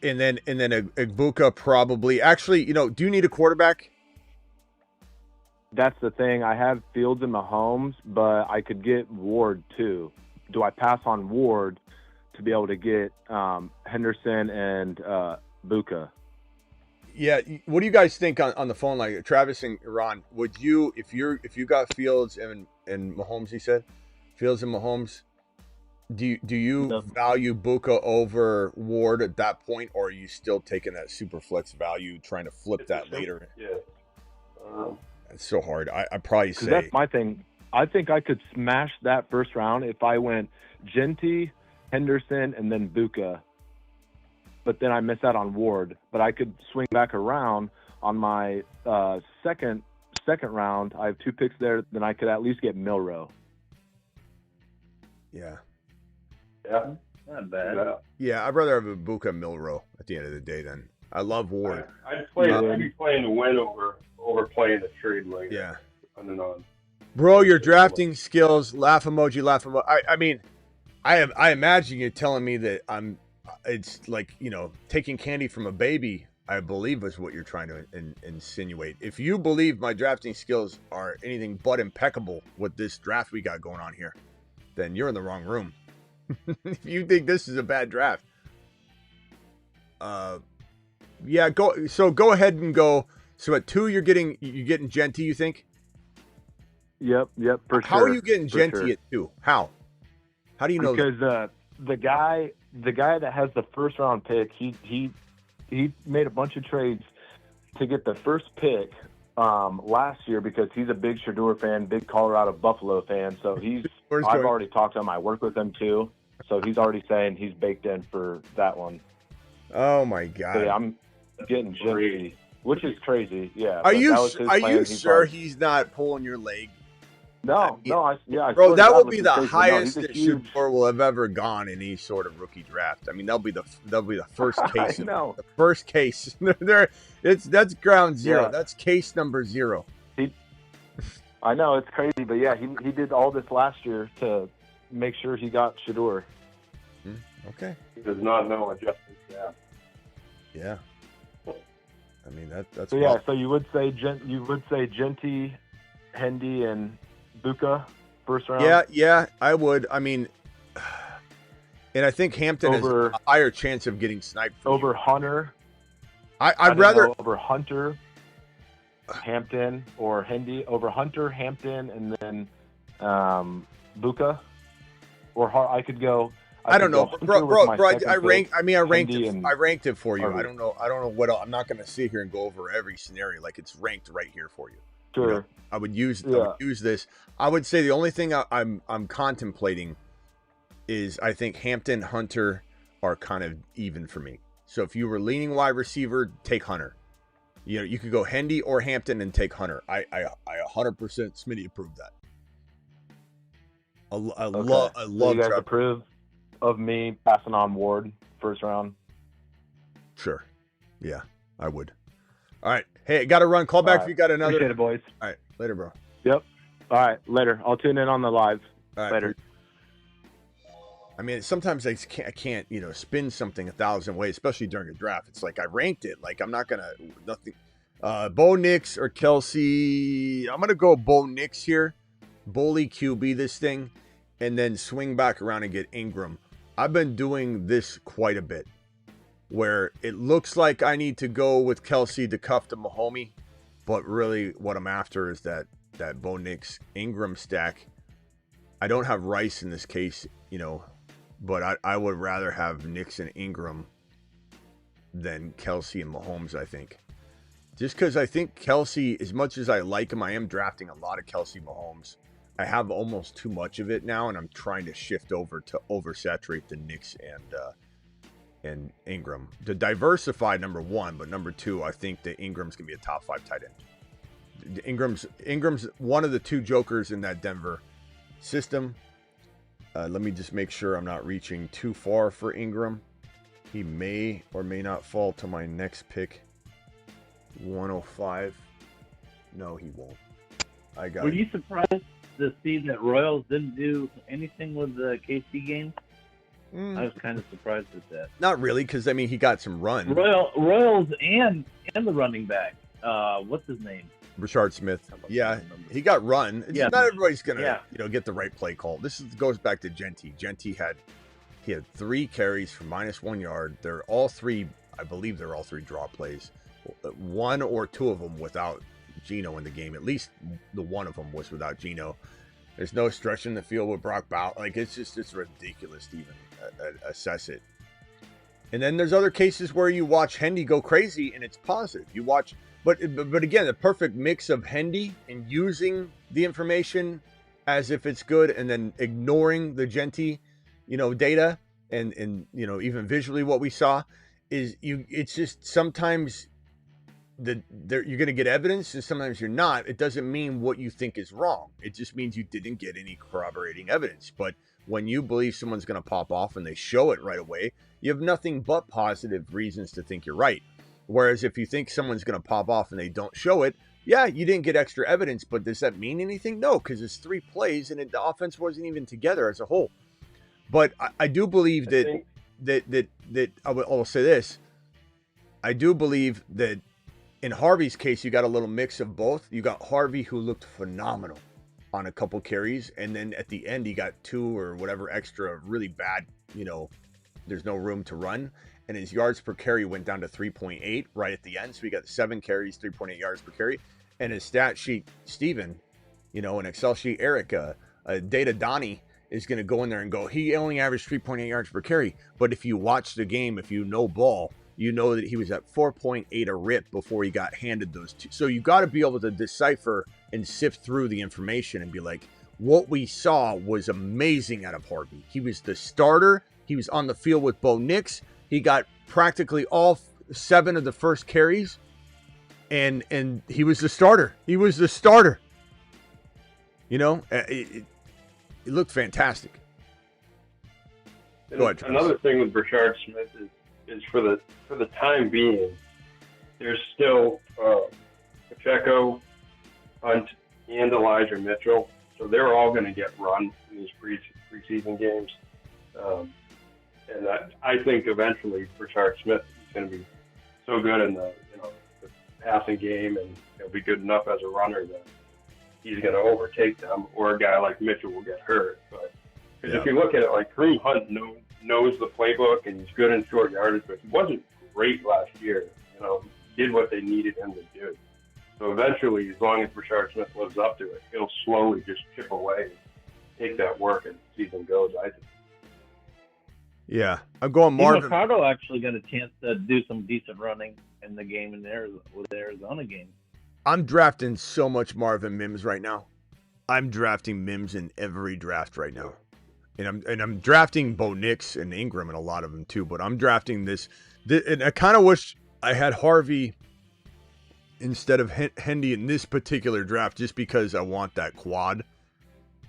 And then Igbuka probably. Actually, do you need a quarterback? That's the thing. I have Fields and Mahomes, but I could get Ward too. Do I pass on Ward to be able to get Henderson and Buka? Yeah, what do you guys think on the phone? Like Travis and Ron, would you if you got Fields and Mahomes? He said Fields and Mahomes. Do you value Buka over Ward at that point, or are you still taking that super flex value, trying to flip that later? Yeah, it's so hard. I probably say that's my thing. I think I could smash that first round if I went Genty, Henderson, and then Buka. But then I miss out on Ward. But I could swing back around on my second round. I have 2 picks there. Then I could at least get Milrow. Yeah. Yeah, not bad. Yeah, I'd rather have a Buka Milrow at the end of the day then. I love Ward. I'd be playing the win over playing the trade like on and on. Bro, your drafting skills, laugh emoji. I mean, I imagine you're telling me that it's like, taking candy from a baby, I believe is what you're trying to insinuate. If you believe my drafting skills are anything but impeccable with this draft we got going on here, then you're in the wrong room. If you think this is a bad draft. Yeah, go ahead and go. So at 2 you're getting Genty, you think? Yep, for sure. How are you getting Genty at 2? How do you know? Because the guy that has the first round pick, he made a bunch of trades to get the first pick last year because he's a big Shador fan, big Colorado Buffalo fan. So I've already talked to him. I work with him too. So he's already saying he's baked in for that one. Oh my God. So yeah, I'm getting Genty, which is crazy. Yeah. Are you sure he's not pulling your leg? No, bro, that will be the highest that Shador will have ever gone in any sort of rookie draft. I mean, that'll be the first case. The first case. That's ground zero. Yeah. That's case number 0. I know it's crazy, but yeah, he did all this last year to make sure he got Shador. Okay. He does not know adjustments. Yeah. I mean that's. So yeah, so you would say Genty, Hendy, and Buka first round. Yeah, I would. I mean, and I think Hampton has a higher chance of getting sniped over Hunter. I'd rather over Hunter. Hampton or Hendy over Hunter, Hampton, and then Buka, or I could go. I don't know, bro. I ranked it for you. Harvey. I don't know what else. I'm not going to sit here and go over every scenario. Like, it's ranked right here for you. Sure. You know, I would use this. I would say the only thing I'm contemplating is I think Hampton, Hunter are kind of even for me. So if you were leaning wide receiver, take Hunter. You know, you could go Hendy or Hampton and take Hunter. I 100% Smitty approved that. I love. So you guys approve of me passing on Ward first round? Sure. Yeah, I would. All right. Hey, I got to run. Call back if you got another. Appreciate it, boys. All right. Later, bro. Yep. All right. Later. I'll tune in on the live. All right. Later. I mean, sometimes I can't, spin something 1,000 ways, especially during a draft. It's like I ranked it. Like, I'm not going to, nothing. Bo Nix or Kelsey. I'm going to go Bo Nix here. Bully QB this thing. And then swing back around and get Ingram. I've been doing this quite a bit. Where it looks like I need to go with Kelsey to cuff to Mahomie. But really what I'm after is that Bo Nix Ingram stack. I don't have Rice in this case, but I would rather have Nix and Ingram than Kelsey and Mahomes, I think. Just because I think Kelsey, as much as I like him, I am drafting a lot of Kelsey Mahomes. I have almost too much of it now, and I'm trying to shift over to oversaturate the Nix and Ingram. To diversify, number one, but number two, I think that Ingram's going to be a top 5 tight end. Ingram's one of the 2 jokers in that Denver system. Let me just make sure I'm not reaching too far for Ingram. He may or may not fall to my next pick. 105. No, he won't. I got Were it. you surprised to see that Royals didn't do anything with the KC game? I was kind of surprised at that. Not really, because, he got some run. Royals and the running back. What's his name? Rashard Smith. Yeah, he got run. Yeah. Not everybody's going to get the right play call. This goes back to Genty. Genty had 3 carries for -1 yard. They're all 3, I believe they're all 3 draw plays. 1 or 2 of them without Geno in the game. At least the one of them was without Geno. There's no stretching the field with Brock Bowers. Like, it's ridiculous to even assess it. And then there's other cases where you watch Hendy go crazy and it's positive. You watch, but again, the perfect mix of Hendy and using the information as if it's good, and then ignoring the Genty, data and even visually what we saw is it's just sometimes you're going to get evidence and sometimes you're not. It doesn't mean what you think is wrong. It just means you didn't get any corroborating evidence. But when you believe someone's going to pop off and they show it right away, you have nothing but positive reasons to think you're right. Whereas if you think someone's going to pop off and they don't show it, yeah, you didn't get extra evidence, but does that mean anything? No, because it's 3 plays and the offense wasn't even together as a whole. But I do believe that I will say this. I do believe that in Harvey's case, you got a little mix of both. You got Harvey, who looked phenomenal on a couple carries, and then at the end, he got 2 or whatever extra really bad, there's no room to run. And his yards per carry went down to 3.8 right at the end. So he got 7 carries, 3.8 yards per carry. And his stat sheet, Steven, an Excel sheet, Erica, Data Donnie is going to go in there and go, he only averaged 3.8 yards per carry. But if you watch the game, if you know ball, you know that he was at 4.8 a rip before he got handed those 2. So you got to be able to decipher and sift through the information and be like, what we saw was amazing out of Harvey. He was the starter. He was on the field with Bo Nix. He got practically all 7 of the first carries, and he was the starter. He was the starter. It looked fantastic. Go ahead, another thing with Rashard Smith is for the time being, there's still Pacheco, Hunt, and Elijah Mitchell, so they're all going to get run in these preseason games. And I think eventually Rashard Smith is going to be so good in the passing game, and he'll be good enough as a runner that he's going to overtake them, or a guy like Mitchell will get hurt. But if you look at it, like Kareem Hunt knows the playbook and he's good in short yardage, but he wasn't great last year. Did what they needed him to do. So eventually, as long as Rashard Smith lives up to it, he'll slowly just chip away and take that work as the season goes, I think. Yeah, I'm going Steve Marvin. Mercado actually got a chance to do some decent running in the game with the Arizona game. I'm drafting so much Marvin Mims right now. I'm drafting Mims in every draft right now. And I'm drafting Bo Nix and Ingram in a lot of them too, but I'm drafting this and I kind of wish I had Harvey instead of Hendy in this particular draft just because I want that quad.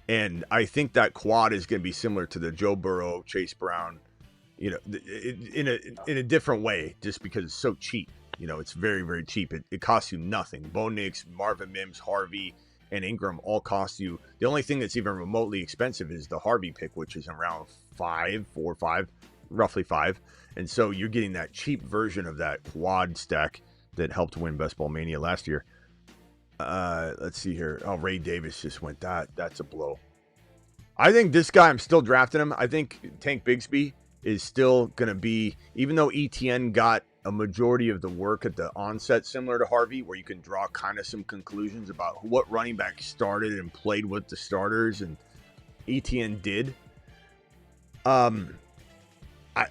And I think that quad is going to be similar to the Joe Burrow, Chase Brown, you know, in a different way, just because it's so cheap. You know, it's very, very cheap. It costs you nothing. Bo Nix, Marvin Mims, Harvey, and Ingram all cost you. The only thing that's even remotely expensive is the Harvey pick, which is around roughly five. And so you're getting that cheap version of that quad stack that helped win Best Ball Mania last year. Let's see here. Oh, Ray Davis just went. That's a blow. I think this guy, I'm still drafting him. I think Tank Bigsby is still going to be, even though ETN got a majority of the work at the onset, similar to Harvey, where you can draw kind of some conclusions about what running back started and played with the starters, and ETN did.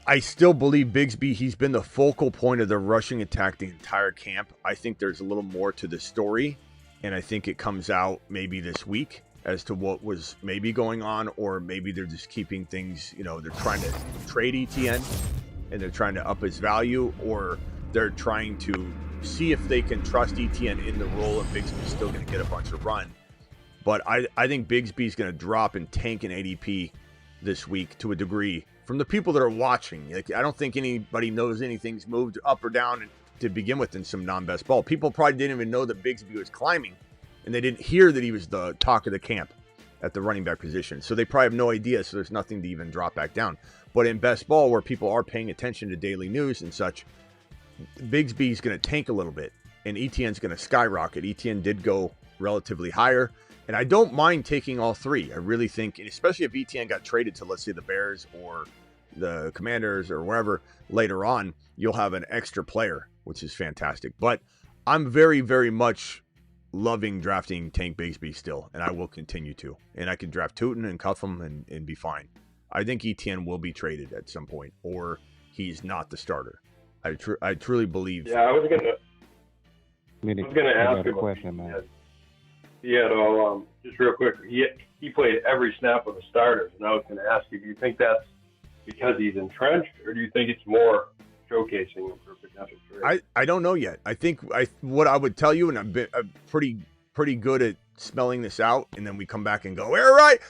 I still believe Bigsby, he's been the focal point of the rushing attack the entire camp. I think there's a little more to the story, and I think it comes out maybe this week as to what was maybe going on, or maybe they're just keeping things, you know, they're trying to trade ETN and they're trying to up his value, or they're trying to see if they can trust ETN in the role and Bigsby's still going to get a bunch of run. But I think Bigsby's going to drop and tank an ADP this week to a degree from the people that are watching. Like, I don't think anybody knows anything's moved up or down to begin with in some non-best ball. People probably didn't even know that Bigsby was climbing, and they didn't hear that he was the talk of the camp at the running back position. So they probably have no idea, so there's nothing to even drop back down. But in best ball, where people are paying attention to daily news and such, Bigsby's going to tank a little bit, and ETN's going to skyrocket. ETN did go relatively higher, and I don't mind taking all three. I really think, especially if ETN got traded to, let's say, the Bears or the Commanders or wherever later on, you'll have an extra player, which is fantastic. But I'm very, very much loving drafting Tank Bigsby still, and I will continue to. And I can draft Tootin and cuff him and be fine. I think ETN will be traded at some point, or he's not the starter. I truly believe. Yeah, I was gonna ask a him question, man. He had all just real quick. He played every snap of the starters, and I was going to ask you: do you think that's because he's entrenched, or do you think it's more showcasing him for potential trade? I don't know yet. I think what I would tell you, and I'm pretty good at smelling this out, and then we come back and go, all right.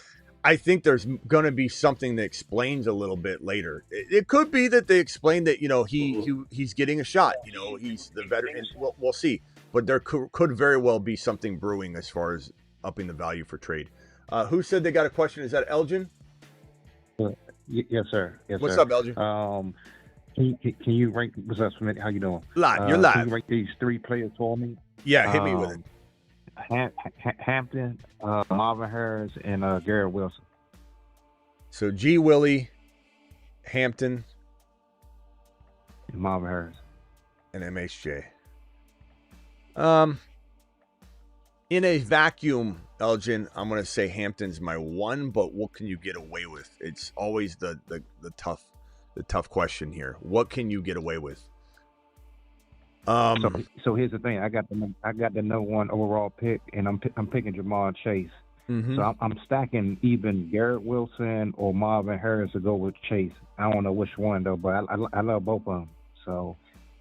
I think there's going to be something that explains a little bit later. It could be that they explain that, you know, he's getting a shot. You know, he's the veteran. We'll see. But there could very well be something brewing as far as upping the value for trade. Who said they got a question? Is that Elgin? Yes, sir. Yes, What's sir. up, Elgin? Can you rank? What's up, Smitty? How you doing? Live. You're live. Can you rank these three players for me? Yeah, hit me with it. Hampton, Marvin Harris, and Garrett Wilson. So G. Willie, Hampton, and Marvin Harris, and MHJ. In a vacuum, Elgin, I'm going to say Hampton's my one, but what can you get away with? It's always the tough question here. What can you get away with? So here's the thing. I got the number one overall pick, and I'm picking Jamar Chase. Mm-hmm. So I'm stacking even Garrett Wilson or Marvin Harris to go with Chase. I don't know which one though, but I love both of them. So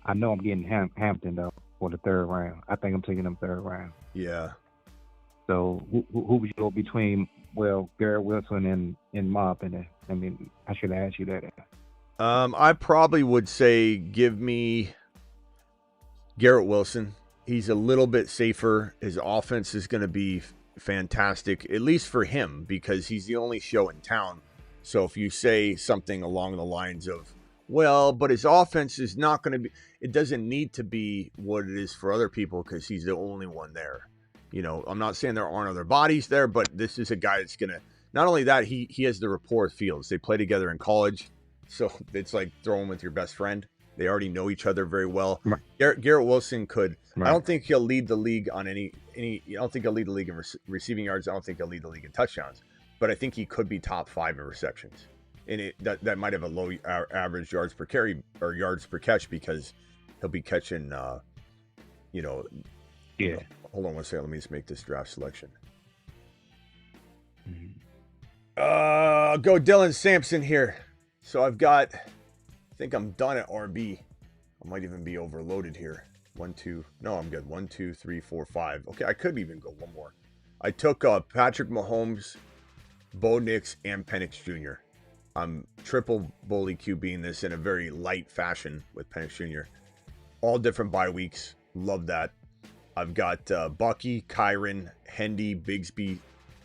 I know I'm getting Hampton though for the third round. I think I'm taking them third round. Yeah. So who would you go between? Well, Garrett Wilson and Marvin. I mean, I should ask you that. I probably would say give me Garrett Wilson. He's a little bit safer. His offense is going to be fantastic, at least for him, because he's the only show in town. So if you say something along the lines of, well, but his offense is not going to be, it doesn't need to be what it is for other people because he's the only one there. You know, I'm not saying there aren't other bodies there, but this is a guy that's going to, not only that, he has the rapport with Fields. They play together in college. So it's like throwing with your best friend. They already know each other very well. Right. Garrett Wilson could. Right. I don't think he'll lead the league on any. I don't think he'll lead the league in receiving yards. I don't think he'll lead the league in touchdowns. But I think he could be top 5 in receptions. And that might have a low average yards per carry or yards per catch because he'll be catching. Yeah. Hold on one second. Let me just make this draft selection. Mm-hmm. I'll go Dylan Sampson here. So I think I'm done at RB. I might even be overloaded here. 1, 2. No, I'm good. 1, 2, 3, 4, 5. Okay, I could even go one more. I took Patrick Mahomes, Bo Nix, and Penix Jr. I'm triple bully QBing this in a very light fashion with Penix Jr. All different bye weeks. Love that. I've got Bucky, Kyren, Hendy, Bigsby,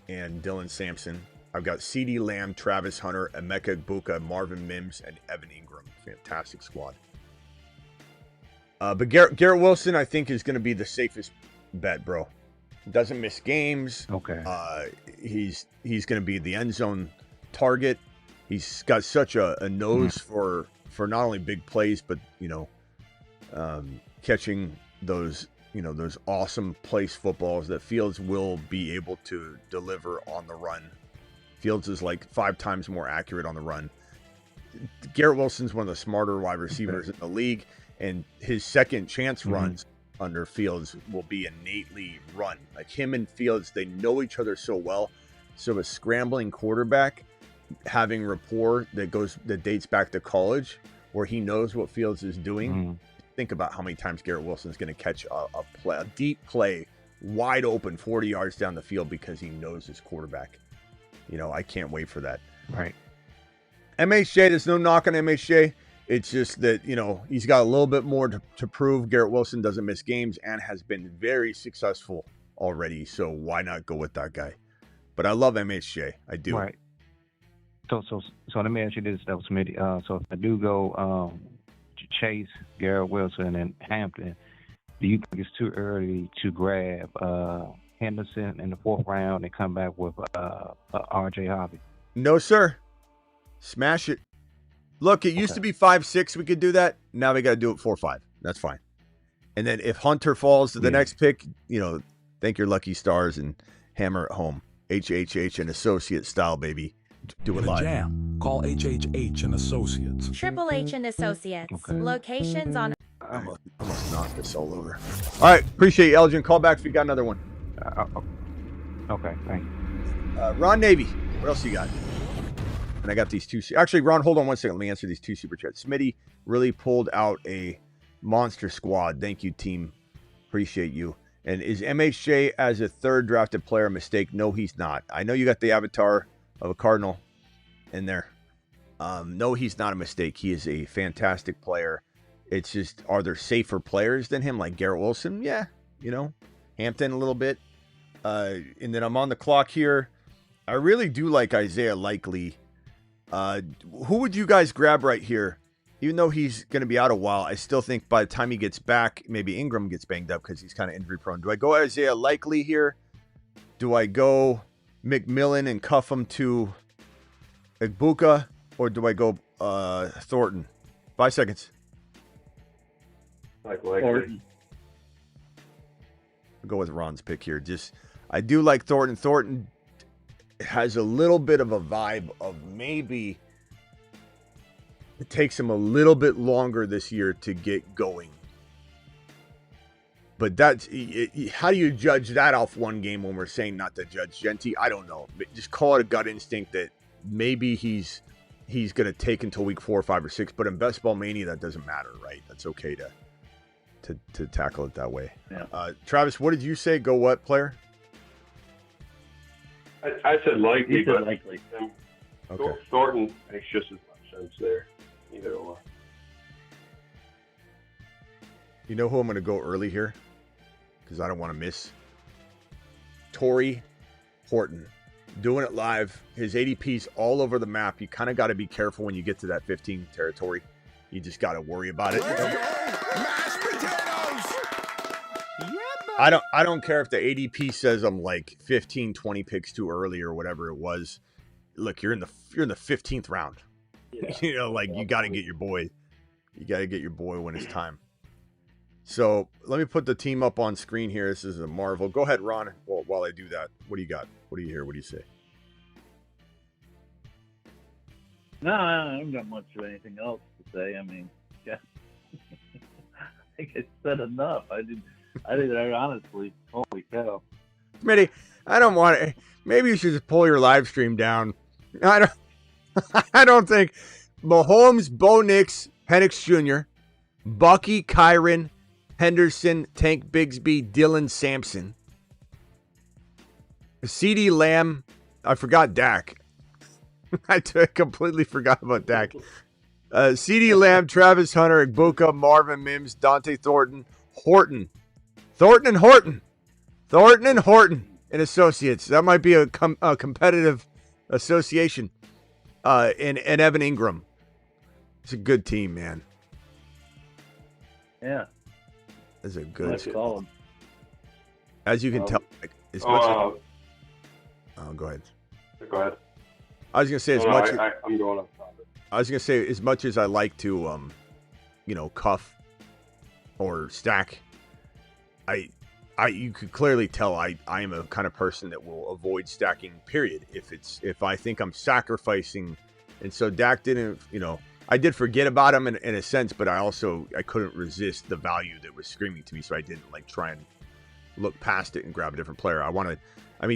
and Dylan Sampson. I've got CeeDee Lamb, Travis Hunter, Emeka Egbuka, Marvin Mims, and Evan Ingram. Fantastic squad. But Garrett Wilson, I think, is going to be the safest bet, bro. Doesn't miss games. Okay. He's going to be the end zone target. He's got such a nose for not only big plays, but catching those awesome place footballs that Fields will be able to deliver on the run. Fields is like 5 times more accurate on the run. Garrett Wilson's one of the smarter wide receivers in the league, and his second chance runs under Fields will be innately run. Like him and Fields, they know each other so well. So a scrambling quarterback having rapport that dates back to college, where he knows what Fields is doing. Think about how many times Garrett Wilson's going to catch a deep play, wide open, 40 yards down the field because he knows his quarterback. I can't wait for that. Right. MHJ, there's no knock on MHJ. It's just that, he's got a little bit more to prove. Garrett Wilson doesn't miss games and has been very successful already. So why not go with that guy? But I love MHJ. I do. Right. So let me ask you this, though, Smitty. So if I do go Chase, Garrett Wilson, and Hampton, do you think it's too early to grab Henderson in the 4th round and come back with RJ Harvey? No, sir. Smash it. Look, it used to be 5-6. We could do that. Now we got to do it 4-5. That's fine. And then if Hunter falls to the next pick, thank your lucky stars and hammer it home. HHH and Associate style, baby. Do it live. Jam. Call HHH and Associates. Triple H and Associates. Locations on. I must knock this all over. All right. Appreciate you, Elgin. Call back if you got another one. Okay. Thank you. Ron Navy. What else you got? And I got these 2. Actually, Ron, hold on one second. Let me answer these 2 super chats. Smitty really pulled out a monster squad. Thank you, team. Appreciate you. And is MHJ as a 3rd drafted player a mistake? No, he's not. I know you got the avatar of a Cardinal in there. No, he's not a mistake. He is a fantastic player. It's just, are there safer players than him, like Garrett Wilson? Yeah, Hampton a little bit. And then I'm on the clock here. I really do like Isaiah Likely. Who would you guys grab right here? Even though he's going to be out a while, I still think by the time he gets back, maybe Ingram gets banged up because he's kind of injury prone. Do I go Isaiah Likely here? Do I go McMillan and cuff him to Egbuka? Or do I go Thornton? 5 seconds. Like Thornton. I'll go with Ron's pick here. I do like Thornton. Thornton has a little bit of a vibe of maybe it takes him a little bit longer this year to get going. But how do you judge that off one game when we're saying not to judge Genty? I don't know. But just call it a gut instinct that maybe he's going to take until week 4 or 5 or 6. But in Best Ball Mania, that doesn't matter, right? That's okay to tackle it that way. Yeah. Travis, what did you say? Go what player? I said Likely, but Likely. Okay. Thornton makes just as much sense there. Either or. You know who I'm going to go early here? Because I don't want to miss. Torrey Horton. Doing it live. His ADP's all over the map. You kind of got to be careful when you get to that 15 territory. You just got to worry about it. Mashed potatoes! I don't care if the ADP says I'm like 15, 20 picks too early or whatever it was. Look, you're in the 15th round. Yeah. You got to get your boy. You got to get your boy when it's time. So let me put the team up on screen here. This is a marvel. Go ahead, Ron. Well, while I do that, what do you got? What do you hear? What do you say? No, I haven't got much of anything else to say. I mean, yeah. I think I said enough. I honestly, holy cow. Smitty, I don't want it. Maybe you should just pull your live stream down. I don't think Mahomes, Bo Nix, Penix Jr., Bucky, Kyren, Henderson, Tank Bigsby, Dylan Sampson, CeeDee Lamb. I forgot Dak. I completely forgot about Dak. CeeDee Lamb, Travis Hunter, Igbuka, Marvin Mims, Dante Thornton and Horton and Associates. That might be a competitive association. And Evan Ingram. It's a good team, man. Yeah. It's a good team. As you can tell, like, as much go ahead. Go ahead. I was gonna say I'm going on topic. I was gonna say as much as I like to cuff or stack, you could clearly tell I am a kind of person that will avoid stacking, period. If I think I'm sacrificing, and so Dak didn't, I did forget about him in a sense, but I couldn't resist the value that was screaming to me, so I didn't try and look past it and grab a different player.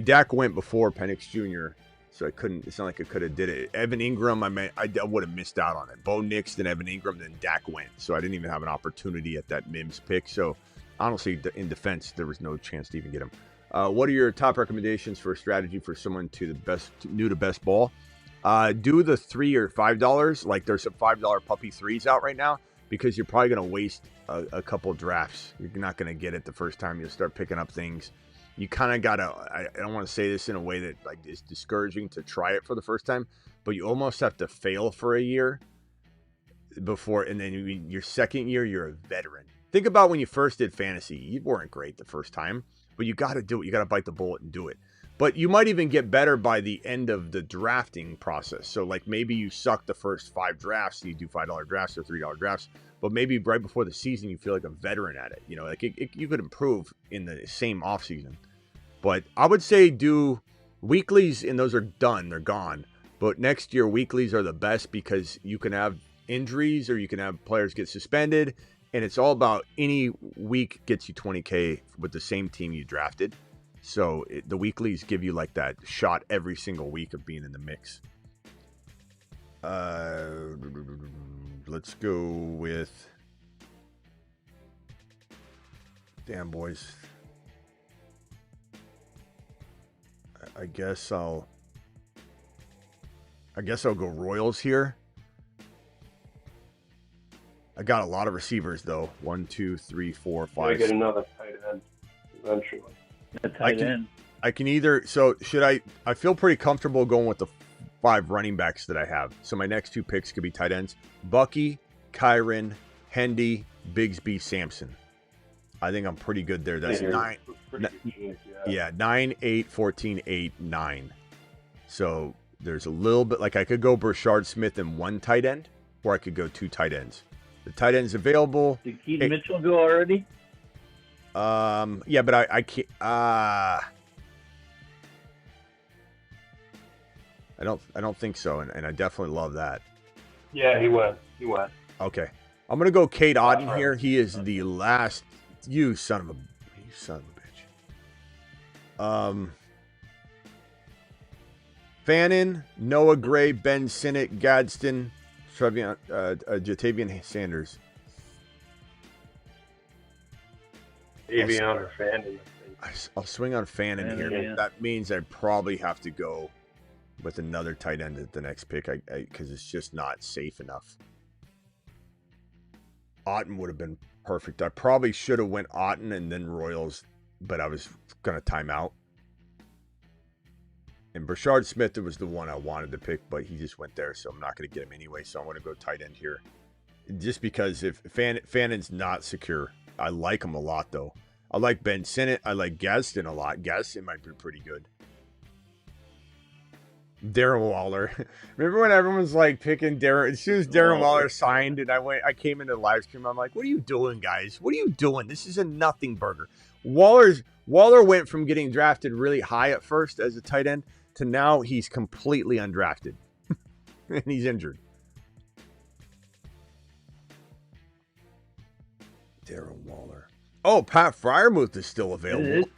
Dak went before Penix Jr., so it's not like I could have did it. Evan Ingram, I would have missed out on it. Bo Nix, then Evan Ingram, then Dak went, so I didn't even have an opportunity at that Mims pick, so honestly, in defense, there was no chance to even get him. What are your top recommendations for a strategy for someone new to best ball? Do the $3 or $5. Like there's some $5 puppy threes out right now because you're probably going to waste a couple drafts. You're not going to get it the first time. You'll start picking up things. You kind of got to, I don't want to say this in a way that is discouraging to try it for the first time, but you almost have to fail for a year before, and then your second year, you're a veteran. Think about when you first did fantasy. You weren't great the first time, but you got to do it. You got to bite the bullet and do it. But you might even get better by the end of the drafting process. So maybe you suck the first 5 drafts and you do $5 drafts or $3 drafts, but maybe right before the season you feel like a veteran at it. You could improve in the same offseason. But I would say do weeklies, and those are done. They're gone. But next year, weeklies are the best because you can have injuries or you can have players get suspended. And it's all about any week gets you 20K with the same team you drafted. So the weeklies give you that shot every single week of being in the mix. Let's go with... Damn, boys. I guess I'll go Royals here. I got a lot of receivers though. 1, 2, 3, 4, 5. I get another tight end eventually. I can either. So should I? I feel pretty comfortable going with the 5 running backs that I have. So my next 2 picks could be tight ends: Bucky, Kyren, Hendy, Bigsby, Sampson. I think I'm pretty good there. That's 9. Yeah, 9, 8, 14, 8, 9. So there's a little bit I could go Brashard Smith and 1 tight end, or I could go 2 tight ends. The tight end's available. Did Keaton Mitchell go already? Yeah, but I can't. I don't think so, and I definitely love that. Yeah, he went. Okay, I'm gonna go Cade Otton here. He is the last. You son of a bitch. Fannin, Noah Gray, Ben Sinnott, Gadsden, Jatavian Sanders. Avion or Fannin. I'll swing on Fannin here. Yeah. That means I probably have to go with another tight end at the next pick because it's just not safe enough. Otton would have been perfect. I probably should have went Otton and then Royals, but I was going to time out. And Brashard Smith was the one I wanted to pick, but he just went there, so I'm not going to get him anyway. So I'm going to go tight end here. Just because if Fannin's not secure, I like him a lot, though. I like Ben Sinnott. I like Gadsden a lot. Gadsden might be pretty good. Darren Waller. Remember when everyone was like picking Darren? As soon as Darren Waller signed, and I came into the live stream. I'm like, "What are you doing, guys? What are you doing? This is a nothing burger." Waller went from getting drafted really high at first as a tight end to now he's completely undrafted, and he's injured. Darren Waller. Oh, Pat Freiermuth is still available.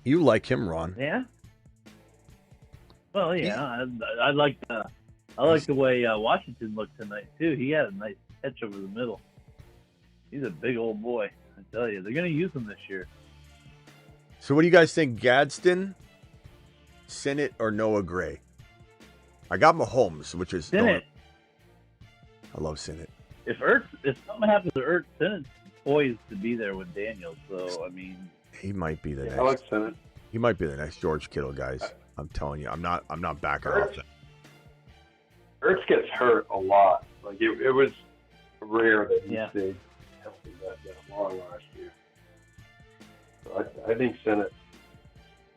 You like him, Ron? Yeah. Well, yeah, I like the way Washington looked tonight too. He had a nice catch over the middle. He's a big old boy. I tell you, they're going to use him this year. So, what do you guys think? Gadsden, Sinnott, or Noah Gray? I got Mahomes, which is Sinnott. I love Sinnott. If something happens to Ertz, Sinnott's poised to be there with Daniels. So I mean, he might be the next. I like Sinnott. He might be the next George Kittle, guys. I'm telling you, I'm not backing off that. Ertz gets hurt a lot. Like it was rare that he stayed healthy that long last year. So I think Sinnott.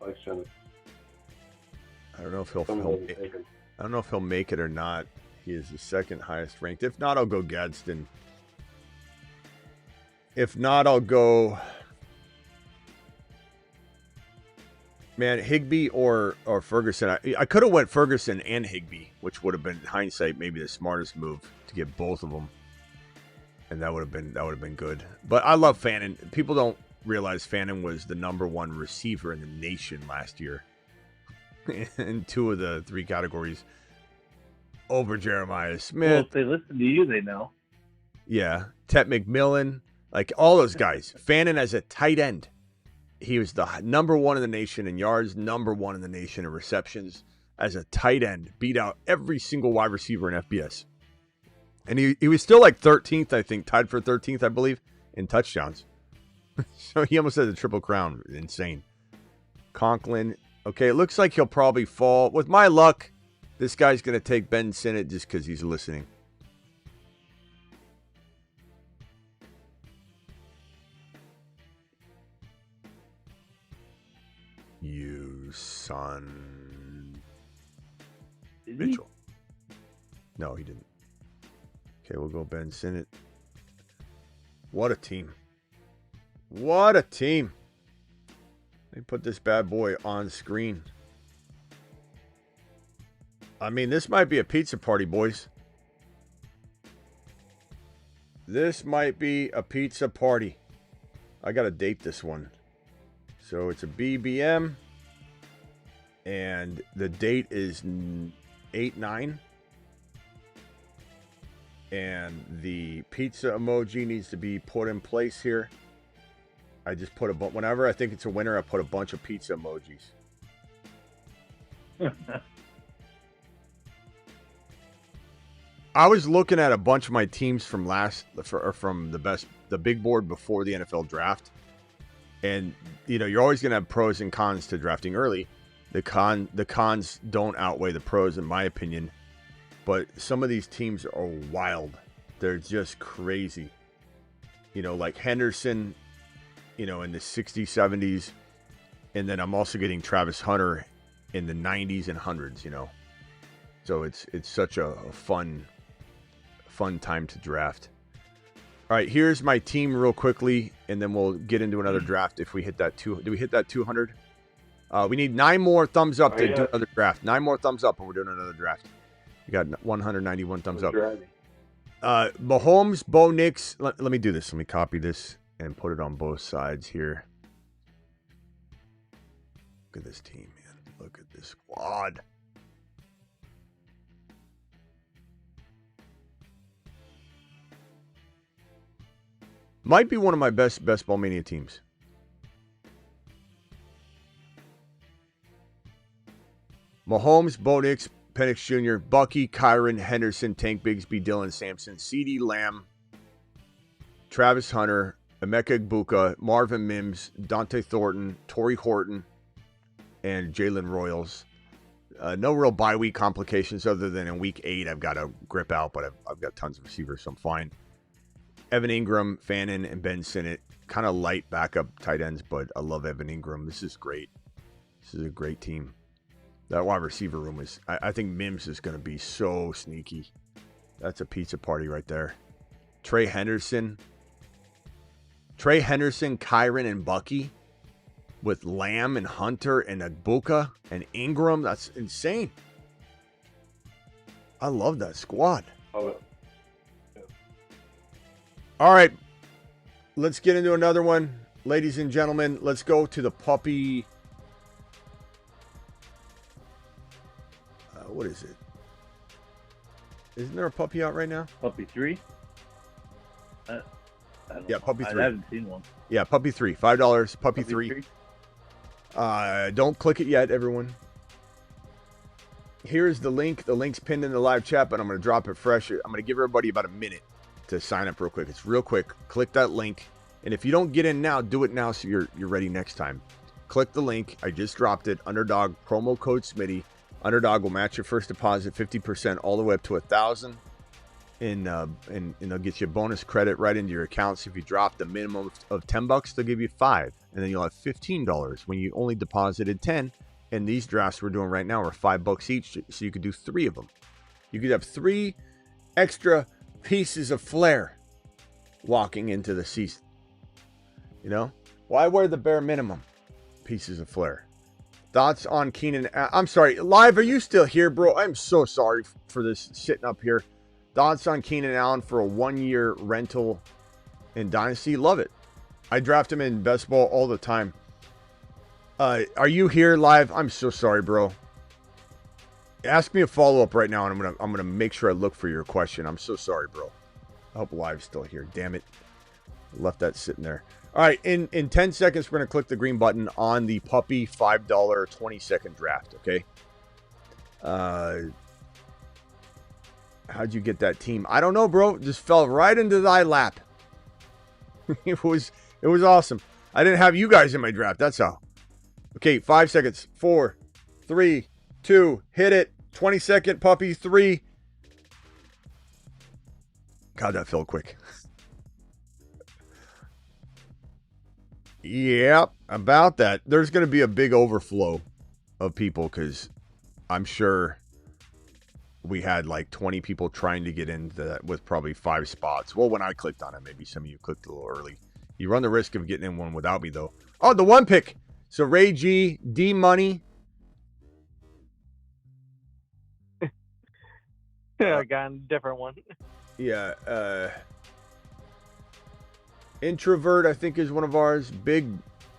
I like Sinnott. I don't know if he'll make it or not. He is the second highest ranked. If not, I'll go Gadsden. If not, I'll go. Man, Higbee or Ferguson. I could have went Ferguson and Higbee, which would have been, in hindsight, maybe the smartest move to get both of them, and that would have been good. But I love Fannin. People don't realize Fannin was the #1 receiver in the nation last year in 2 of the 3 categories over Jeremiah Smith. Well, if they listen to you, they know. Yeah, Tet McMillan, like all those guys. Fannin as a tight end. He was the #1 in the nation in yards, #1 in the nation in receptions. As a tight end, beat out every single wide receiver in FBS. And he was still like 13th, I think, tied for 13th, I believe, in touchdowns. So he almost had the Triple Crown. Insane. Conklin. Okay, it looks like he'll probably fall. With my luck, this guy's going to take Ben Sinnott just because he's listening. You son. Mitchell. No, he didn't. Okay, we'll go Ben Sinnott. What a team. What a team. Let me put this bad boy on screen. I mean, this might be a pizza party, boys. This might be a pizza party. I got to date this one. So it's a BBM, and the date is 8/9, and the pizza emoji needs to be put in place here. I just put whenever I think it's a winner, I put a bunch of pizza emojis. I was looking at a bunch of my teams from the big board before the NFL draft. And, you're always going to have pros and cons to drafting early. The cons don't outweigh the pros, in my opinion. But some of these teams are wild. They're just crazy. Like Henderson, in the 60s, 70s. And then I'm also getting Travis Hunter in the 90s and 100s, So it's such a fun time to draft. All right, here's my team real quickly, and then we'll get into another draft if we hit that do we hit that 200? We need 9 more thumbs up to do another draft. 9 more thumbs up, and we're doing another draft. We got 191 thumbs up. Mahomes, Bo Nix. Let me do this. Let me copy this and put it on both sides here. Look at this team, man. Look at this squad. Might be one of my best Ball Mania teams. Mahomes, Bo Nix, Penix Jr., Bucky, Kyren, Henderson, Tank Bigsby, Dylan Sampson, CeeDee Lamb, Travis Hunter, Emeka Egbuka, Marvin Mims, Dante Thornton, Torrey Horton, and Jalen Royals. No real bye week complications other than in week 8 I've got to grip out, but I've got tons of receivers, so I'm fine. Evan Ingram, Fannin, and Ben Sinnott. Kind of light backup tight ends, but I love Evan Ingram. This is great. This is a great team. That wide receiver room is, I think Mims is going to be so sneaky. That's a pizza party right there. Trey Henderson, Kyren, and Bucky with Lamb and Hunter and Agbuka and Ingram. That's insane. I love that squad. Love it. Yeah. All right. Let's get into another one. Ladies and gentlemen, let's go to the puppy. What is it? Isn't there a puppy out right now? Puppy 3? Yeah, Puppy 3. I haven't seen one. Yeah, Puppy 3. $5. Puppy 3. Don't click it yet, everyone. Here's the link. The link's pinned in the live chat, but I'm going to drop it fresh. I'm going to give everybody about a minute to sign up real quick. It's real quick. Click that link. And if you don't get in now, do it now so you're ready next time. Click the link. I just dropped it. Underdog, promo code Smitty. Underdog will match your first deposit 50% all the way up to $1,000. And they'll get you a bonus credit right into your account. So if you drop the minimum of $10, they'll give you $5. And then you'll have $15 when you only deposited $10. And these drafts we're doing right now are $5 each. So you could do 3 of them. You could have 3 extra pieces of flair walking into the season. You know? Why wear the bare minimum pieces of flair? Thoughts on Keenan? I'm sorry. Live, are you still here, bro? I'm so sorry for this sitting up here. Thoughts on Keenan Allen for a 1-year rental in Dynasty? Love it. I draft him in best ball all the time. Are you here live? I'm so sorry, bro. Ask me a follow-up right now, and I'm gonna make sure I look for your question. I'm so sorry, bro. I hope Live's still here. Damn it. Left that sitting there. All right, in 10 seconds, we're going to click the green button on the Puppy $5 20-second draft, okay? How'd you get that team? I don't know, bro. Just fell right into thy lap. It was awesome. I didn't have you guys in my draft. That's how. Okay, 5 seconds. 4, 3, 2, hit it. 20-second Puppy 3. God, that fell quick. Yep, about that. There's going to be a big overflow of people because I'm sure we had like 20 people trying to get into that with probably 5 spots. Well, when I clicked on it, maybe some of you clicked a little early. You run the risk of getting in one without me, though. Oh, the 1 pick. So Ray G, D Money. I got a different one. Yeah, Introvert, I think, is one of ours. Big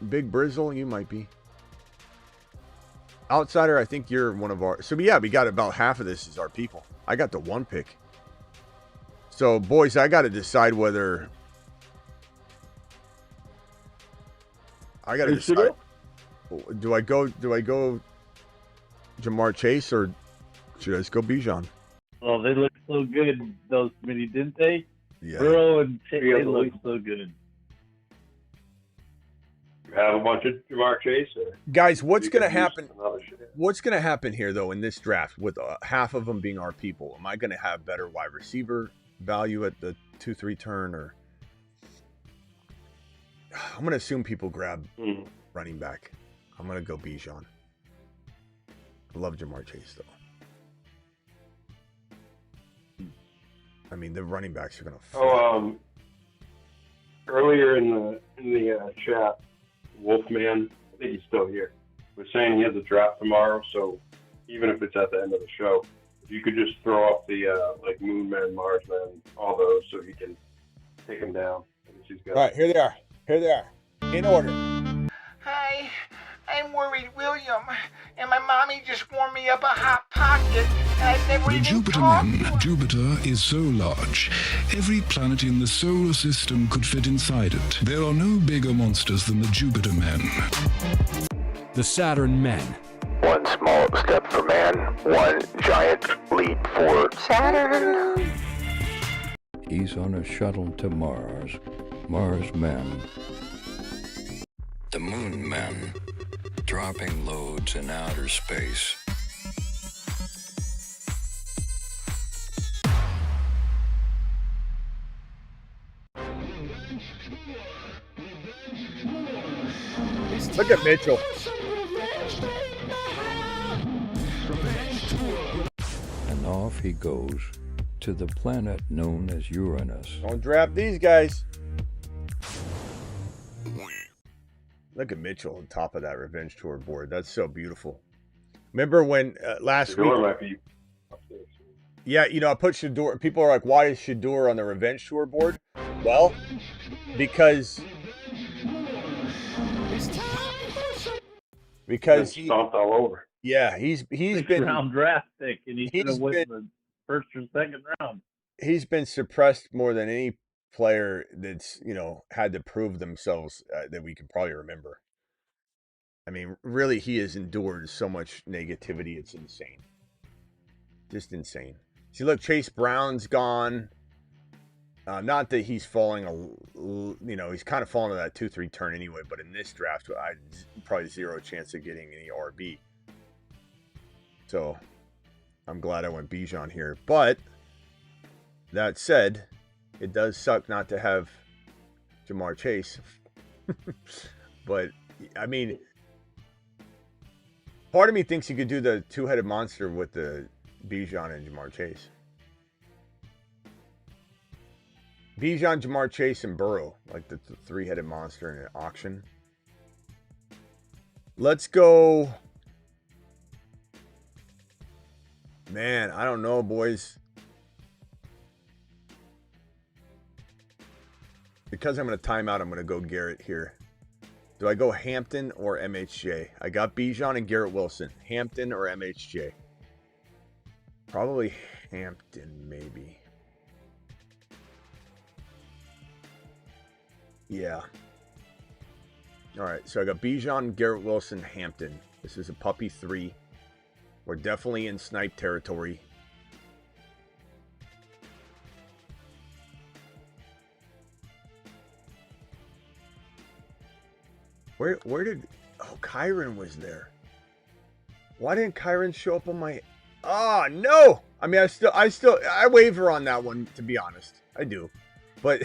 Brizzle, you might be. Outsider, I think you're one of ours. So, yeah, we got about half of this is our people. I got the 1 pick. So, boys, I got to decide whether... I got to decide. Do I go Jamar Chase or should I just go Bijan? Oh, they look so good, those Smitty, didn't they? Yeah. Burrow and Chase, they look so good. You have a bunch of Jamar Chase? Or guys, what's going to happen? What's going to happen here, though, in this draft with half of them being our people? Am I going to have better wide receiver value at the 2-3 turn? Or I'm going to assume people grab running back. I'm going to go Bijan. I love Jamar Chase, though. I mean, the running backs are going to fly. Earlier in the chat, Wolfman, I think he's still here, was saying he has a draft tomorrow, so even if it's at the end of the show, if you could just throw up the like Moon Man, Mars Man, all those, so he can take them down. All right, here they are. Here they are. In order. Hi, I'm worried William, and my mommy just warmed me up a hot pocket, and I've never The even Jupiter talked Man. to her. Jupiter is so large, every planet in the solar system could fit inside it. There are no bigger monsters than the Jupiter Men. The Saturn Men. One small step for man, one giant leap for Saturn. He's on a shuttle to Mars. Mars Men. The Moon Men. Dropping loads in outer space. Look at Mitchell. And off he goes to the planet known as Uranus. Don't draft these guys. Look at Mitchell on top of that revenge tour board. That's so beautiful. Remember when last week? Might be Yeah, I put Shador. People are like, why is Shador on the revenge tour board? Well, because he stomped all over. Yeah, he's been round draft pick, and he should have went in the first or second round. He's been suppressed more than any player that's had to prove themselves that we can probably remember. I mean, really, he has endured so much negativity. It's insane. Just insane. See, look, Chase Brown's gone. Not that he's falling, he's kind of falling to that 2-3 turn anyway, but in this draft, I probably zero chance of getting any RB. So I'm glad I went Bijan here. But that said, it does suck not to have Jamar Chase. But, I mean, part of me thinks you could do the two-headed monster with the Bijan and Jamar Chase. Bijan, Jamar Chase, and Burrow, like the three-headed monster in an auction. Let's go. Man, I don't know, boys. Because I'm going to time out, I'm going to go Garrett here. Do I go Hampton or MHJ? I got Bijan and Garrett Wilson. Hampton or MHJ? Probably Hampton, maybe. Yeah. All right, so I got Bijan, Garrett Wilson, Hampton. This is a puppy 3. We're definitely in snipe territory. Where did... Oh, Kyren was there. Why didn't Kyren show up on my... Oh, no! I mean, I waver on that one, to be honest. I do. But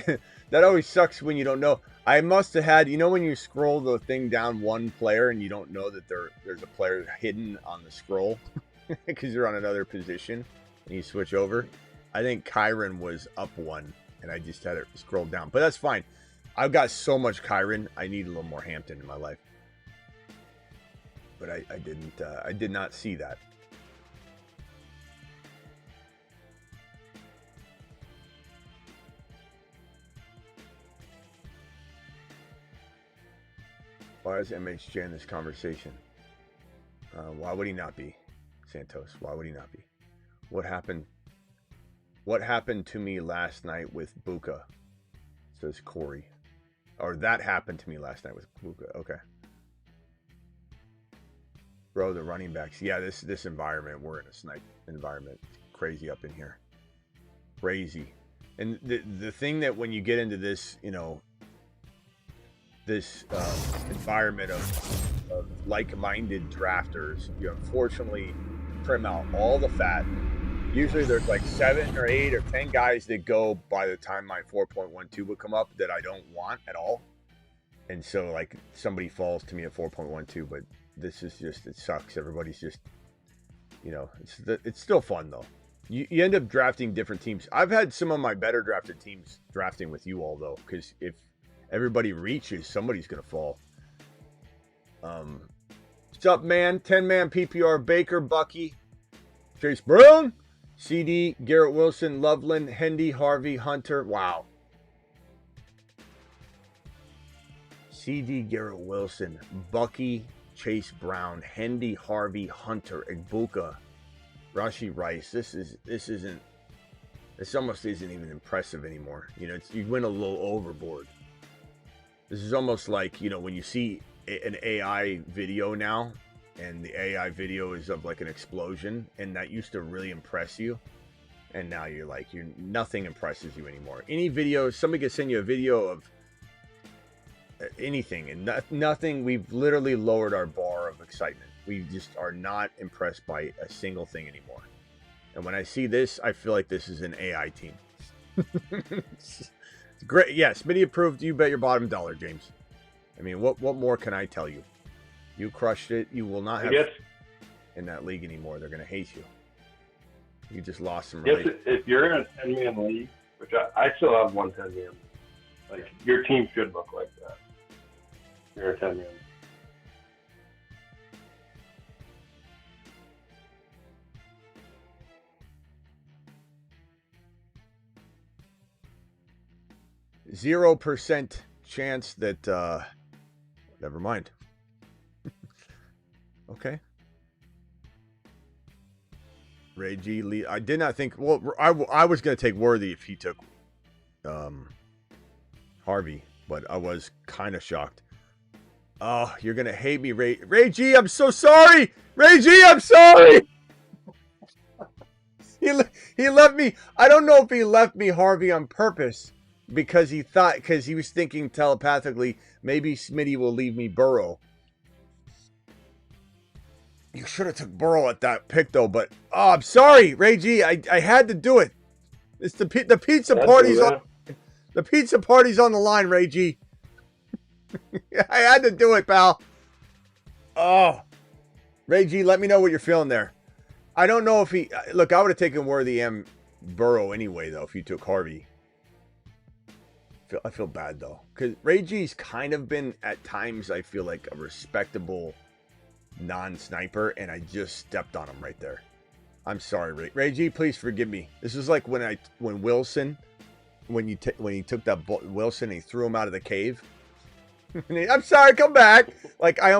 that always sucks when you don't know. I must have had... when you scroll the thing down one player and you don't know that there's a player hidden on the scroll because you're on another position and you switch over? I think Kyren was up 1 and I just had it scroll down. But that's fine. I've got so much Kyren. I need a little more Hampton in my life. But I didn't. I did not see that. Why is MHJ in this conversation? Why would he not be? Santos, why would he not be? What happened? What happened to me last night with Buka? Says Corey. Or that happened to me last night with Buka. Okay. Bro, the running backs. Yeah, this environment, we're in a snipe environment. Crazy up in here. Crazy. And the thing that when you get into this, this environment of like-minded drafters, you unfortunately trim out all the fat. Usually there's like 7 or 8 or 10 guys that go by the time my 4.12 would come up that I don't want at all. And so like somebody falls to me at 4.12, but this is just, it sucks. Everybody's just, it's still fun though. You end up drafting different teams. I've had some of my better drafted teams drafting with you all though, because if everybody reaches, somebody's going to fall. What's up, man? 10-man PPR, Baker, Bucky, Chase Brown, CD, Garrett Wilson, Loveland, Hendy, Harvey, Hunter. Wow. CD, Garrett Wilson, Bucky, Chase Brown, Hendy, Harvey, Hunter, Egbuka, Rashi Rice. This almost isn't even impressive anymore. You went a little overboard. This is almost like, when you see an AI video now, and the AI video is of like an explosion, and that used to really impress you, and now nothing impresses you anymore. Any video, somebody could send you a video of anything, and nothing. We've literally lowered our bar of excitement. We just are not impressed by a single thing anymore. And when I see this, I feel like this is an AI team. It's great. Yeah, Smitty approved. You bet your bottom dollar, James. I mean, what more can I tell you? You crushed it. You will not have. in that league anymore. They're going to hate you. You just lost some Yes, relation. if you're in a 10-man league, which I still have one 10-man, like your team should look like that. You're a 10-man. 0% chance that, never mind. Okay. Ray G. Lee. I did not think, well, I was going to take Worthy if he took Harvey, but I was kind of shocked. Oh, you're going to hate me, Ray G. I'm so sorry. Ray G, I'm sorry. He left me. I don't know if he left me Harvey on purpose because he was thinking telepathically, maybe Smitty will leave me Burrow. You should have took Burrow at that pick though, but I'm sorry, Ray G. I had to do it. It's the pizza party's on. The pizza party's on the line, Ray G. I had to do it, pal. Oh, Ray G, let me know what you're feeling there. I don't know if look, I would have taken Worthy and Burrow anyway, though, if you took Harvey. I feel bad, though, because Ray G's kind of been, at times, I feel like a respectable non-sniper, and I just stepped on him right there. I'm sorry, Ray G, please forgive me. This is like when Wilson, when he took that Wilson and he threw him out of the cave. I'm sorry, come back. Like, I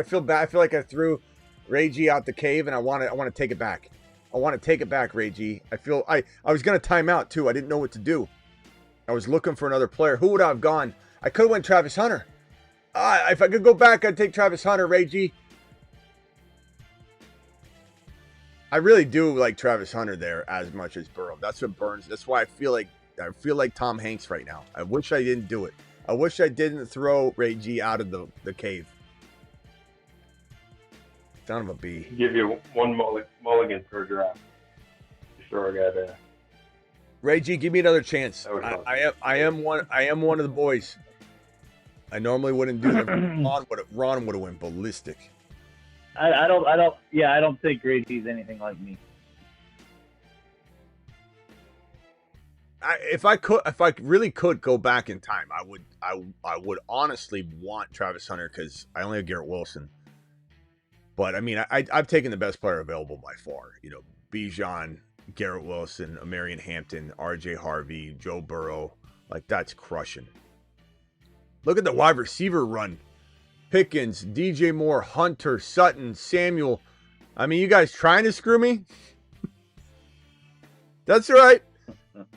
feel bad. I feel like I threw Ray G out the cave, and I want to take it back. I want to take it back, Ray G. I was going to time out, too. I didn't know what to do. I was looking for another player. Who would I have gone? I could have went Travis Hunter. If I could go back, I'd take Travis Hunter, Ray G. I really do like Travis Hunter there as much as Burrow. That's what burns. That's why I feel like Tom Hanks right now. I wish I didn't do it. I wish I didn't throw Ray G out of the cave. Son of a bee. Give you one mulligan per draft. Sure, I got that. Ray G, give me another chance. I am one of the boys. I normally wouldn't do that. Ron would have went ballistic. I don't think Ray G's anything like me. If I really could go back in time, I would honestly want Travis Hunter because I only have Garrett Wilson. But I mean, I've taken the best player available by far. You know, Bijan, Garrett Wilson, Amarian Hampton, RJ Harvey, Joe Burrow. Like, that's crushing. Look at the wide receiver run. Pickens, DJ Moore, Hunter, Sutton, Samuel. I mean, you guys trying to screw me? That's right.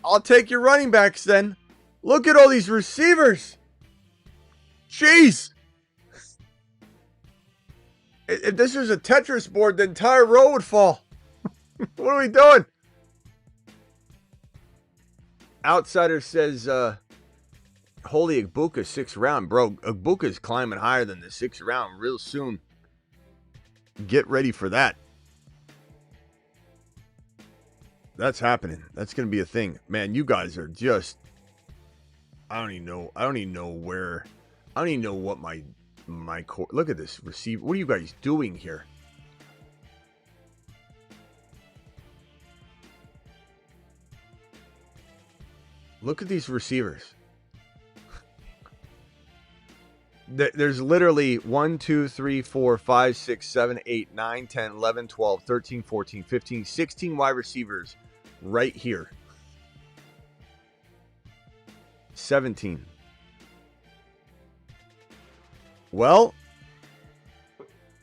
I'll take your running backs then. Look at all these receivers. Jeez. If this was a Tetris board, the entire row would fall. What are we doing? Outsider says, holy Agbuka, 6th round. Bro, Agbuka's climbing higher than the 6th round real soon. Get ready for that. That's happening. That's going to be a thing. Man, you guys are just, I don't even know what my core. Look at this receiver. What are you guys doing here? Look at these receivers. There's literally 1, 2, 3, 4, 5, 6, 7, 8, 9, 10, 11, 12, 13, 14, 15, 16 wide receivers right here. 17. Well,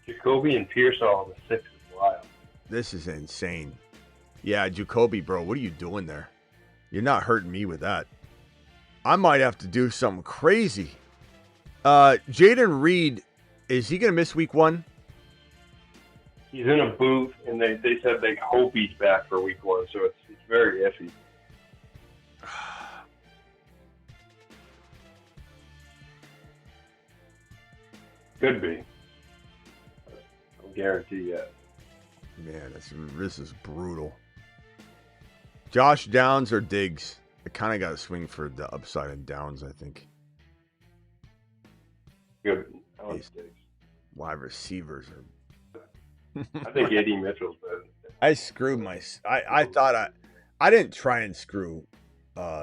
Jacoby and Pierce all the 6 is wild. This is insane. Yeah, Jacoby, bro, what are you doing there? You're not hurting me with that. I might have to do something crazy. Jaden Reed, is he going to miss week 1? He's in a booth, and they said they hope he's back for week 1, so it's very iffy. Could be. I don't guarantee yet. Man, this is brutal. Josh Downs or Diggs? I kind of got to swing for the upside in Downs, I think. Good. I like Diggs. Wide receivers are I think AD Mitchell's better. I screwed I thought I didn't try and screw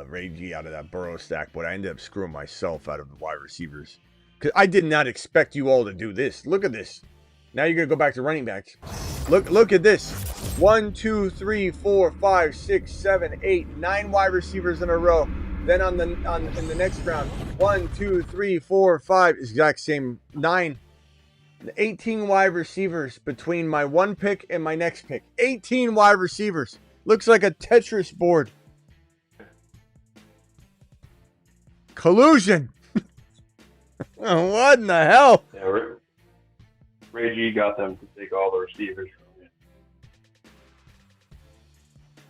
Ray G out of that Burrow stack, but I ended up screwing myself out of the wide receivers. Because I did not expect you all to do this. Look at this. Now you're gonna go back to running backs. Look at this. 1, 2, 3, 4, 5, 6, 7, 8, 9 wide receivers in a row. Then in the next round, 1, 2, 3, 4, 5, exact same 9. 18 wide receivers between my one pick and my next pick. 18 wide receivers. Looks like a Tetris board. Collusion. What in the hell? Yeah, Ray G got them to take all the receivers from you.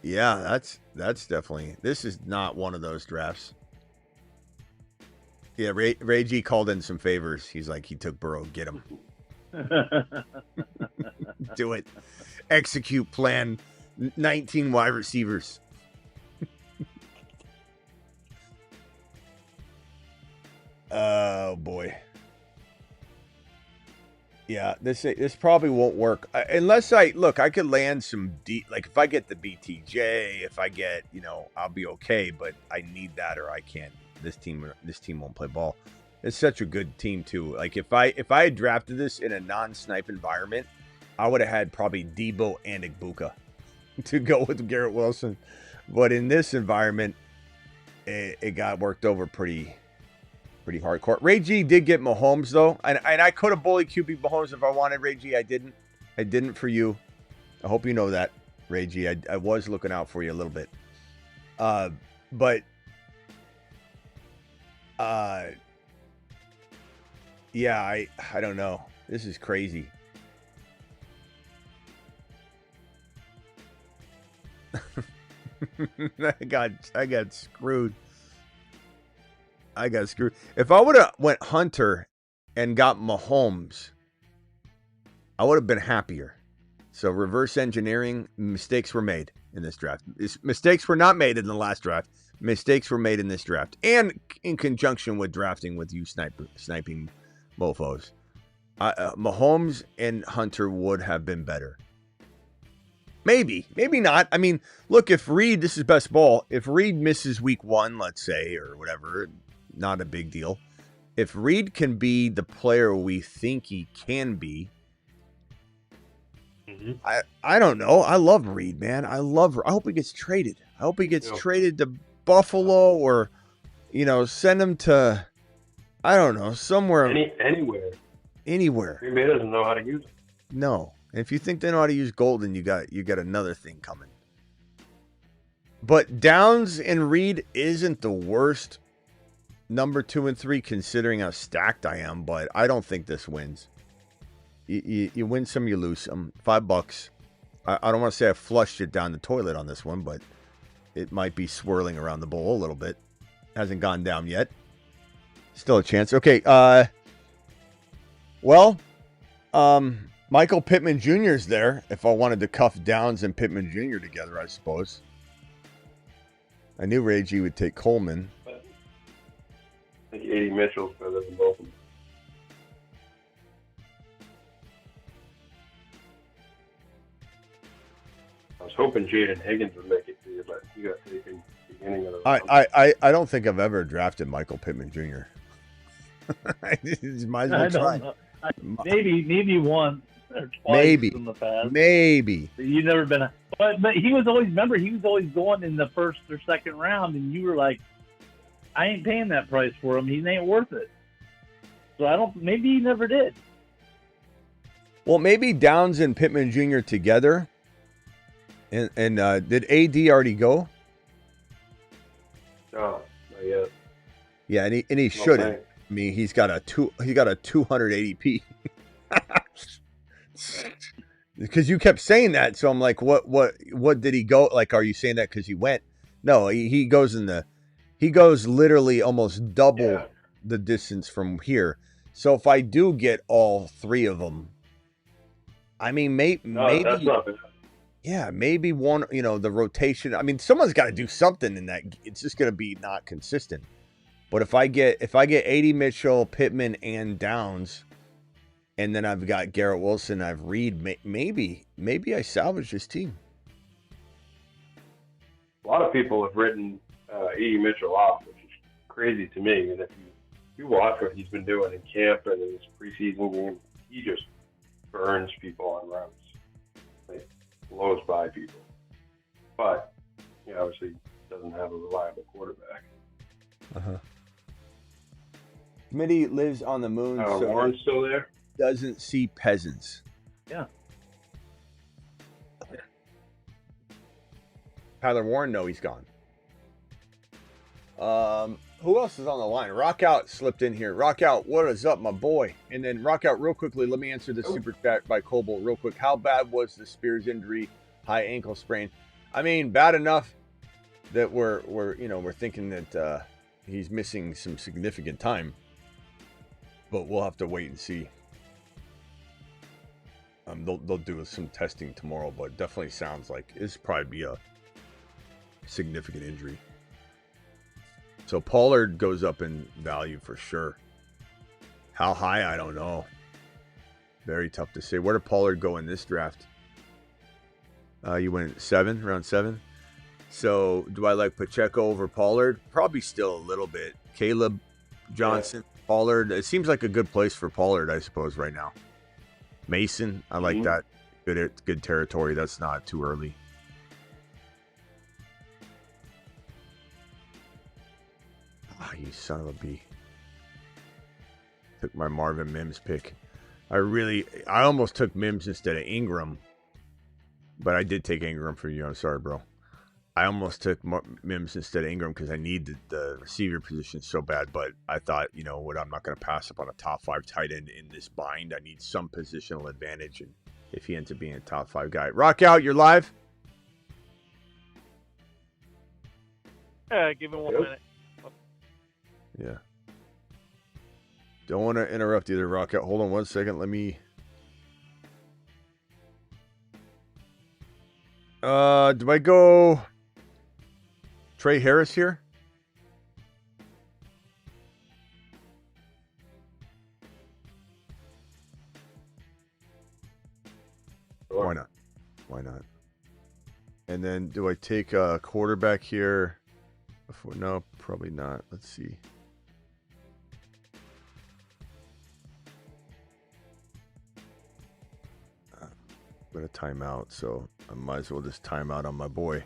Yeah, that's definitely. This is not one of those drafts. Yeah, Ray G called in some favors. He's like, he took Burrow. Get him. Do it. Execute plan. 19 wide receivers. Oh boy. Yeah, this probably won't work unless I could land some like if I get the BTJ, if I get, I'll be okay, but I need that or I can't. This team won't play ball. It's such a good team too. Like if I had drafted this in a non-snipe environment, I would have had probably Debo and Igbuka to go with Garrett Wilson. But in this environment, it got worked over pretty hardcore. Ray G did get Mahomes though, and I could have bullied QB Mahomes if I wanted Ray G. I didn't for you. I hope you know that, Ray G. I was looking out for you a little bit. But yeah, I don't know. This is crazy. I got screwed. If I would have went Hunter and got Mahomes, I would have been happier. So reverse engineering, mistakes were made in this draft. Mistakes were not made in the last draft. Mistakes were made in this draft. And in conjunction with drafting with you sniping mofos. Mahomes and Hunter would have been better. Maybe not. I mean, look, if Reed, this is best ball. If Reed misses week 1, let's say, or whatever, not a big deal. If Reed can be the player we think he can be, I don't know. I love Reed, man. I hope he gets traded. I hope he gets traded to Buffalo or, send him to, I don't know, somewhere. Anywhere. Green Bay doesn't know how to use it. No. And if you think they know how to use Golden, you got another thing coming. But Downs and Reed isn't the worst number 2 and 3 considering how stacked I am, but I don't think this wins. You win some, you lose some. $5. I don't want to say I flushed it down the toilet on this one, but it might be swirling around the bowl a little bit. Hasn't gone down yet. Still a chance. Okay. Michael Pittman Jr. is there. If I wanted to cuff Downs and Pittman Jr. together, I suppose. I knew Ray G would take Coleman. I think AD Mitchell's better than both of them. I was hoping Jaden Higgins would make it to you, but he got taken at the beginning of the round. I don't think I've ever drafted Michael Pittman Jr. Might as well try. Maybe once or twice Maybe. in the past. Maybe. You've never been but he was always going in the first or second round, and you were like, I ain't paying that price for him. He ain't worth it. So maybe he never did. Well, maybe Downs and Pittman Jr. together. And did AD already go? No, not yet. Yeah, and he shouldn't. I mean, he's got a 280p. Because you kept saying that, so I'm like, what did he go? Like, are you saying that because he went? No, he goes literally almost double the distance from here. So if I do get all 3 of them, I mean, maybe. That's not bad. Yeah, maybe one. The rotation. I mean, someone's got to do something in that. It's just going to be not consistent. But if I get AD Mitchell, Pittman, and Downs, And then I've got Garrett Wilson. I've Reed. Maybe I salvage this team. A lot of people have written E. Mitchell off, which is crazy to me. And if you watch what he's been doing in camp and in his preseason game, he just burns people on routes. Like, blows by people. But, obviously doesn't have a reliable quarterback. Smitty lives on the moon. So Warren's still there? Doesn't see peasants. Yeah. Tyler Warren, no, he's gone. Who else is on the line? Rockout slipped in here. Rockout, what is up, my boy? And then Rockout, real quickly, let me answer the super chat by Coble real quick. How bad was the Spears injury? High ankle sprain. I mean, bad enough that we're thinking that he's missing some significant time. But we'll have to wait and see. They'll do some testing tomorrow, but definitely sounds like it's probably be a significant injury. So Pollard goes up in value for sure. How high, I don't know. Very tough to say. Where did Pollard go in this draft? You went round 7. So do I like Pacheco over Pollard? Probably still a little bit. Caleb Johnson, Pollard. It seems like a good place for Pollard, I suppose, right now. Mason, I like that. Good territory. That's not too early. Ah, you son of a bee. Took my Marvin Mims pick. I almost took Mims instead of Ingram. But I did take Ingram for you. I'm sorry, bro. I almost took Mims instead of Ingram because I need the receiver position so bad. But I thought, I'm not going to pass up on a top 5 tight end in this bind. I need some positional advantage. And if he ends up being a top 5 guy. Rock out, you're live. Give him 1 minute. Yeah. Don't want to interrupt either, Rock out. Hold on 1 second. Let me... do I go Trey Harris here? Sure. Why not? And then do I take a quarterback here? No, probably not. Let's see. I'm going to time out, so I might as well just time out on my boy.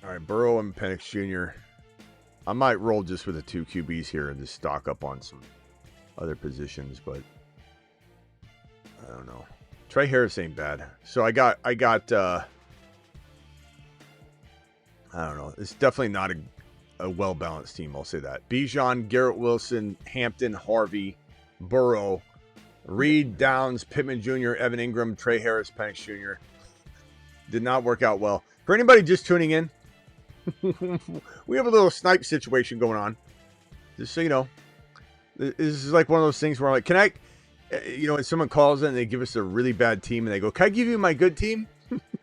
All right, Burrow and Penix Jr. I might roll just with the 2 QBs here and just stock up on some other positions, but I don't know. Trey Harris ain't bad. So I got I don't know. It's definitely not a well-balanced team, I'll say that. Bijan, Garrett Wilson, Hampton, Harvey, Burrow, Reed, Downs, Pittman Jr., Evan Ingram, Trey Harris, Penix Jr. Did not work out well. For anybody just tuning in, we have a little snipe situation going on. Just so you know. This is like one of those things where I'm like, can I... when someone calls in and they give us a really bad team and they go, can I give you my good team?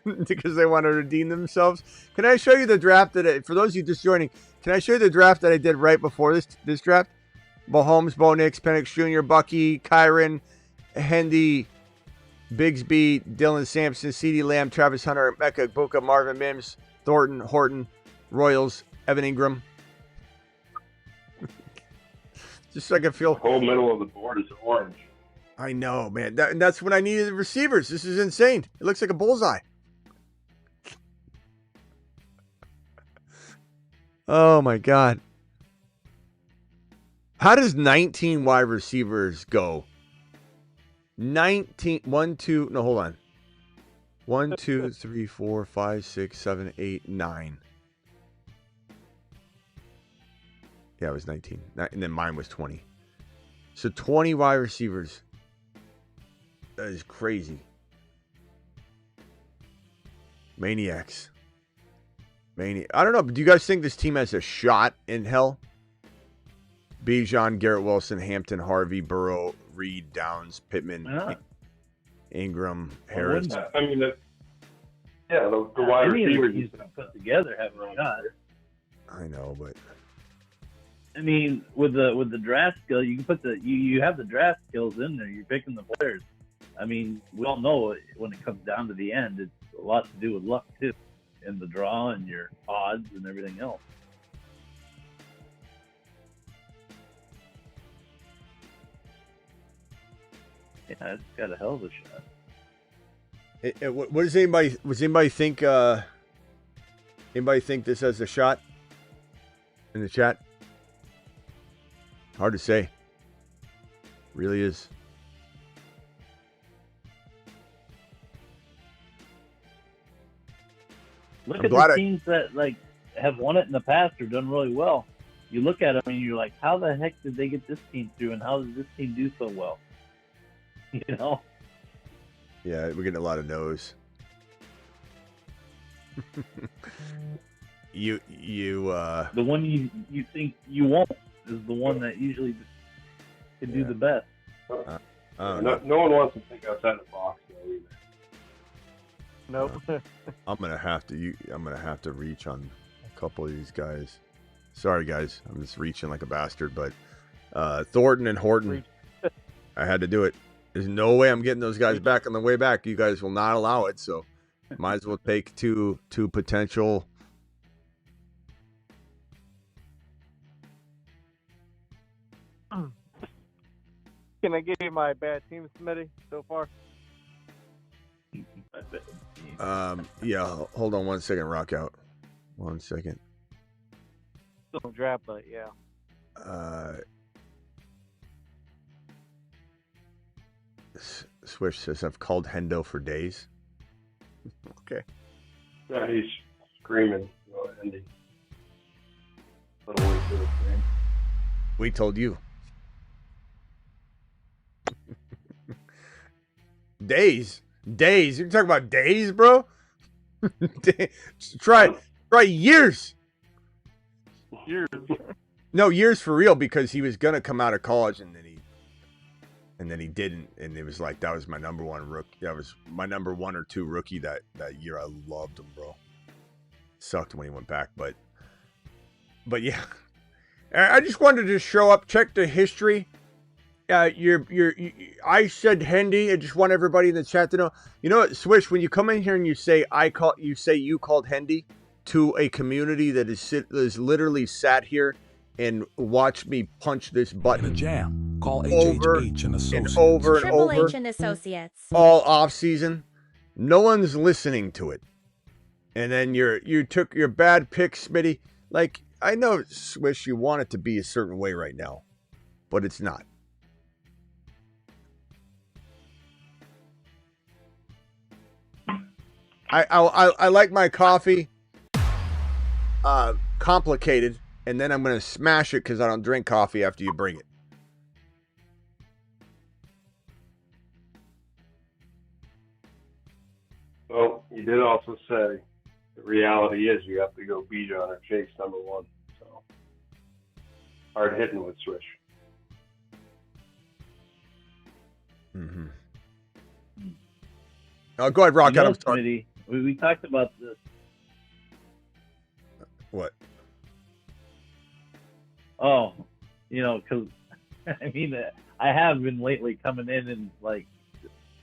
Because they want to redeem themselves. Can I show you the draft for those of you just joining, can I show you the draft that I did right before this draft? Mahomes, Bo Nix, Penix Jr., Bucky, Kyren, Hendy, Bigsby, Dylan Sampson, CeeDee Lamb, Travis Hunter, Mecca, Boca, Marvin Mims, Thornton, Horton, Royals, Evan Ingram. Just so I can feel... The whole middle of the board is orange. I know, man. That's when I needed receivers. This is insane. It looks like a bullseye. Oh, my God. How does 19 wide receivers go? 19. 1, 2. No, hold on. 1, 2, 3, 4, 5, 6, 7, 8, 9. Yeah, it was 19. And then mine was 20. So 20 wide receivers. That is crazy. Maniacs. I don't know, but do you guys think this team has a shot in hell? Bijan, Garrett Wilson, Hampton, Harvey, Burrow, Reed, Downs, Pittman, Ingram, Harris. I mean, the wide receivers he's put together have a shot. I know, but I mean, with the draft skill, you can put you have the draft skills in there. You're picking the players. I mean, we all know when it comes down to the end, it's a lot to do with luck too, and the draw and your odds and everything else. Yeah, it's got a hell of a shot. What does anybody? Does anybody think? Anybody think this has a shot? In the chat. Hard to say. Really is. Look at the teams that have won it in the past or done really well. You look at them and you're like, how the heck did they get this team through, and how does this team do so well? You know? Yeah, we're getting a lot of no's. The one you think you won't is the one that usually can do the best. No one wants to think outside the box though either. Nope. I'm gonna have to reach on a couple of these guys. Sorry guys, I'm just reaching like a bastard, but Thornton and Horton, I had to do it. There's no way I'm getting those guys back on the way back. You guys will not allow it, so might as well take two potential. Can I give you my bad team, Smitty, so far? Yeah, hold on 1 second, rock out. 1 second. Still draft, but yeah. Swish says I've called Hendo for days. Okay. Yeah, he's screaming. Oh, Andy. Little way to the screen. We told you. Days. You're talking about days, bro? Try years. Years. No, years for real, because he was gonna come out of college and then he didn't, and it was like that was my number one rookie. That was my number 1 or 2 rookie that year. I loved him, bro. Sucked when he went back, but yeah. I just wanted to show up, check the history. I said Hendy. I just want everybody in the chat to know. You know what, Swish? When you come in here and you say you called Hendy to a community that is literally sat here and watched me punch this button. In a jam, call over HHH and Associates. and over and Triple over. H and Associates. All off season. No one's listening to it. And then you took your bad pick, Smitty. Like, I know, Swish, you want it to be a certain way right now, but it's not. I like my coffee complicated, and then I'm going to smash it because I don't drink coffee after you bring it. Well, you did also say the reality is you have to go Bijan or Chase number 1. So hard hitting with Swish. Mm-hmm. Oh, go ahead, Rock. You know, Smitty, we talked about this. What? Oh, because I mean, I have been lately coming in and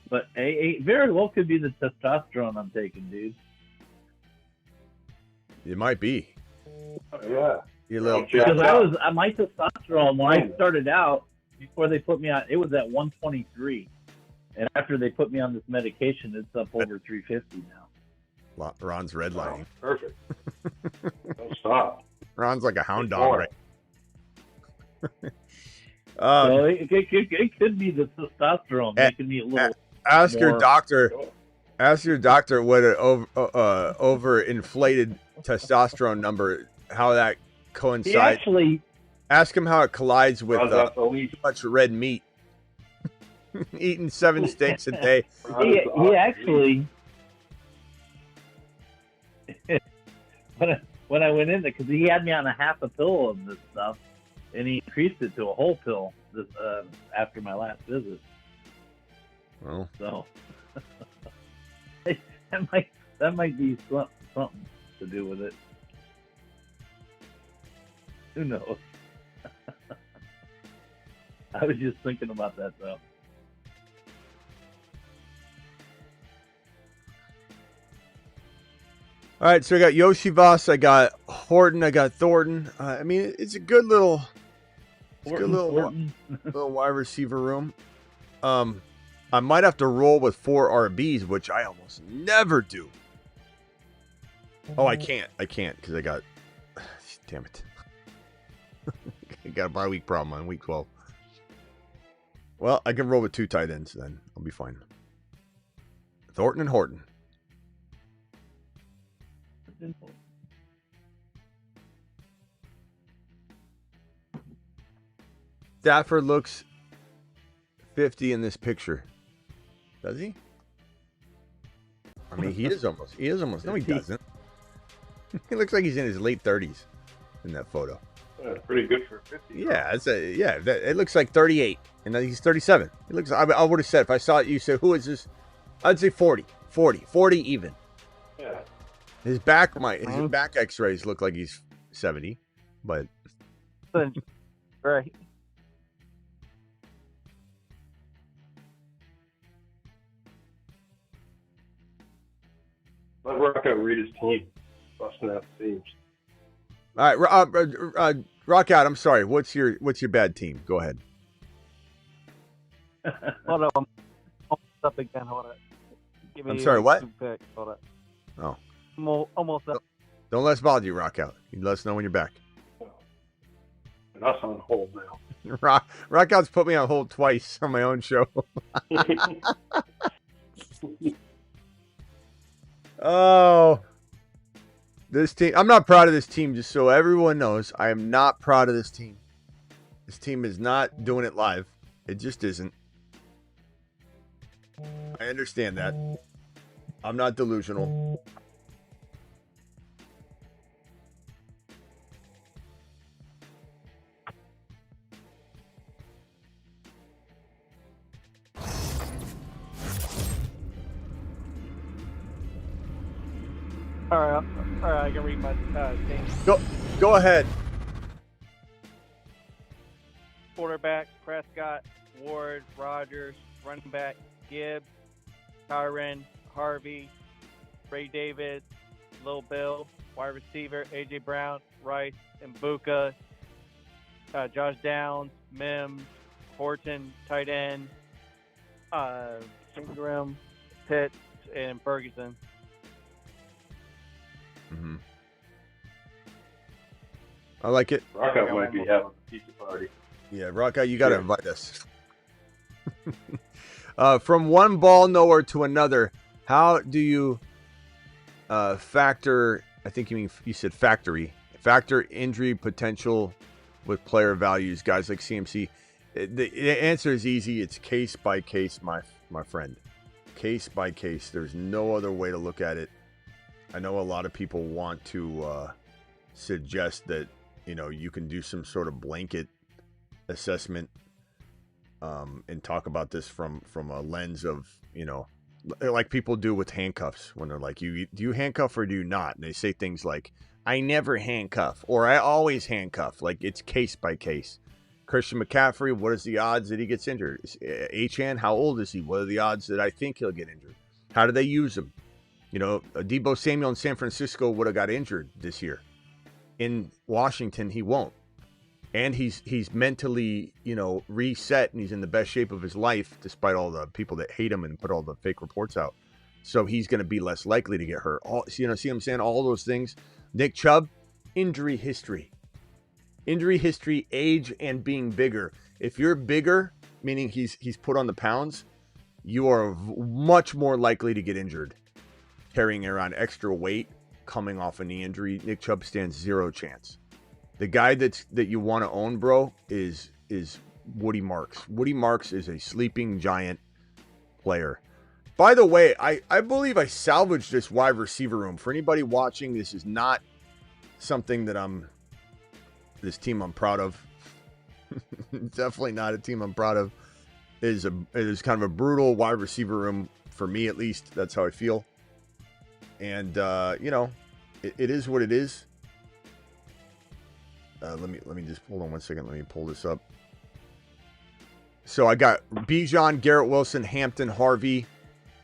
but it very well could be the testosterone I'm taking, dude. It might be. Yeah. Because my testosterone when I started out before they put me on, it was at 123. And after they put me on this medication, it's up over 350 now. Ron's redlining. Oh, perfect. Don't stop. Ron's like a hound dog, right? So it could be the testosterone making me a little. Ask your doctor. Ask your doctor what an overinflated testosterone number, how that coincides. Ask him how it collides with too much red meat. Eating 7 steaks a day. He actually, when I went in there, because he had me on a half a pill of this stuff, and he increased it to a whole pill after my last visit. Well, so that might be something to do with it. Who knows? I was just thinking about that though. All right, so I got Yoshi Voss, I got Horton, I got Thornton. I mean, it's a good little, little wide receiver room. I might have to roll with 4 RBs, which I almost never do. Oh, I can't because I got. Damn it! I got a bye week problem on week 12. Well, I can roll with 2 tight ends then. I'll be fine. Thornton and Horton. Stafford looks 50 in this picture. Does he? I mean, he is almost. No, he doesn't. He looks like he's in his late 30s in that photo. That's pretty good for 50. Yeah, it looks like 38, and he's 37. It looks. I would have said if I saw it, you said, "Who is this?" I'd say 40 even. Yeah. His back X-rays look like he's 70, but right. Let Rockout read his team. Busting out the seams. all right, rock out. I'm sorry. What's your bad team? Go ahead. Hold on. I'm almost up again. Hold on. Give me I'm sorry, what? 2 picks. Hold on. Oh. I'm almost up. Don't let us bother you, rock out. You let us know when you're back. And us on hold now. Rock out's put me on hold twice on my own show. Oh, this team. I'm not proud of this team, just so everyone knows. I am not proud of this team. This team is not doing it live. It just isn't. I understand that. I'm not delusional. All right, I can read my team. Go ahead. Quarterback, Prescott, Ward, Rogers. Running back, Gibbs, Kyren, Harvey, Ray Davis, Lil Bill. Wide receiver, A.J. Brown, Rice, and Buka. Josh Downs, Mims, Horton, tight end, Ingram, Pitts, and Ferguson. Mm-hmm. I like it. Rockout might be having a pizza party. Yeah, Rockout, you got to invite us. From one ball nowhere to another, how do you factor? I think you said factor injury potential with player values, guys like CMC. The answer is easy. It's case by case, my friend. Case by case. There's no other way to look at it. I know a lot of people want to suggest that you can do some sort of blanket assessment and talk about this from a lens of like people do with handcuffs when they're like, do you handcuff or do you not? And they say things like, I never handcuff or I always handcuff. Like, it's case by case. Christian McCaffrey, what is the odds that he gets injured? Achane, how old is he? What are the odds that I think he'll get injured? How do they use him? Deebo Samuel in San Francisco would have got injured this year. In Washington, he won't. And he's mentally, reset, and he's in the best shape of his life, despite all the people that hate him and put all the fake reports out. So he's going to be less likely to get hurt. See what I'm saying? All those things. Nick Chubb, injury history. Injury history, age, and being bigger. If you're bigger, meaning he's put on the pounds, you are much more likely to get injured. Carrying around extra weight, coming off a knee injury, Nick Chubb stands zero chance. The guy that you want to own, bro, is Woody Marks. Woody Marks is a sleeping giant player. By the way, I believe I salvaged this wide receiver room. For anybody watching, this is not something that this team I'm proud of. Definitely not a team I'm proud of. It is kind of a brutal wide receiver room for me, at least. That's how I feel. And it is what it is. Let me just hold on one second. Let me pull this up. So I got Bijan, Garrett Wilson, Hampton, Harvey,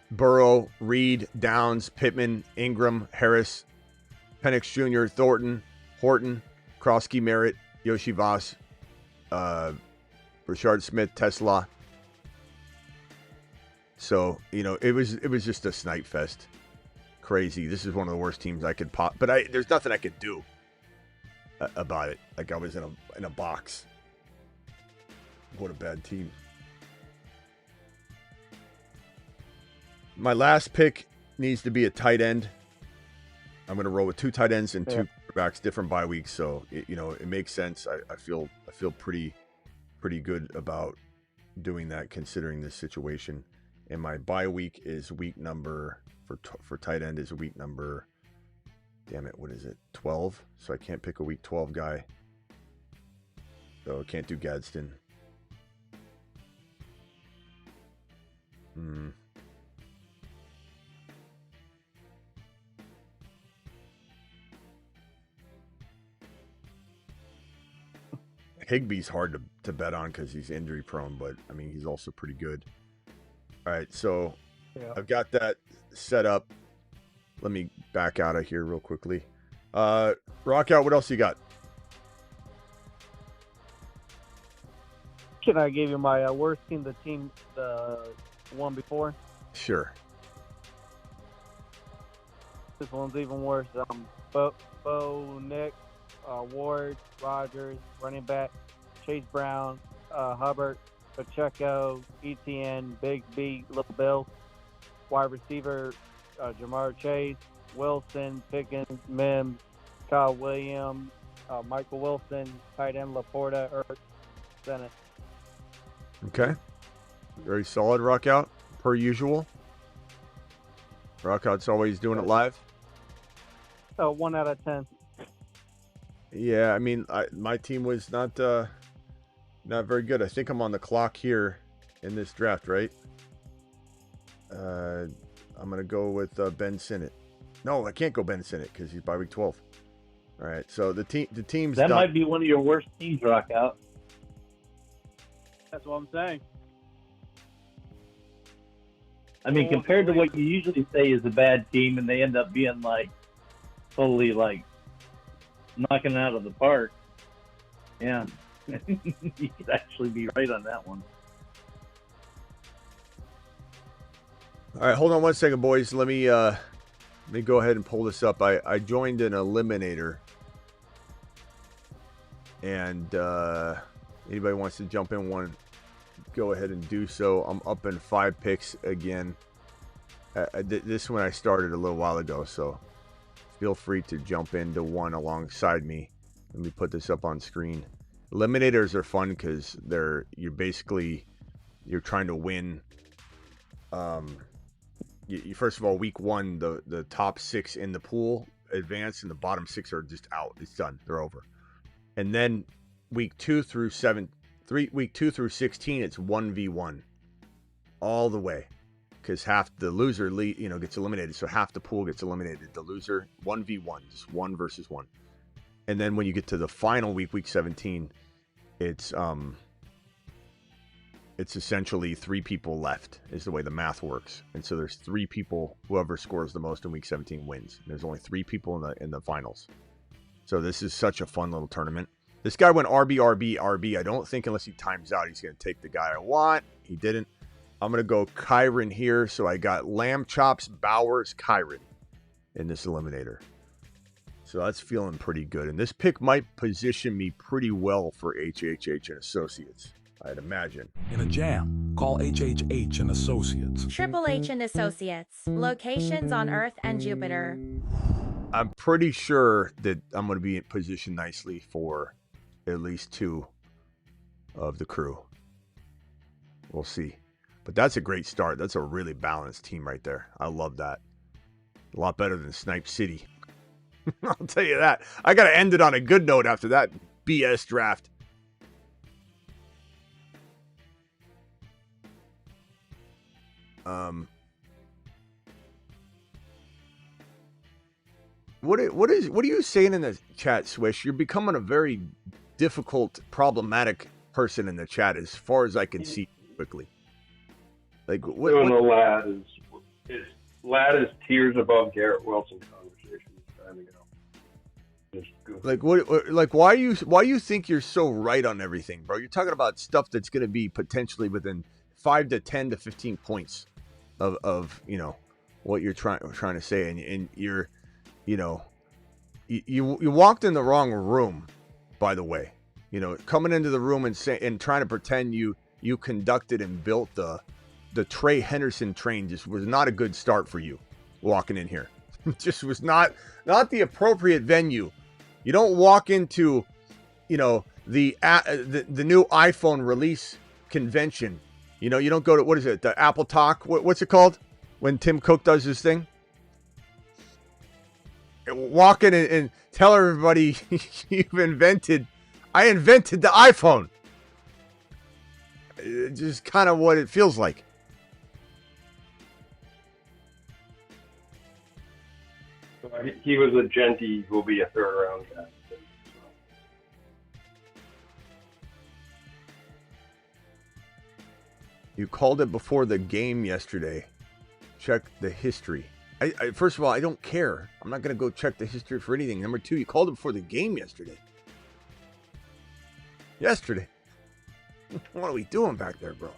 Burrow, Reed, Downs, Pittman, Ingram, Harris, Penix Jr., Thornton, Horton, Krosky, Merritt, Yoshi Voss, Rashard Smith, Tesla. So, you know, it was just a snipe fest. Crazy. This is one of the worst teams I could pop. But there's nothing I could do about it. Like I was in a box. What a bad team. My last pick needs to be a tight end. I'm going to roll with 2 tight ends and 2 quarterbacks, different bye weeks. So, it makes sense. I feel pretty good about doing that considering this situation. And my bye week is week number for tight end is week number, damn it, what is it? 12. So I can't pick a week 12 guy. So I can't do Gadsden. Higbee's hard to bet on because he's injury prone, but I mean he's also pretty good. All right, so I've got that set up. Let me back out of here real quickly. Rock out. What else you got? Can I give you my worst team, the one before? Sure. This one's even worse. Bo, Nick, Ward, Rogers, running back, Chase Brown, Hubbard, Pacheco, ETN, Bigsby, Little Bill, wide receiver, Jamar Chase, Wilson, Pickens, Mims, Kyle Williams, Michael Wilson, tight end Laporta, Ertz, Senate. Okay. Very solid rock out, per usual. Rock out's always doing it live. 1 out of 10. Yeah, I mean, my team was not very good. I think I'm on the clock here in this draft, right? I'm gonna go with Ben Sinnott. No, I can't go Ben Sinnott because he's by week 12. All right, so the team's that done. might be one of your worst teams, rock out. That's what I'm saying. I mean, compared to what you usually say is a bad team, and they end up being like totally like knocking it out of the park. Yeah, you could actually be right on that one. All right, hold on one second, boys. Let me go ahead and pull this up. I joined an eliminator, and anybody wants to jump in, go ahead and do so. I'm up in 5 picks again. This one I started a little while ago, so feel free to jump into one alongside me. Let me put this up on screen. Eliminators are fun because you're trying to win. You first of all, week 1, the top 6 in the pool advance, and the bottom 6 are just out. It's done. They're over. And then week 2 through 16, it's 1v1 all the way, because half the loser gets eliminated. So half the pool gets eliminated. The loser 1v1, just 1 versus 1. And then when you get to the final week 17, it's essentially 3 people left is the way the math works. And so there's 3 people, whoever scores the most in week 17 wins. And there's only 3 people in the finals. So this is such a fun little tournament. This guy went RB. I don't think unless he times out, he's going to take the guy I want. He didn't. I'm going to go Kyren here. So I got Lamb Chops, Bowers, Kyren in this eliminator. So that's feeling pretty good. And this pick might position me pretty well for HHH and Associates, I'd imagine. In a jam, call HHH and Associates. Triple H and Associates. Locations on Earth and Jupiter. I'm pretty sure that I'm going to be in position nicely for at least 2 of the crew. We'll see. But that's a great start. That's a really balanced team right there. I love that. A lot better than Snipe City. I'll tell you that. I got to end it on a good note after that BS draft. What are you saying in the chat, Swish? You're becoming a very difficult, problematic person in the chat as far as I can see quickly. Like what? Doing the lad is tiers above Garrett Wilson conversation time ago. Like what? Like why you think you're so right on everything, bro? You're talking about stuff that's going to be potentially within 5 to 10 to 15 points of what you're trying to say, and you're you walked in the wrong room, by the way. Coming into the room and trying to pretend you conducted and built the Trey Henderson train just was not a good start for you walking in here. Just was not the appropriate venue. You don't walk into, the new iPhone release convention. You don't go to, what is it? The Apple Talk. What's it called? When Tim Cook does his thing. Walk in and tell everybody I invented the iPhone. It's just kind of what it feels like. He was a Genty who will be a third round guy. You called it before the game yesterday. Check the history. I first of all, I don't care. I'm not going to go check the history for anything. Number two, you called it before the game yesterday. What are we doing back there, bro?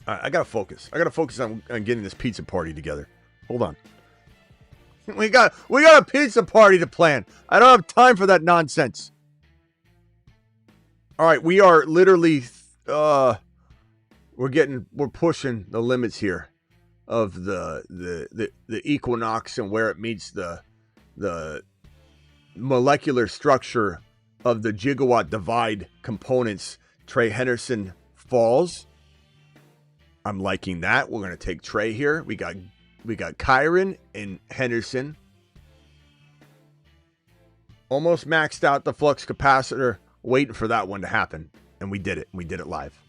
All right, I got to focus. I got to focus on getting this pizza party together. Hold on. We got a pizza party to plan. I don't have time for that nonsense. All right, we are literally we're pushing the limits here of the equinox and where it meets the molecular structure of the gigawatt divide components. Trey Henderson falls. I'm liking that. We're going to take Trey here. We got Kyren and Henderson. Almost maxed out the flux capacitor, waiting for that one to happen. And we did it. We did it live.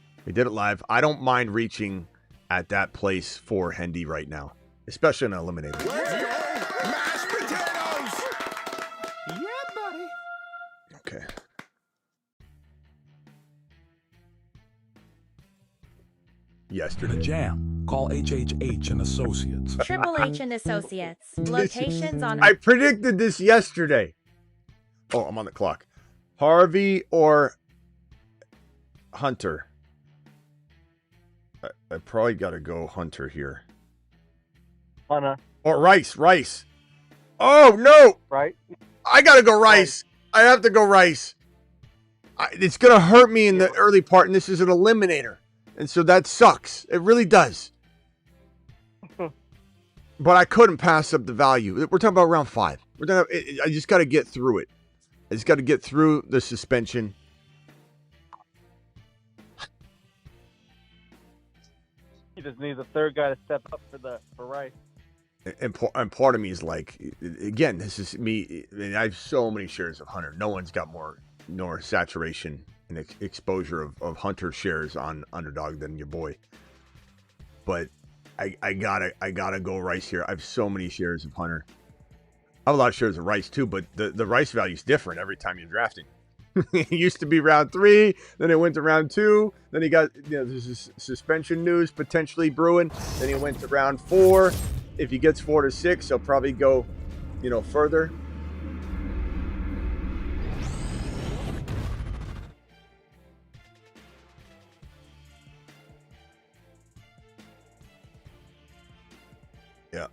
I don't mind reaching at that place for Hendy right now, especially in an eliminator. Mashed potatoes! Yeah, buddy. Okay. Yesterday. The Jam. Call HHH and Associates. Triple H and Associates. Locations on I predicted this yesterday. Oh, I'm on the clock. Harvey or Hunter? I probably got to go Hunter here. Hunter. Or Rice. Oh, no. Right? I got to go Rice. I have to go Rice. It's going to hurt me in the early part, and this is an eliminator. And so that sucks. It really does. But I couldn't pass up the value. We're talking about round 5. I just got to get through it. I just got to get through the suspension. He just needs a third guy to step up for Rice. And part of me is like, again, this is me. I mean, I have so many shares of Hunter. No one's got more saturation and exposure of Hunter shares on Underdog than your boy. But I gotta go Rice here. I have so many shares of Hunter. I have a lot of shares of Rice too, but the Rice value is different every time you're drafting. It used to be round 3, then it went to round 2, then he got there's this suspension news potentially brewing. Then he went to round 4. If he gets 4 to 6, he'll probably go, further. Yeah.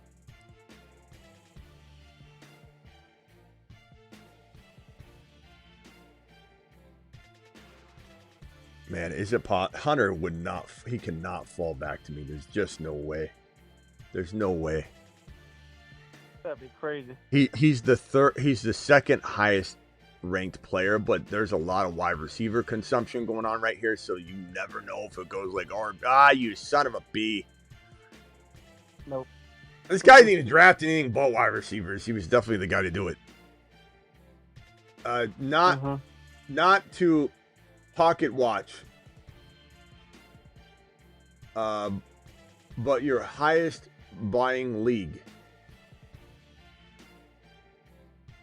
Man, is it Hunter he cannot fall back to me. There's just no way. There's no way. That'd be crazy. He's the second highest ranked player, but there's a lot of wide receiver consumption going on right here, so you never know if it goes like, you son of a B. Nope. This guy didn't even draft anything but wide receivers. He was definitely the guy to do it. Not to pocket watch. But your highest buying league.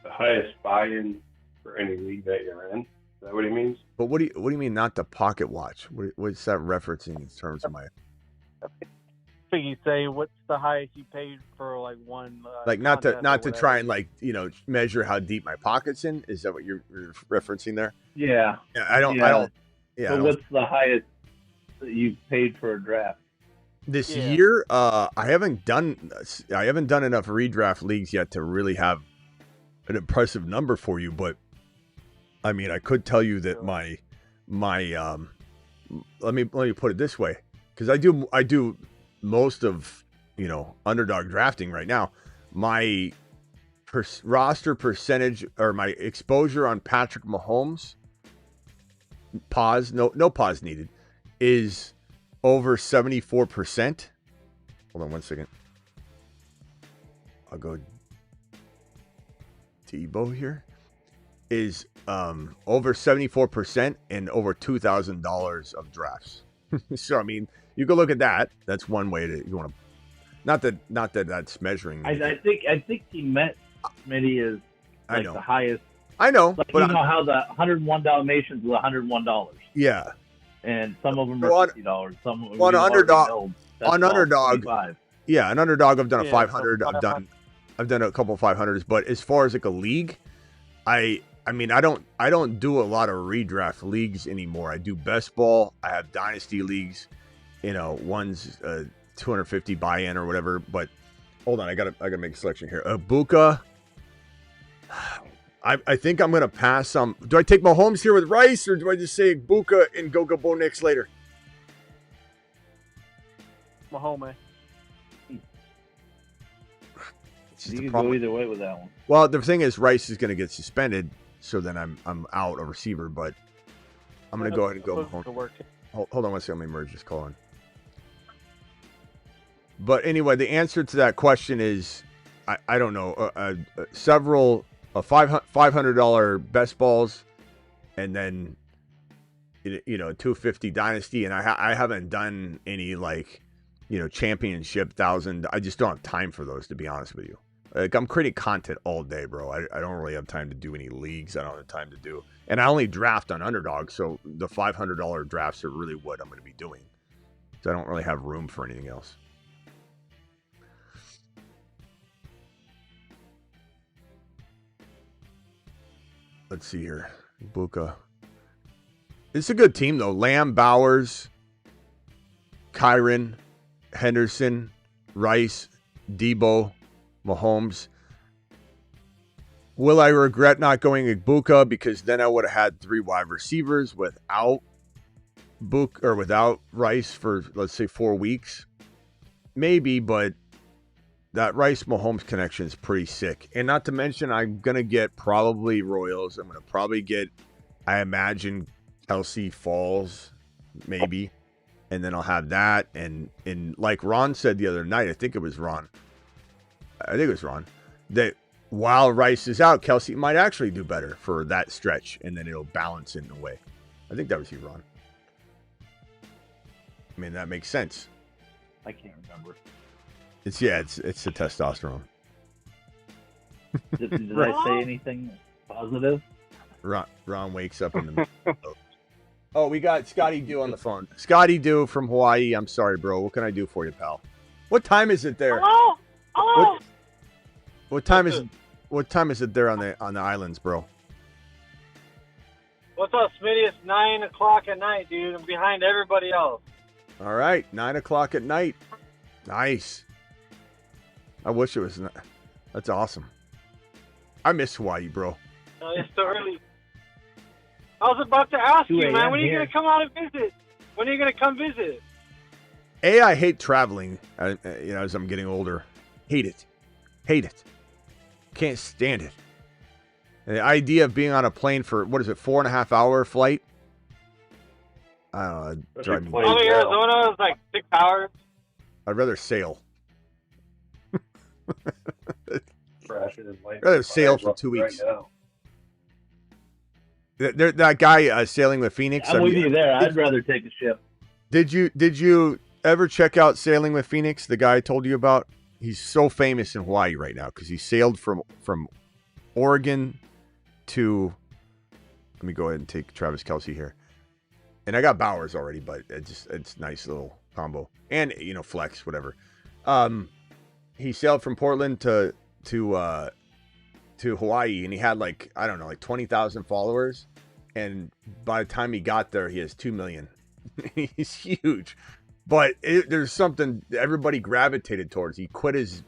The highest buy-in for any league that you're in. that what he means? But what do you mean not the pocket watch? What's that referencing in terms of my? So you say what's the highest you paid for like one? Like not to contest or try whatever? and measure how deep my pocket's in. Is that what you're referencing there? Yeah. Yeah, I don't. Yeah. So what's the highest that you've paid for a draft? This year, I haven't done enough redraft leagues yet to really have an impressive number for you. But I mean, I could tell you that my let me put it this way, because I do most of underdog drafting right now. My roster percentage or my exposure on Patrick Mahomes, no pause needed, is over 74%. Hold on one second. I'll go Tebow here. Is over 74% and over $2,000 of drafts. So I mean, you can look at that. That's one way to you want to. Not that that's measuring. I think he meant Smitty is I like know. the highest. I know, Like but you know how the 101 Dalmatians was $101. Yeah. And some of them are $50. Some of them on we already underdog. know that's On all underdog. 25. Yeah, an underdog. I've done a Yeah, 500. I've done a couple of 500s. But as far as like a league, I mean, I don't do a lot of redraft leagues anymore. I do best ball. I have dynasty leagues. One's 250 buy-in or whatever. But hold on, I gotta make a selection here. Buka. I think I'm gonna pass some. Do I take Mahomes here with Rice, or do I just say Buka and go Bo Nix later? Mahomes. You can go either way with that one. Well, the thing is, Rice is going to get suspended, so then I'm out a receiver. But I'm going to go ahead and go Mahomes. Hold on one second. Let me merge this call on. But anyway, the answer to that question is, I don't know. Several $500 best balls, and then $250 dynasty, and I haven't done any championship 1,000. I just don't have time for those, to be honest with you. Like, I'm creating content all day, bro. I don't really have time to do any leagues. I don't have time to do, and I only draft on underdog, so the $500 drafts are really what I'm going to be doing. So I don't really have room for anything else. Let's see here. Buka. It's a good team, though. Lamb, Bowers, Kyren, Henderson, Rice, Debo, Mahomes. Will I regret not going Buka? Because then I would have had 3 wide receivers without without Rice for, let's say, 4 weeks. Maybe, but that Rice-Mahomes connection is pretty sick. And not to mention, I'm going to get probably Royals. I'm going to probably get, I imagine, Kelsey Falls, maybe. And then I'll have that. And like Ron said the other night, I think it was Ron, that while Rice is out, Kelsey might actually do better for that stretch. And then it'll balance in a way. I think that was you, Ron. I mean, that makes sense. I can't remember. It's the testosterone. Did I say anything positive? Ron wakes up in the middle. Oh, we got Scotty Dew on the phone. Scotty Dew from Hawaii. I'm sorry, bro. What can I do for you, pal? What time is it there? Hello. What time is it there on the islands, bro? What's up, Smitty? It's 9 o'clock at night, dude. I'm behind everybody else. All right, 9 o'clock at night. Nice. I wish it was. That's awesome. I miss Hawaii, bro. It's so early. I was about to ask 2 you, man. a.m. When are you here. going to come out and visit? When are you going to come visit? I hate traveling. As I'm getting older, hate it. Can't stand it. And the idea of being on a plane for 4.5 hour flight. I don't know. Drive me. Over Arizona is like 6 hours. I'd rather sail. I'd rather sail for 2 weeks. That guy sailing with Phoenix. I'm with you there. I'd rather take a ship. Did you ever check out Sailing with Phoenix? The guy I told you about. He's so famous in Hawaii right now because he sailed from Oregon to Let me go ahead and take Travis Kelce here. And I got Bowers already, but it's nice little combo. And, flex, whatever. He sailed from Portland to Hawaii, and he had 20,000 followers. And by the time he got there, he has 2 million. He's huge. But there's something everybody gravitated towards. He quit his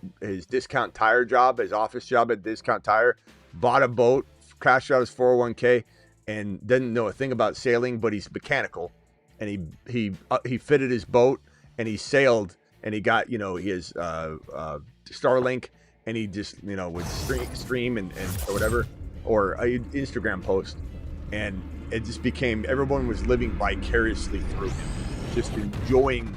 discount tire job, his office job at Discount Tire, bought a boat, cashed out his 401k, and didn't know a thing about sailing, but he's mechanical. And he fitted his boat, and he sailed, and he got, he has Starlink, and he just, would stream and or whatever, or a Instagram post. And it just became, everyone was living vicariously through him, just enjoying,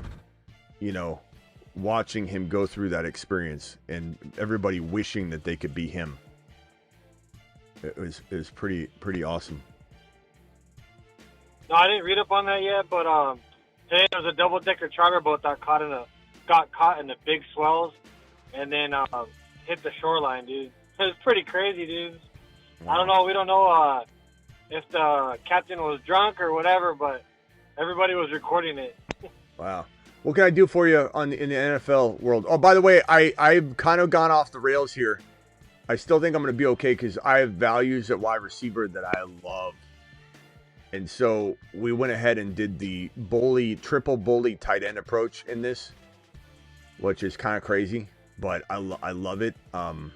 watching him go through that experience, and everybody wishing that they could be him. It was pretty awesome. No, I didn't read up on that yet, but today there was a double-decker charter boat that got caught in the big swells, and then hit the shoreline, dude. It was pretty crazy, dude. I don't know. We don't know if the captain was drunk or whatever, but everybody was recording it. Wow. What can I do for you in the NFL world? Oh, by the way, I've kind of gone off the rails here. I still think I'm going to be okay because I have values at wide receiver that I love. And so we went ahead and did the triple bully tight end approach in this, which is kind of crazy, but I love it. I'm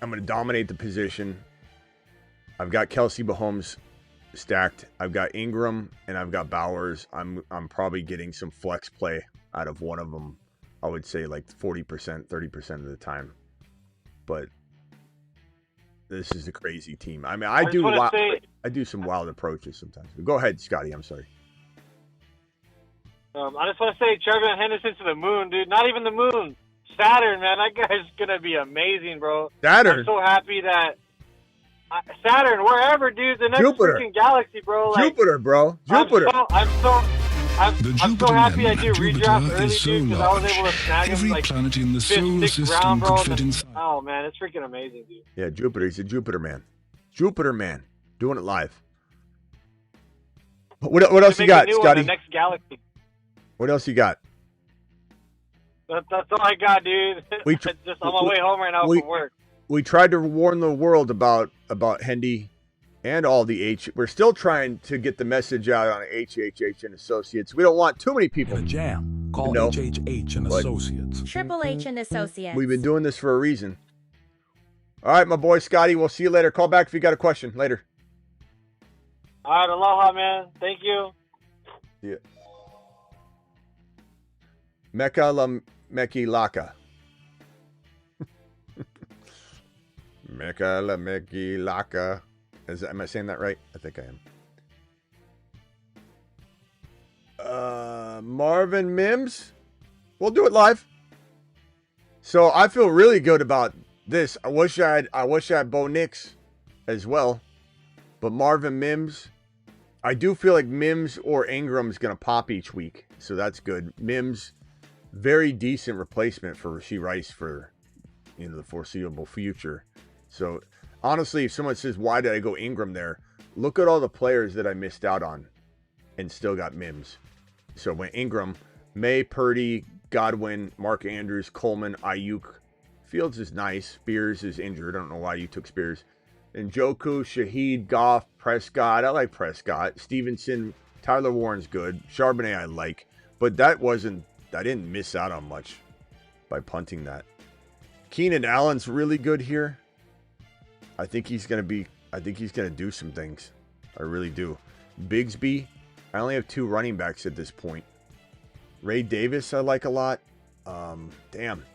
going to dominate the position. I've got Kelce, Mahomes stacked. I've got Ingram and I've got Bowers. I'm probably getting some flex play out of one of them. I would say 40%, 30% of the time. But this is a crazy team. I mean, I do some wild approaches sometimes. Go ahead, Scotty. I'm sorry. I just want to say Trevor Henderson to the moon, dude. Not even the moon. Saturn, man. That guy's going to be amazing, bro. Saturn? I'm so happy that... Saturn, wherever, dude. The next freaking galaxy, bro. Jupiter, bro. Jupiter. I'm so happy I did redraft early, dude, because I was able to snag him planet in the solar system could fit inside. Oh, man. It's freaking amazing, dude. Yeah, Jupiter. He's a Jupiter man. Jupiter man. Doing it live. What else you got, Scotty? The next galaxy. What else you got? That's all I got, dude. Just on my way home right now from work. We tried to warn the world about Hendy and all the We're still trying to get the message out on HHH and Associates. We don't want too many people. In a jam. Call HHH and Associates. Triple H and Associates. We've been doing this for a reason. All right, my boy Scotty. We'll see you later. Call back if you got a question later. All right, aloha, man. Thank you. Yeah. Mecca la Meki Laka. Mecca la Meki Laka. Am I saying that right? I think I am. Marvin Mims. We'll do it live. So I feel really good about this. I wish I had Bo Nix as well. But Marvin Mims. I do feel like Mims or Ingram's going to pop each week. So that's good. Mims, very decent replacement for Rashee Rice for the foreseeable future. So honestly, if someone says, why did I go Ingram there? Look at all the players that I missed out on and still got Mims. So when Ingram, May, Purdy, Godwin, Mark Andrews, Coleman, Ayuk. Fields is nice. Spears is injured. I don't know why you took Spears. And Njoku, Shaheed, Goff, Prescott. I like Prescott. Stevenson, Tyler Warren's good. Charbonnet I like. But I didn't miss out on much by punting that. Keenan Allen's really good here. I think he's going to do some things. I really do. Bigsby, I only have 2 running backs at this point. Ray Davis I like a lot. Damn.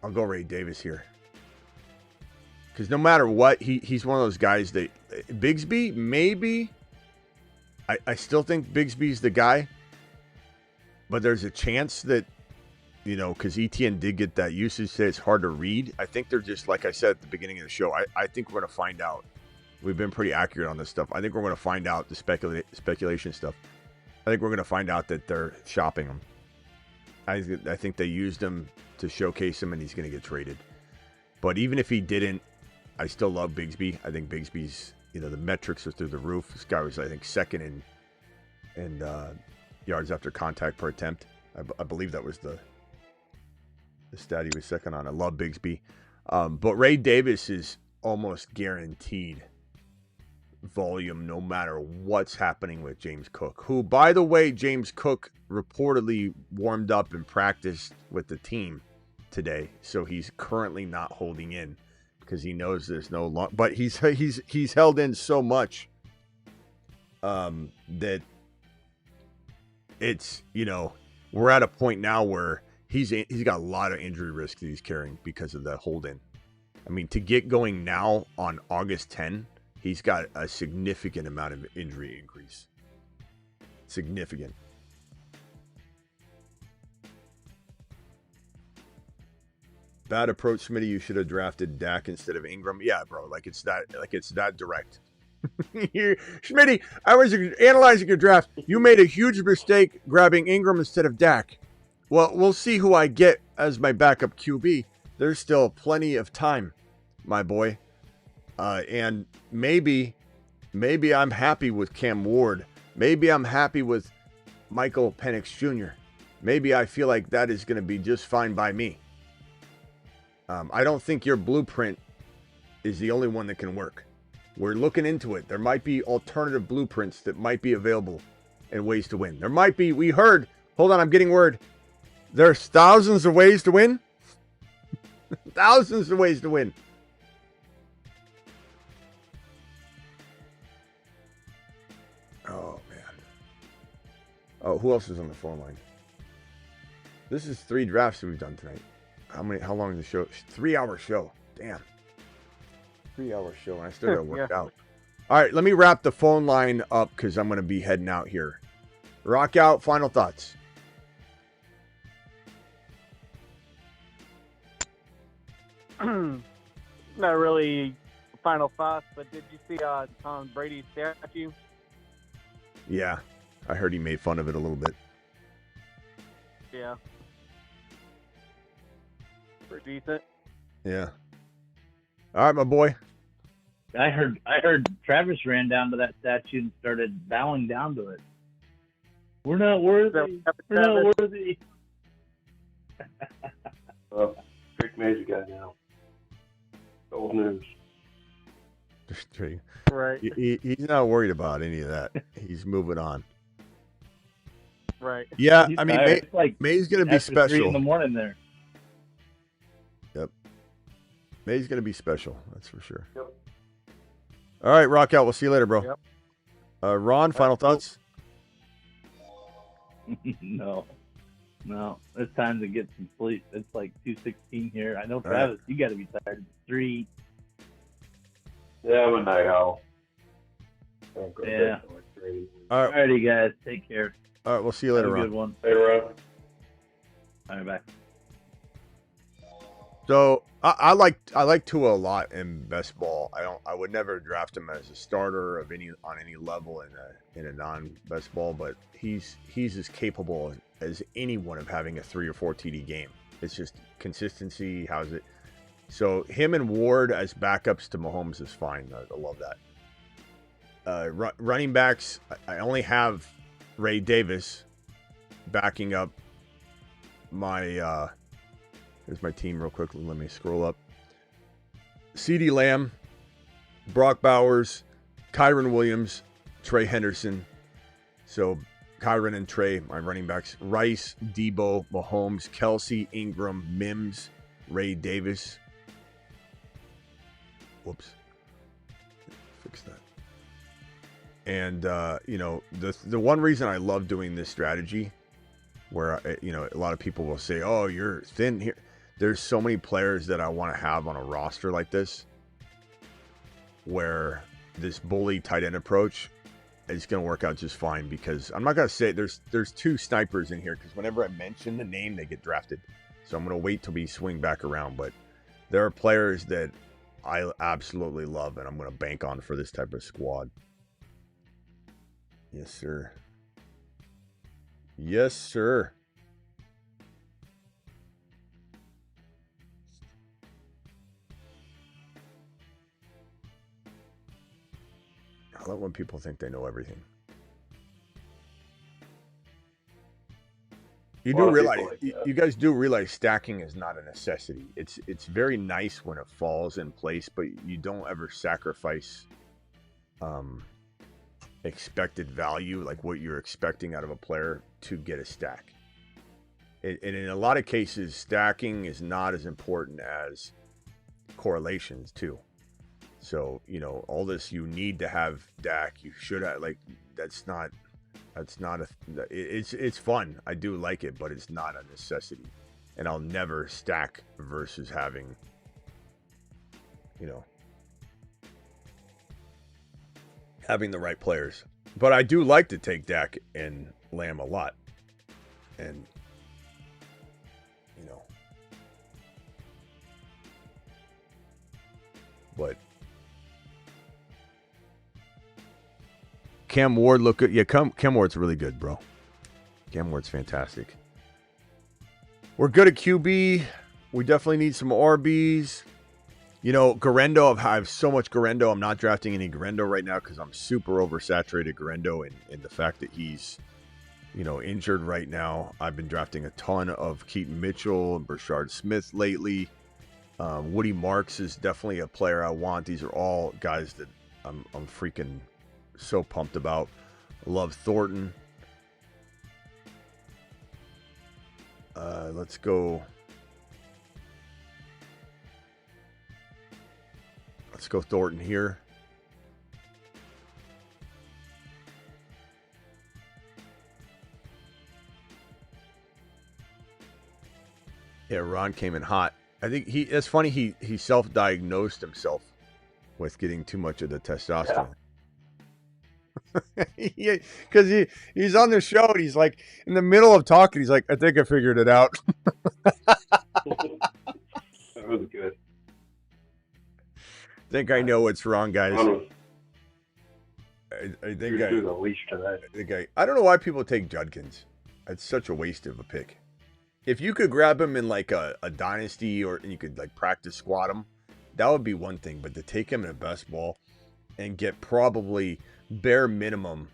I'll go Ray Davis here. Because no matter what, he's one of those guys that... Bigsby, maybe. I still think Bigsby's the guy. But there's a chance that, because ETN did get that usage, say it's hard to read. I think they're just, like I said at the beginning of the show, I think we're going to find out. We've been pretty accurate on this stuff. I think we're going to find out the speculation stuff. I think we're going to find out that they're shopping them. I think they used them to showcase him, and he's going to get traded. But even if he didn't, I still love Bigsby. I think Bigsby's, the metrics are through the roof. This guy was, I think, second in yards after contact per attempt. I believe that was the stat he was second on. I love Bigsby. But Ray Davis is almost guaranteed volume no matter what's happening with James Cook, who, by the way, James Cook reportedly warmed up and practiced with the team today. So he's currently not holding in because he knows there's no long, but he's held in so much that it's, we're at a point now where he's got a lot of injury risk that he's carrying because of the hold in. I mean, to get going now on August 10, he's got a significant amount of injury increase. Significant. Bad approach, Smitty. You should have drafted Dak instead of Ingram. Yeah, bro. It's that direct. Smitty, I was analyzing your draft. You made a huge mistake grabbing Ingram instead of Dak. Well, we'll see who I get as my backup QB. There's still plenty of time, my boy. And maybe I'm happy with Cam Ward. Maybe I'm happy with Michael Penix Jr. Maybe I feel like that is going to be just fine by me. I don't think your blueprint is the only one that can work. We're looking into it. There might be alternative blueprints that might be available and ways to win. There might be, we heard, hold on, I'm getting word. There's thousands of ways to win. Thousands of ways to win. Oh, man. Oh, who else is on the phone line? This is 3 drafts that we've done tonight. How long is the show? 3-hour show. Damn. 3-hour show, and I still got to work out. All right, let me wrap the phone line up because I'm going to be heading out here. Rock out, final thoughts. Not really final thoughts, but did you see Tom Brady's statue? Yeah, I heard he made fun of it a little bit. Yeah. Pretty decent. Yeah. All right, my boy. I heard Travis ran down to that statue and started bowing down to it. We're not worthy. We're not worthy. Oh, Rick Major guy now. Old news. Right. He's not worried about any of that. He's moving on. Right. Yeah, He's I mean, tired. It's like May's going to be after 3 special. in the morning there. Yep. May's going to be special. That's for sure. Yep. All right, rock out. We'll see you later, bro. Yep. Ron, final thoughts? No. It's time to get some sleep. It's like 2:16 here. I know, Travis, you got to be tired. It's 3. Yeah, I'm a night owl. Yeah. All right. Alrighty, guys. Take care. All right, we'll see you later, Have a Ron. good one. Hey, Ron. All right, bye. So I like Tua a lot in best ball. I would never draft him as a starter of on any level in a non-best ball, but he's as capable as anyone of having a 3 or 4 TD game. It's just consistency. How's it? So him and Ward as backups to Mahomes is fine. I love that. Running backs, I only have Ray Davis backing up my. Here's my team real quick. Let me scroll up. CeeDee Lamb, Brock Bowers, Kyren Williams, Trey Henderson. So Kyren and Trey, my running backs. Rice, Debo, Mahomes, Kelsey, Ingram, Mims, Ray Davis. Whoops. Fix that. And, the one reason I love doing this strategy where, a lot of people will say, oh, you're thin here. There's so many players that I want to have on a roster like this where this bully tight end approach is going to work out just fine because I'm not going to say there's 2 snipers in here because whenever I mention the name, they get drafted. So I'm going to wait till we swing back around. But there are players that I absolutely love and I'm going to bank on for this type of squad. Yes, sir. Yes, sir. I love when people think they know everything. You do realize, you guys do realize stacking is not a necessity. It's very nice when it falls in place, but you don't ever sacrifice expected value, like what you're expecting out of a player to get a stack. And in a lot of cases, stacking is not as important as correlations too. So, you know, all this, you need to have Dak, you should have, like, that's not a, it's fun. I do like it, but it's not a necessity. And I'll never stack versus having, you know, having the right players. But I do like to take Dak and Lamb a lot. And, you know, but Cam Ward look good. Yeah, Cam Ward's really good, bro. Cam Ward's fantastic. We're good at QB. We definitely need some RBs. You know, Garendo, I have so much Garendo. I'm not drafting any Garendo right now because I'm super oversaturated Garendo, and the fact that he's, you know, injured right now. I've been drafting a ton of Keaton Mitchell and Brashard Smith lately. Woody Marks is definitely a player I want. These are all guys that I'm freaking so pumped about. Love Thornton. Let's go. Let's go Thornton here. Yeah, Ron came in hot. I think it's funny, he self-diagnosed himself with getting too much of the testosterone. Yeah. Because he's on the show and he's like, in the middle of talking, he's like, I think I figured it out. That was good. I think I know what's wrong, guys. I think I the leash tonight. I don't know why people take Judkins. It's such a waste of a pick. If you could grab him in like a dynasty, or you could like practice squat him, that would be one thing. But to take him in a best ball and get probably bare minimum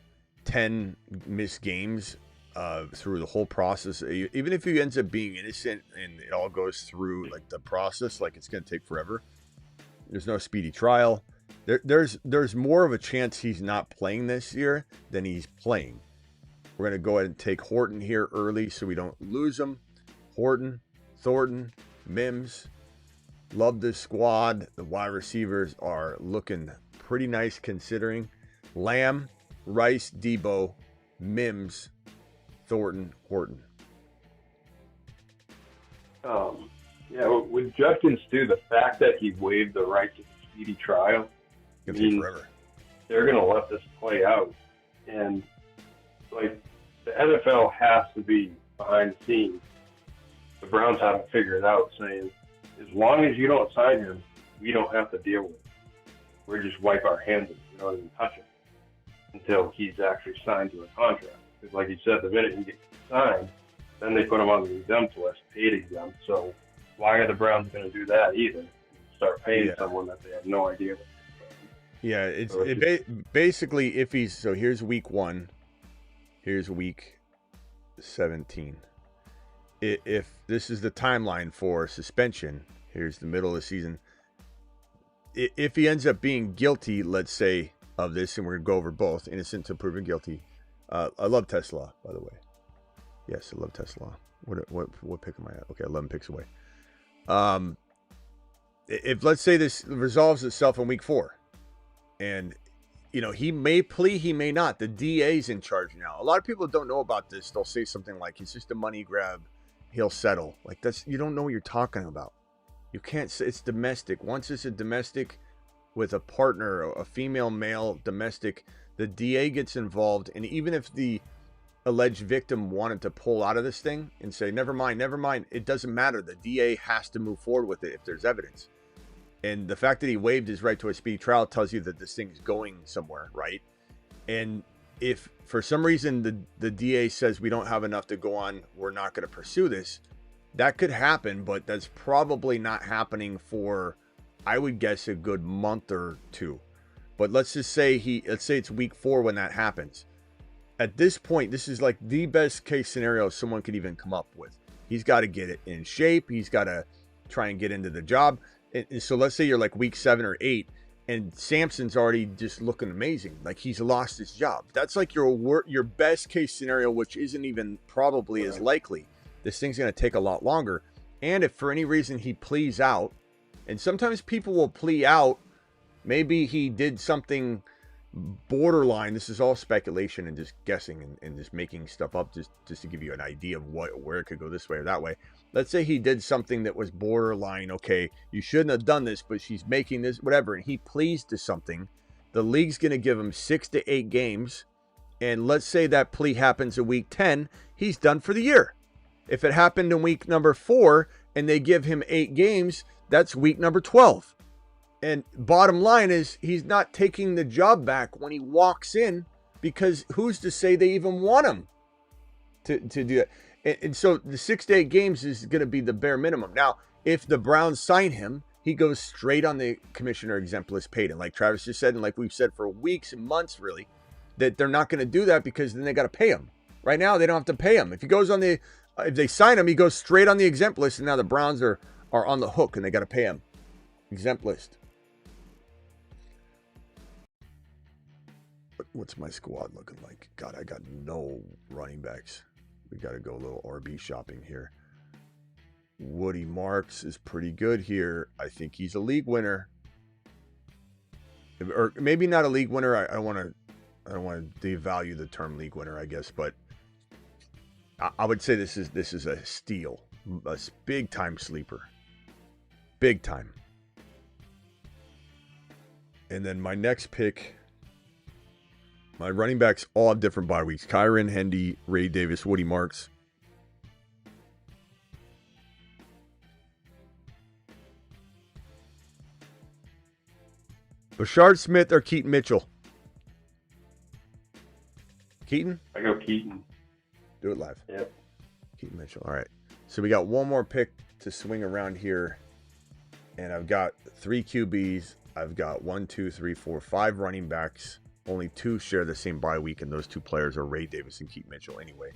10 missed games through the whole process, even if he ends up being innocent and it all goes through like the process, like it's going to take forever. There's no speedy trial. There's more of a chance he's not playing this year than he's playing. We're going to go ahead and take Horton here early so we don't lose him. Horton, Thornton, Mims. Love this squad. The wide receivers are looking pretty nice considering. Lamb, Rice, Debo, Mims, Thornton, Horton. Yeah, with Judkins too, the fact that he waived the right to the speedy trial means they're going to let this play out. And, like, the NFL has to be behind the scenes. The Browns haven't figured it out, saying, as long as you don't sign him, we don't have to deal with it. We just wipe our hands of it. We don't even touch him until he's actually signed to a contract. Because, like you said, the minute he gets signed, then they put him on the exempt list, paid exempt. So why are the Browns going to do that either? Start paying someone that they have no idea what they're doing. Yeah, basically, if he's, so here's week 1, here's week 17. If this is the timeline for suspension, here's the middle of the season. If he ends up being guilty, let's say, of this, and we're going to go over both, innocent to proven guilty. I love Tesla, by the way. Yes, I love Tesla. What pick am I at? Okay, 11 picks away. If, let's say, this resolves itself in week 4, and, you know, he may plea, he may not. The DA's in charge now. A lot of people don't know about this. They'll say something like, it's just a money grab. He'll settle. Like, that's, you don't know what you're talking about. You can't say it's domestic. Once it's a domestic with a partner, a female, male, domestic, the DA gets involved. And even if the alleged victim wanted to pull out of this thing and say, never mind, it doesn't matter. The DA has to move forward with it if there's evidence. And the fact that he waived his right to a speedy trial tells you that this thing's going somewhere, right? And if for some reason the DA says we don't have enough to go on, we're not going to pursue this, that could happen, but that's probably not happening for, I would guess, a good month or two. But let's just say it's week 4 when that happens. At this point, this is like the best case scenario someone could even come up with. He's got to get it in shape. He's got to try and get into the job. And so let's say you're like week 7 or 8, and Sampson's already just looking amazing. Like he's lost his job. That's like your best case scenario, which isn't even probably as likely. This thing's going to take a lot longer. And if for any reason he pleas out, and sometimes people will plea out, maybe he did something borderline. This is all speculation and just guessing and just making stuff up just to give you an idea of where it could go this way or that way. Let's say he did something that was borderline, okay, you shouldn't have done this, but she's making this, whatever, and he pleads to something. The league's going to give him 6 to 8 games, and let's say that plea happens in week 10, he's done for the year. If it happened in week number 4 and they give him 8 games, that's week number 12. And bottom line is he's not taking the job back when he walks in, because who's to say they even want him to do that? And so the 6 to 8 games is going to be the bare minimum. Now, if the Browns sign him, he goes straight on the commissioner exempt list paid. And like Travis just said, and like we've said for weeks and months, really, that they're not going to do that because then they got to pay him. Right now, they don't have to pay him. If he goes on if they sign him, he goes straight on the exempt list. And now the Browns are on the hook and they got to pay him. Exempt list. What's my squad looking like? God, I got no running backs. We got to go a little RB shopping here. Woody Marks is pretty good here. I think he's a league winner. Or maybe not a league winner. I don't want to devalue the term league winner, I guess, but I would say this is a steal. A big time sleeper. Big time. And then my next pick, my running backs all have different bye weeks. Kyren, Hendy, Ray Davis, Woody Marks. Bashard Smith or Keaton Mitchell? Keaton? I go Keaton. Do it live. Yeah. Keaton Mitchell. All right. So we got one more pick to swing around here. And I've got 3 QBs. I've got 5 running backs. Only 2 share the same bye week, and those 2 players are Ray Davis and Keaton Mitchell anyway.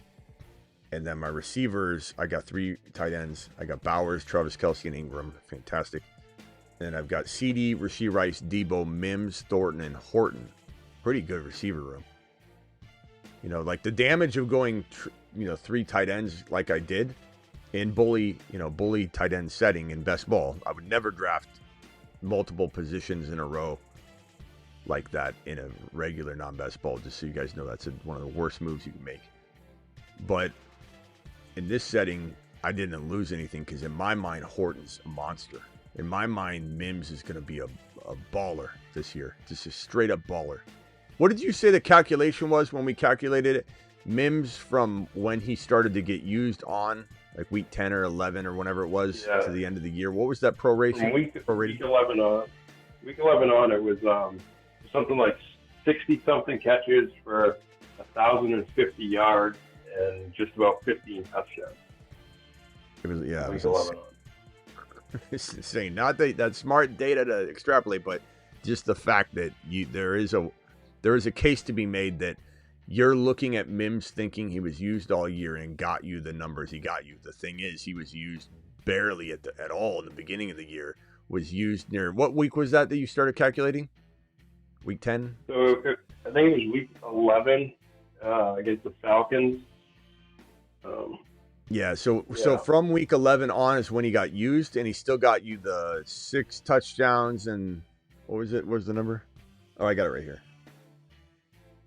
And then my receivers, I got 3 tight ends. I got Bowers, Travis Kelce, and Ingram. Fantastic. And I've got CD, Rashee Rice, Debo, Mims, Thornton, and Horton. Pretty good receiver room. You know, like the damage of going, 3 tight ends like I did in bully tight end setting in best ball. I would never draft multiple positions in a row like that in a regular non-best ball, just so you guys know that's one of the worst moves you can make. But in this setting, I didn't lose anything because in my mind, Horton's a monster. In my mind, Mims is going to be a baller this year, just a straight-up baller. What did you say the calculation was when we calculated it? Mims from when he started to get used on, like week 10 or 11 or whenever it was, to the end of the year. What was that proration? From week 11 on, it was something like 60-something catches for 1,050 yards and just about 15 touchdowns. It was, yeah. Week 11 on. It's insane. Not that smart data to extrapolate, but just the fact that there is a case to be made that you're looking at Mims thinking he was used all year and got you the numbers he got you. The thing is, he was used barely at all in the beginning of the year. Was used near, what week was that you started calculating? Week 10? So I think it was week 11 against the Falcons. So from week 11 on is when he got used, and he still got you the 6 touchdowns and what was it? What was the number? Oh, I got it right here.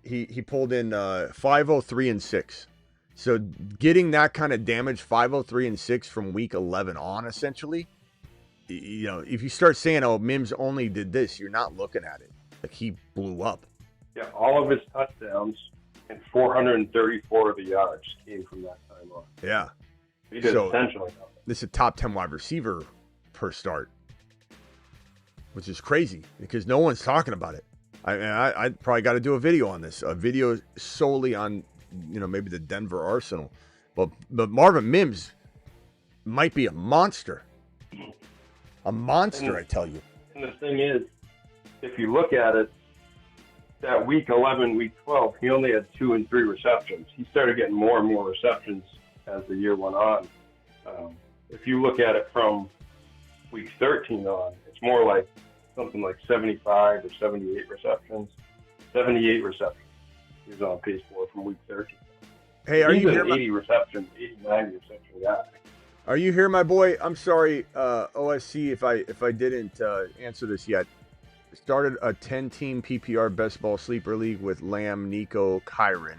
He pulled in 503 and 6. So getting that kind of damage, 503 and 6 from week 11 on, essentially, if you start saying, oh, Mims only did this, you're not looking at it. Like, he blew up. Yeah, all of his touchdowns and 434 of the yards came from that time on. Yeah. He did essentially nothing. This is a top 10 wide receiver per start, which is crazy because no one's talking about it. I probably got to do a video on this, a video solely on, maybe the Denver Arsenal. But Marvin Mims might be a monster. A monster, I tell you. And the thing is, if you look at it, that week 11, week 12, he only had 2 and 3 receptions. He started getting more and more receptions as the year went on. If you look at it from week 13 on, it's more like something like 75 or 78 receptions. 78 receptions he's on pace for from week 13. Hey, are he's you an here? 80 reception, 80, 90 reception guy. Are you here, my boy? I'm sorry, OSC, if I didn't answer this yet. Started a 10-team PPR best ball sleeper league with Lamb, Nico, Kyren.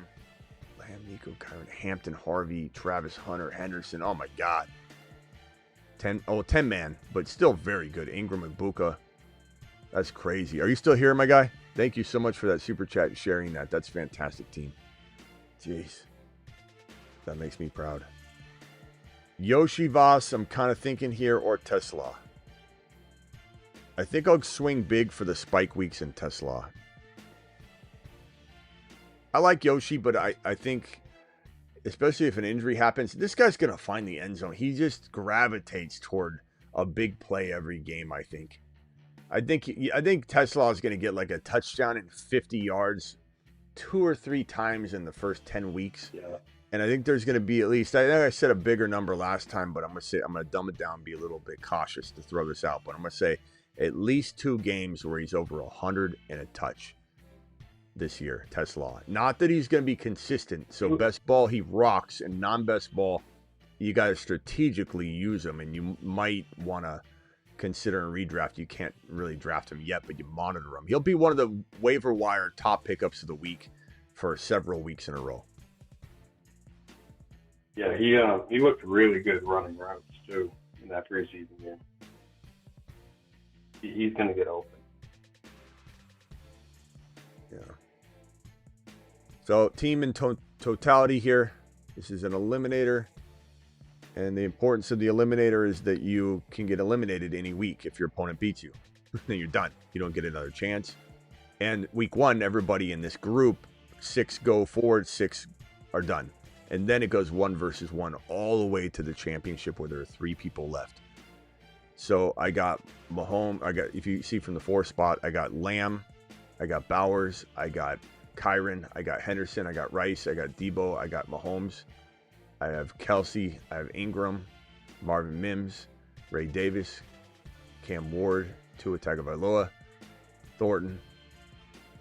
Hampton, Harvey, Travis Hunter, Henderson. Oh my God. 10 man, but still very good. Ingram and Buka. That's crazy. Are you still here, my guy? Thank you so much for that super chat and sharing that. That's a fantastic team. Jeez. That makes me proud. Yoshi Voss, I'm kind of thinking here, or Tesla. I think I'll swing big for the spike weeks in Tesla. I like Yoshi, but I think, especially if an injury happens, this guy's going to find the end zone. He just gravitates toward a big play every game, I think. I think Tesla is going to get like a touchdown and 50 yards 2 or 3 times in the first 10 weeks. Yeah. And I think there's going to be at least, I think I said a bigger number last time, but I'm going to dumb it down and be a little bit cautious to throw this out. But I'm going to say at least 2 games where he's over 100 and a touch this year, Tesla. Not that he's going to be consistent. So best ball, he rocks, and non-best ball, you got to strategically use him, and you might want to consider a redraft. You can't really draft him yet, but you monitor him. He'll be one of the waiver wire top pickups of the week for several weeks in a row. Yeah, he looked really good running routes too in that preseason game. He's going to get open. Yeah. So team in totality here. This is an eliminator. And the importance of the eliminator is that you can get eliminated any week if your opponent beats you. Then you're done. You don't get another chance. And week 1, everybody in this group, 6 go forward, 6 are done. And then it goes 1 versus 1 all the way to the championship where there are 3 people left. So I got Mahomes. If you see from the 4 spot, I got Lamb, I got Bowers, I got Kyren, I got Henderson, I got Rice, I got Debo, I got Mahomes. I have Kelsey, I have Ingram, Marvin Mims, Ray Davis, Cam Ward, Tua Tagovailoa, Thornton,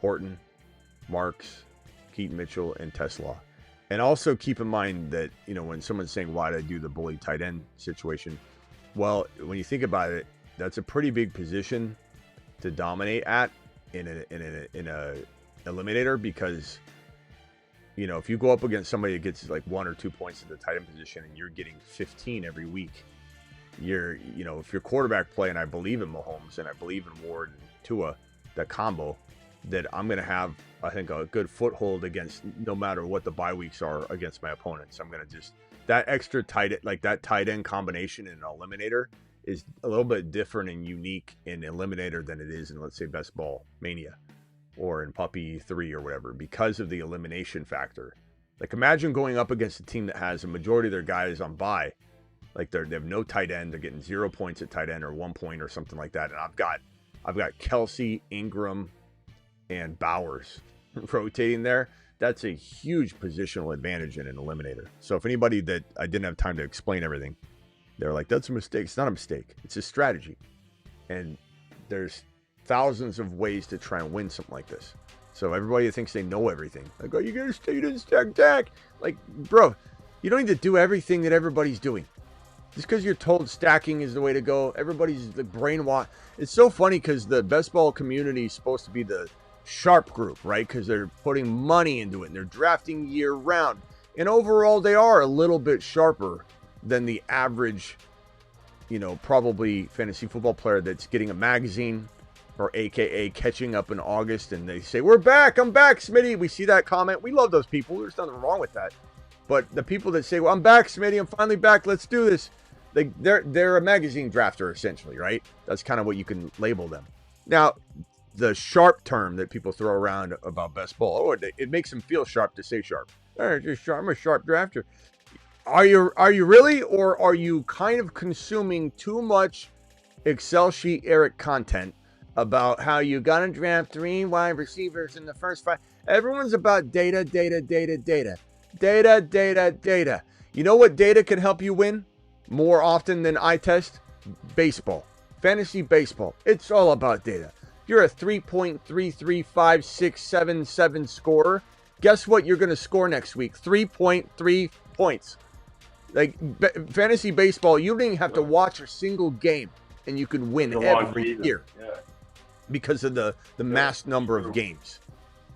Horton, Marks, Keaton Mitchell, and Tesla. And also keep in mind that, when someone's saying, why did I do the bully tight end situation? Well, when you think about it, that's a pretty big position to dominate at in a eliminator, because, if you go up against somebody that gets like 1 or 2 points at the tight end position and you're getting 15 every week, if your quarterback play, and I believe in Mahomes and I believe in Ward and Tua, that combo, that I'm going to have, I think, a good foothold against, no matter what the bye weeks are against my opponents. I'm going to just, that extra tight end combination in an eliminator is a little bit different and unique in eliminator than it is in, let's say, best ball mania or in puppy 3 or whatever, because of the elimination factor. Like, imagine going up against a team that has a majority of their guys on bye, like they have no tight end, they're getting 0 points at tight end or 1 point or something like that, and I've got Kelsey, Ingram, and Bowers rotating there. That's a huge positional advantage in an eliminator. So if anybody that I didn't have time to explain everything, they're like, that's a mistake. It's not a mistake. It's a strategy. And there's thousands of ways to try and win something like this. So everybody thinks they know everything. Like, oh, you didn't stack deck. Like, bro, you don't need to do everything that everybody's doing. Just because you're told stacking is the way to go, everybody's the brainwash. It's so funny because the best ball community is supposed to be the sharp group, right? Because they're putting money into it and they're drafting year round. And overall, they are a little bit sharper than the average, probably fantasy football player that's getting a magazine or AKA catching up in August and they say, we're back, I'm back, Smitty. We see that comment. We love those people. There's nothing wrong with that. But the people that say, well, I'm back, Smitty, I'm finally back, let's do this. They're a magazine drafter, essentially, right? That's kind of what you can label them. Now, the sharp term that people throw around about best ball, it makes them feel sharp to say sharp. I'm a sharp drafter. Are you really, or are you kind of consuming too much Excel sheet Eric content about how you got to draft 3 wide receivers in the first 5. Everyone's about data. Data. You know what data can help you win more often than eye test? Baseball. Fantasy baseball. It's all about data. You're a 3.33567 scorer. Guess what you're going to score next week? 3.3 points. Like fantasy baseball, you don't even have to watch a single game, and you can win every year because of the mass number of games.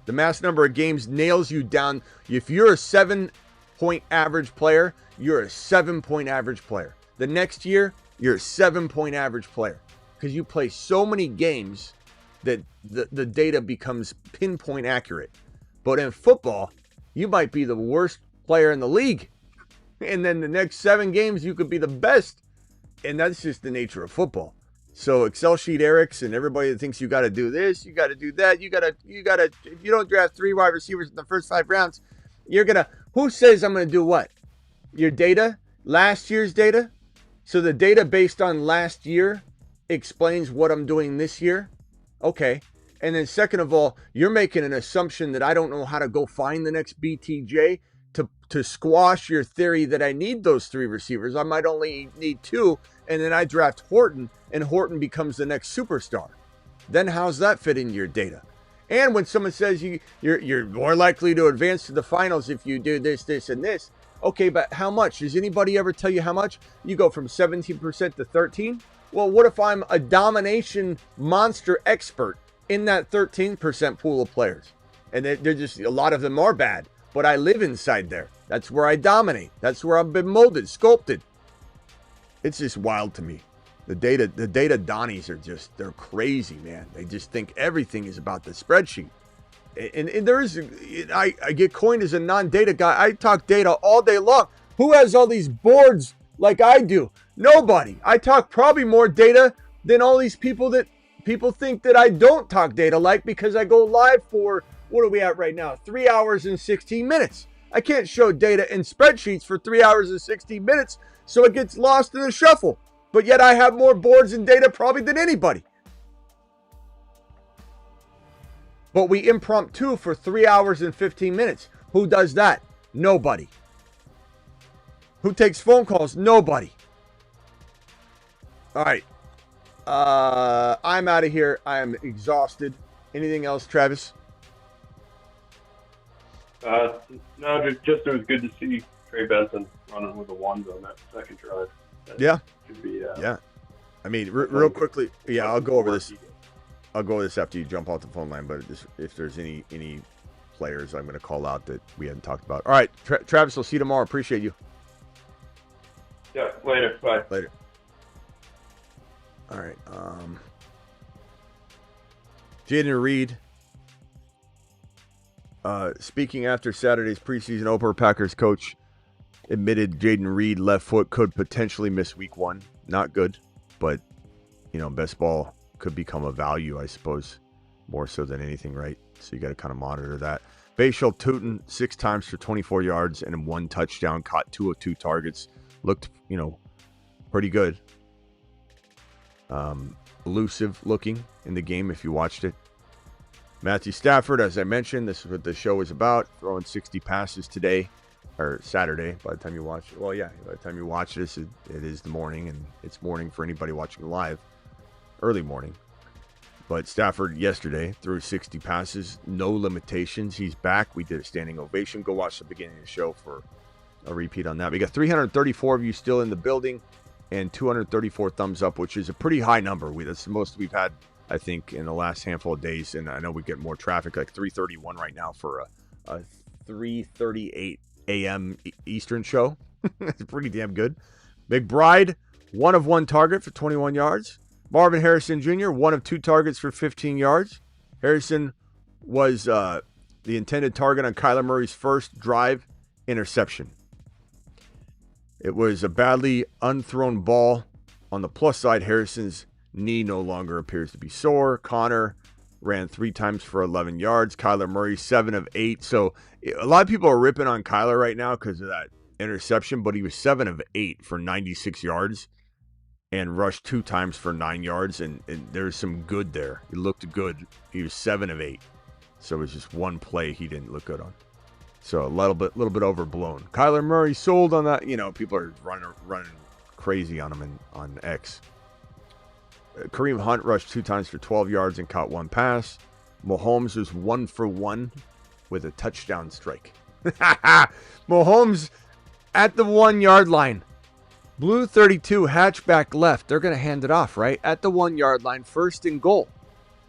The mass number of games nails you down. If you're a 7-point average player, you're a 7-point average player. The next year, you're a 7-point average player because you play so many games that the data becomes pinpoint accurate. But in football, you might be the worst player in the league. And then the next 7 games, you could be the best. And that's just the nature of football. So Excel sheet Erics and everybody that thinks you got to do this, you got to do that, you got to, if you don't draft 3 wide receivers in the first 5 rounds, you're going to, who says I'm going to do what? Your data? Last year's data? So the data based on last year explains what I'm doing this year? Okay. And then second of all, you're making an assumption that I don't know how to go find the next BTJ to squash your theory that I need those 3 receivers. I might only need 2, and then I draft Horton, and Horton becomes the next superstar. Then how's that fit into your data? And when someone says you're more likely to advance to the finals if you do this, this, and this, okay, but how much? Does anybody ever tell you how much? You go from 17% to 13%? Well, what if I'm a domination monster expert in that 13% pool of players? And they're just, a lot of them are bad, but I live inside there. That's where I dominate. That's where I've been molded, sculpted. It's just wild to me. The data Donnies are just, they're crazy, man. They just think everything is about the spreadsheet. And I get coined as a non-data guy. I talk data all day long. Who has all these boards like I do? Nobody. I talk probably more data than all these people that people think that I don't talk data like, because I go live for, what are we at right now? 3 hours and 16 minutes. I can't show data in spreadsheets for 3 hours and 16 minutes, so it gets lost in the shuffle. But yet I have more boards and data probably than anybody. But we impromptu for 3 hours and 15 minutes. Who does that? Nobody. Who takes phone calls? Nobody. All right. I'm out of here. I am exhausted. Anything else, Travis? No, just it was good to see Trey Benson running with the ones on that second drive. Yeah. Should be, yeah. I mean, real quickly, yeah, I'll go over this. I'll go over this after you jump off the phone line, but if there's any players I'm going to call out that we hadn't talked about. All right, Travis, we'll see you tomorrow. Appreciate you. Yeah, later. Bye. Later. All right. Jaden Reed. Speaking after Saturday's preseason opener, Packers coach admitted Jaden Reed left foot could potentially miss week 1. Not good, but, best ball could become a value, I suppose, more so than anything, right? So you got to kind of monitor that. Bashal Tootin 6 times for 24 yards and 1 touchdown, caught 2 of 2 targets. Looked, pretty good. Elusive looking in the game if you watched it. Matthew Stafford, as I mentioned, this is what the show is about, throwing 60 passes today, or Saturday, by the time you watch it. Well, yeah, by the time you watch this, it is the morning, and it's morning for anybody watching live, early morning. But Stafford yesterday threw 60 passes, no limitations. He's back. We did a standing ovation. Go watch the beginning of the show for a repeat on that. We got 334 of you still in the building and 234 thumbs up, which is a pretty high number. That's the most we've had, I think, in the last handful of days. And I know we get more traffic, like 331 right now for a 3:38 a.m. Eastern show. It's pretty damn good. McBride, 1 of 1 target for 21 yards. Marvin Harrison Jr., 1 of 2 targets for 15 yards. Harrison was the intended target on Kyler Murray's first drive interception. It was a badly unthrown ball. On the plus side, Harrison's knee no longer appears to be sore. Connor ran 3 times for 11 yards. Kyler Murray, 7 of 8. So a lot of people are ripping on Kyler right now because of that interception, but he was 7 of 8 for 96 yards. and rushed 2 times for 9 yards, and there's some good there. He looked good. He was 7 of 8. So it was just one play he didn't look good on. So a little bit overblown. Kyler Murray sold on that. You know, people are running crazy on him on X. Kareem Hunt rushed 2 times for 12 yards and caught 1 pass. Mahomes was 1 for 1 with a touchdown strike. Mahomes at the 1-yard line. Blue 32, hatchback left. They're going to hand it off, right? At the 1-yard line, 1st and goal.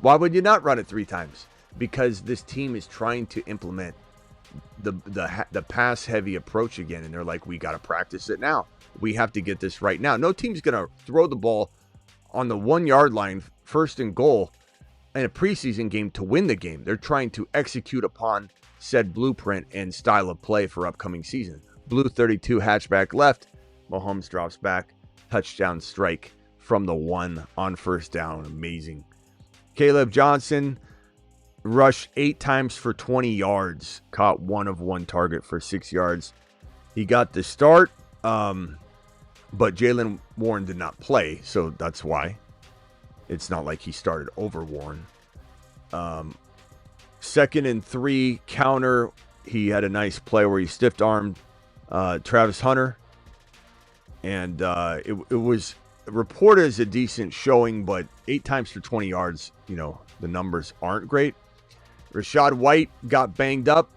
Why would you not run it 3 times? Because this team is trying to implement the pass-heavy approach again, and they're like, we got to practice it now. We have to get this right now. No team's going to throw the ball on the 1-yard line, 1st and goal, in a preseason game to win the game. They're trying to execute upon said blueprint and style of play for upcoming season. Blue 32, hatchback left. Mahomes drops back. Touchdown strike from the 1 on 1st down. Amazing. Caleb Johnson rushed 8 times for 20 yards. Caught 1 of 1 target for 6 yards. He got the start, but Jaylen Warren did not play, so that's why. It's not like he started over Warren. 2nd and 3 counter. He had a nice play where he stiff-armed Travis Hunter. And it was reported as a decent showing, but 8 times for 20 yards, you know, the numbers aren't great. Rachaad White got banged up,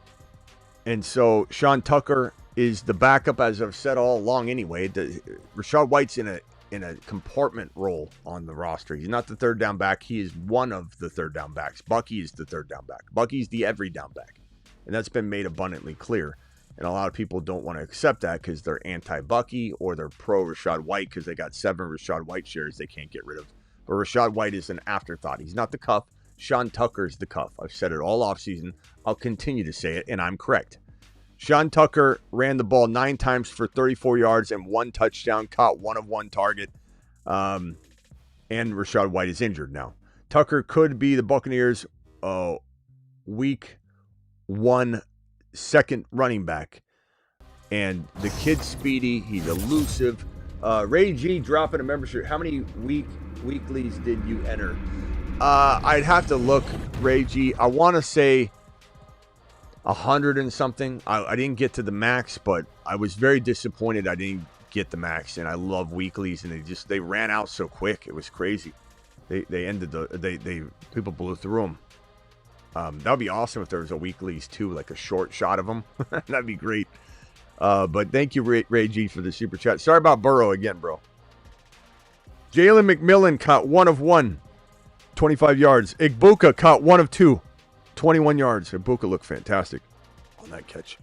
and so Sean Tucker is the backup, as I've said all along anyway. Rachaad White's in a compartment role on the roster. He's not the 3rd down back. He is one of the 3rd down backs. Bucky is the 3rd down back. Bucky's the every down back, and that's been made abundantly clear. And a lot of people don't want to accept that because they're anti-Bucky or they're pro-Rachaad White because they got 7 Rachaad White shares they can't get rid of. But Rachaad White is an afterthought. He's not the cuff. Sean Tucker is the cuff. I've said it all offseason. I'll continue to say it, and I'm correct. Sean Tucker ran the ball 9 times for 34 yards and 1 touchdown, caught 1 of 1 target. And Rachaad White is injured now. Tucker could be the Buccaneers' week 1 second running back. And the kid's speedy. He's elusive. Ray G dropping a membership. How many weeklies did you enter? I'd have to look, Ray G. I want to say 100 and something. I didn't get to the max, but I was very disappointed I didn't get the max. And I love weeklies, and they ran out so quick. It was crazy. They ended people blew through them. That would be awesome if there was a weeklies too, like a short shot of them. That'd be great. But thank you, Ray G, for the super chat. Sorry about Burrow again, bro. Jalen McMillan caught 1 of 1, 25 yards. Igbuka caught 1 of 2, 21 yards. Igbuka looked fantastic on that catch.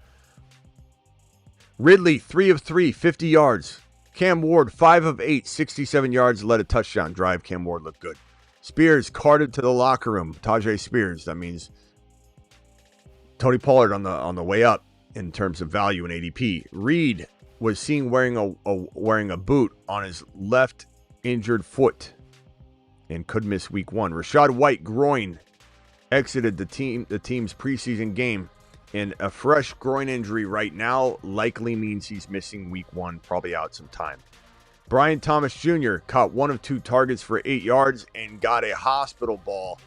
Ridley, 3 of 3, 50 yards. Cam Ward, 5 of 8, 67 yards, led a touchdown drive. Cam Ward looked good. Spears carted to the locker room. Tajay Spears. That means Tony Pollard on the way up in terms of value in ADP. Reed was seen wearing a boot on his left injured foot and could miss week 1. Rachaad White groin exited the team's preseason game, and a fresh groin injury right now likely means he's missing week 1, probably out some time. Brian Thomas Jr. caught 1 of 2 targets for 8 yards and got a hospital ball,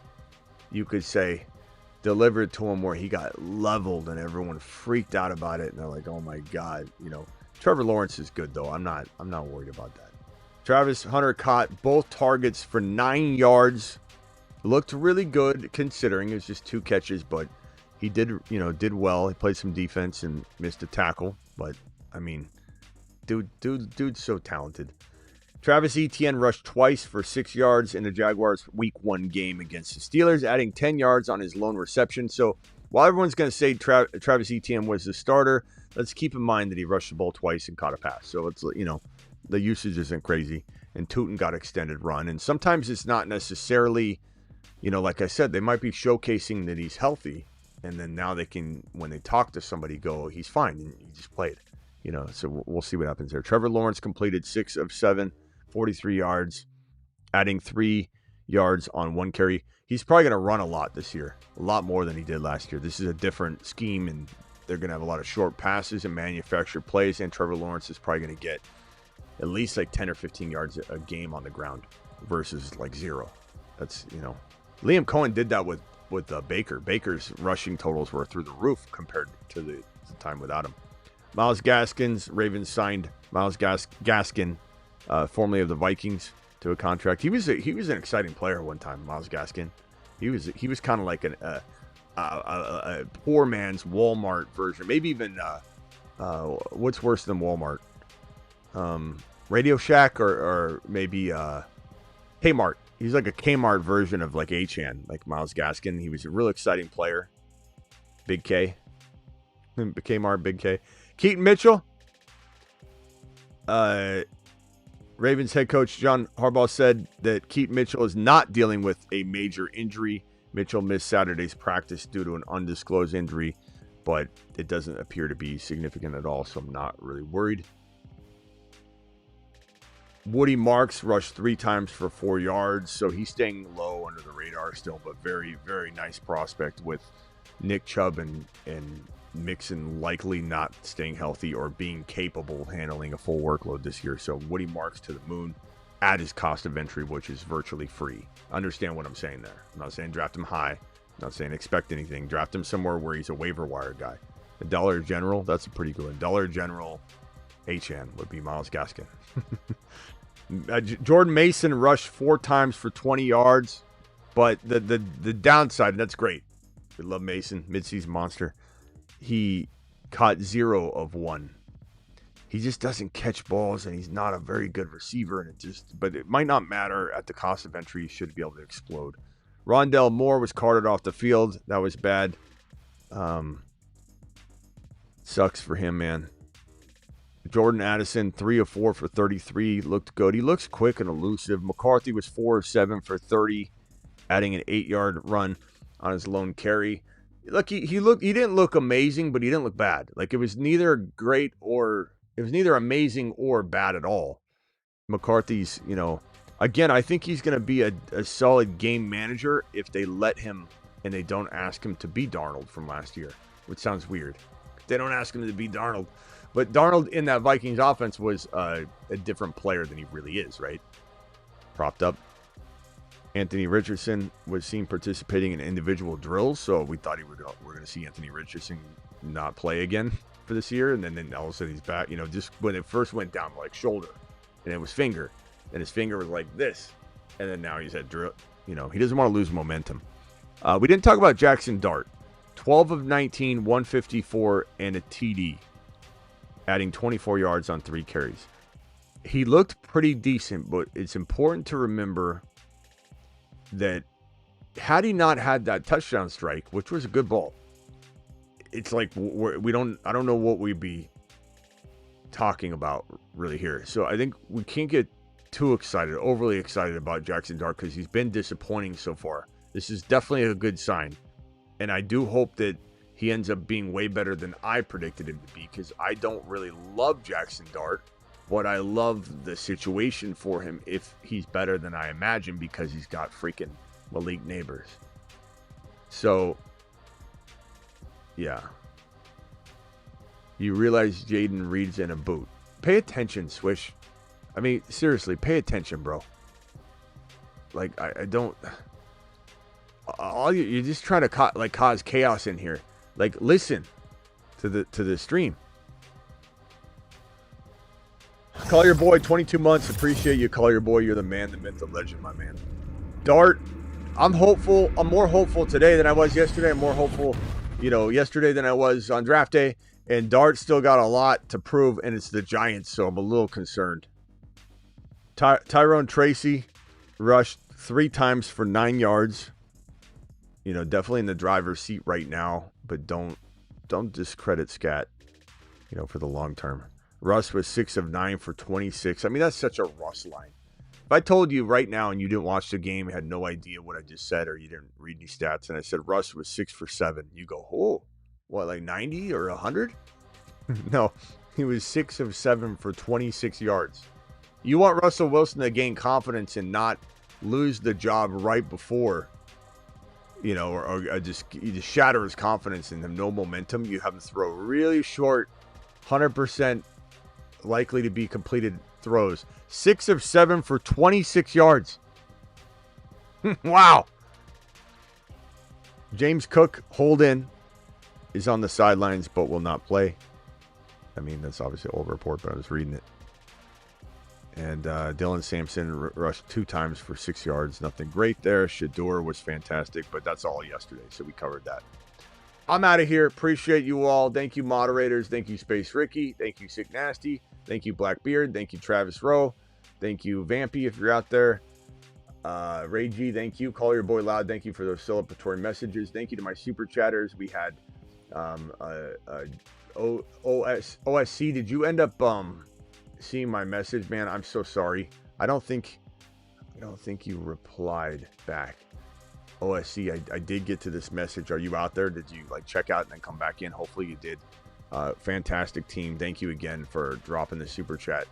you could say, delivered to him where he got leveled and everyone freaked out about it. And they're like, oh my God, you know, Trevor Lawrence is good though. I'm not worried about that. Travis Hunter caught both targets for 9 yards. Looked really good considering it was just 2 catches, but he did well. He played some defense and missed a tackle, but I mean, dude's so talented. Travis Etienne rushed twice for 6 yards in the Jaguars' week 1 game against the Steelers, adding 10 yards on his lone reception. So while everyone's going to say Travis Etienne was the starter, let's keep in mind that he rushed the ball twice and caught a pass. So it's, the usage isn't crazy. And Tootin got extended run. And sometimes it's not necessarily, like I said, they might be showcasing that he's healthy. And then now they can, when they talk to somebody, go, he's fine. And he just played. So we'll see what happens there. Trevor Lawrence completed 6 of 7, 43 yards, adding 3 yards on 1 carry. He's probably going to run a lot this year, a lot more than he did last year. This is a different scheme, and they're going to have a lot of short passes and manufactured plays, and Trevor Lawrence is probably going to get at least like 10 or 15 yards a game on the ground versus like 0. That's, Liam Cohen did that with Baker. Baker's rushing totals were through the roof compared to the time without him. Myles Gaskins, Ravens signed Myles Gaskin, formerly of the Vikings, to a contract. He was an exciting player one time, Myles Gaskin. He was kind of like a poor man's Walmart version. Maybe even what's worse than Walmart? Radio Shack or maybe Kmart. He's like a Kmart version of like Achan, like Myles Gaskin. He was a real exciting player. Big K. Kmart, Big K. Keaton Mitchell. Ravens head coach John Harbaugh said that Keaton Mitchell is not dealing with a major injury. Mitchell missed Saturday's practice due to an undisclosed injury, but it doesn't appear to be significant at all, so I'm not really worried. Woody Marks rushed 3 times for 4 yards, so he's staying low under the radar still, but very, very nice prospect with Nick Chubb and Mixon likely not staying healthy or being capable of handling a full workload this year. So Woody Marks to the moon at his cost of entry, which is virtually free. Understand what I'm saying there. I'm not saying draft him high. I'm not saying expect anything. Draft him somewhere where he's a waiver wire guy. A Dollar General, that's a pretty good one. Dollar General HN would be Myles Gaskin. Jordan Mason rushed 4 times for 20 yards, but the downside, and that's great. We love Mason, midseason monster. He caught 0 of 1. He just doesn't catch balls, and he's not a very good receiver. But it might not matter at the cost of entry. He should be able to explode. Rondell Moore was carted off the field. That was bad. Sucks for him, man. Jordan Addison, 3 of 4 for 33, looked good. He looks quick and elusive. McCarthy was 4 of 7 for 30, adding an 8-yard run on his lone carry. Look, he didn't look amazing, but he didn't look bad. Like, it was neither amazing or bad at all. McCarthy's, again, I think he's going to be a solid game manager if they let him and they don't ask him to be Darnold from last year, which sounds weird. They don't ask him to be Darnold. But Darnold in that Vikings offense was a different player than he really is, right? Propped up. Anthony Richardson was seen participating in individual drills, so we thought we're going to see Anthony Richardson not play again for this year, and then all of a sudden he's back. Just when it first went down, like shoulder, and it was finger, and his finger was like this, and then now he's at drill. He doesn't want to lose momentum. We didn't talk about Jackson Dart. 12 of 19, 154, and a TD, adding 24 yards on 3 carries. He looked pretty decent, but it's important to remember that had he not had that touchdown strike, which was a good ball, it's like I don't know what we'd be talking about really here. So I think we can't get too overly excited about Jackson Dart because he's been disappointing so far. This is definitely a good sign. And I do hope that he ends up being way better than I predicted him to be, because I don't really love Jackson Dart, but I love the situation for him if he's better than I imagine, because he's got freaking Malik Neighbors. So, yeah. You realize Jaden Reed's in a boot. Pay attention, Swish. I mean, seriously, pay attention, bro. Like, I don't... You're just trying to cause chaos in here. Like, listen to the stream. Call your boy, 22 months. Appreciate you. Call your boy. You're the man, the myth, the legend, my man. Dart, I'm hopeful. I'm more hopeful today than I was yesterday. I'm more hopeful, yesterday than I was on draft day. And Dart still got a lot to prove, and it's the Giants, so I'm a little concerned. Tyrone Tracy rushed 3 times for 9 yards. Definitely in the driver's seat right now, but don't discredit Scat, for the long term. Russ was 6 of 9 for 26. I mean, that's such a Russ line. If I told you right now and you didn't watch the game, had no idea what I just said, or you didn't read any stats, and I said Russ was 6 for 7, you go, oh, what, like 90 or 100? No, he was 6 of 7 for 26 yards. You want Russell Wilson to gain confidence and not lose the job right before, or just shatter his confidence and have no momentum. You have him throw really short, 100% likely to be completed throws. 6 of 7 for 26 yards. Wow. James Cook, hold in, is on the sidelines but will not play. I mean, that's obviously an old report, but I was reading it. And Dylan Sampson rushed 2 times for 6 yards. Nothing great there. Shador was fantastic, but that's all yesterday, so we covered that. I'm out of here. Appreciate you all. Thank you, moderators. Thank you, Space Ricky. Thank you, Sick Nasty. Thank you, Blackbeard. Thank you, Travis Rowe. Thank you, Vampy, if you're out there. Ray G, thank you. Call your boy loud. Thank you for those celebratory messages. Thank you to my super chatters. We had OSC. Did you end up seeing my message, man? I'm so sorry. I don't think you replied back. OSC, I did get to this message. Are you out there? Did you check out and then come back in? Hopefully you did. Fantastic team. Thank you again for dropping the super chat.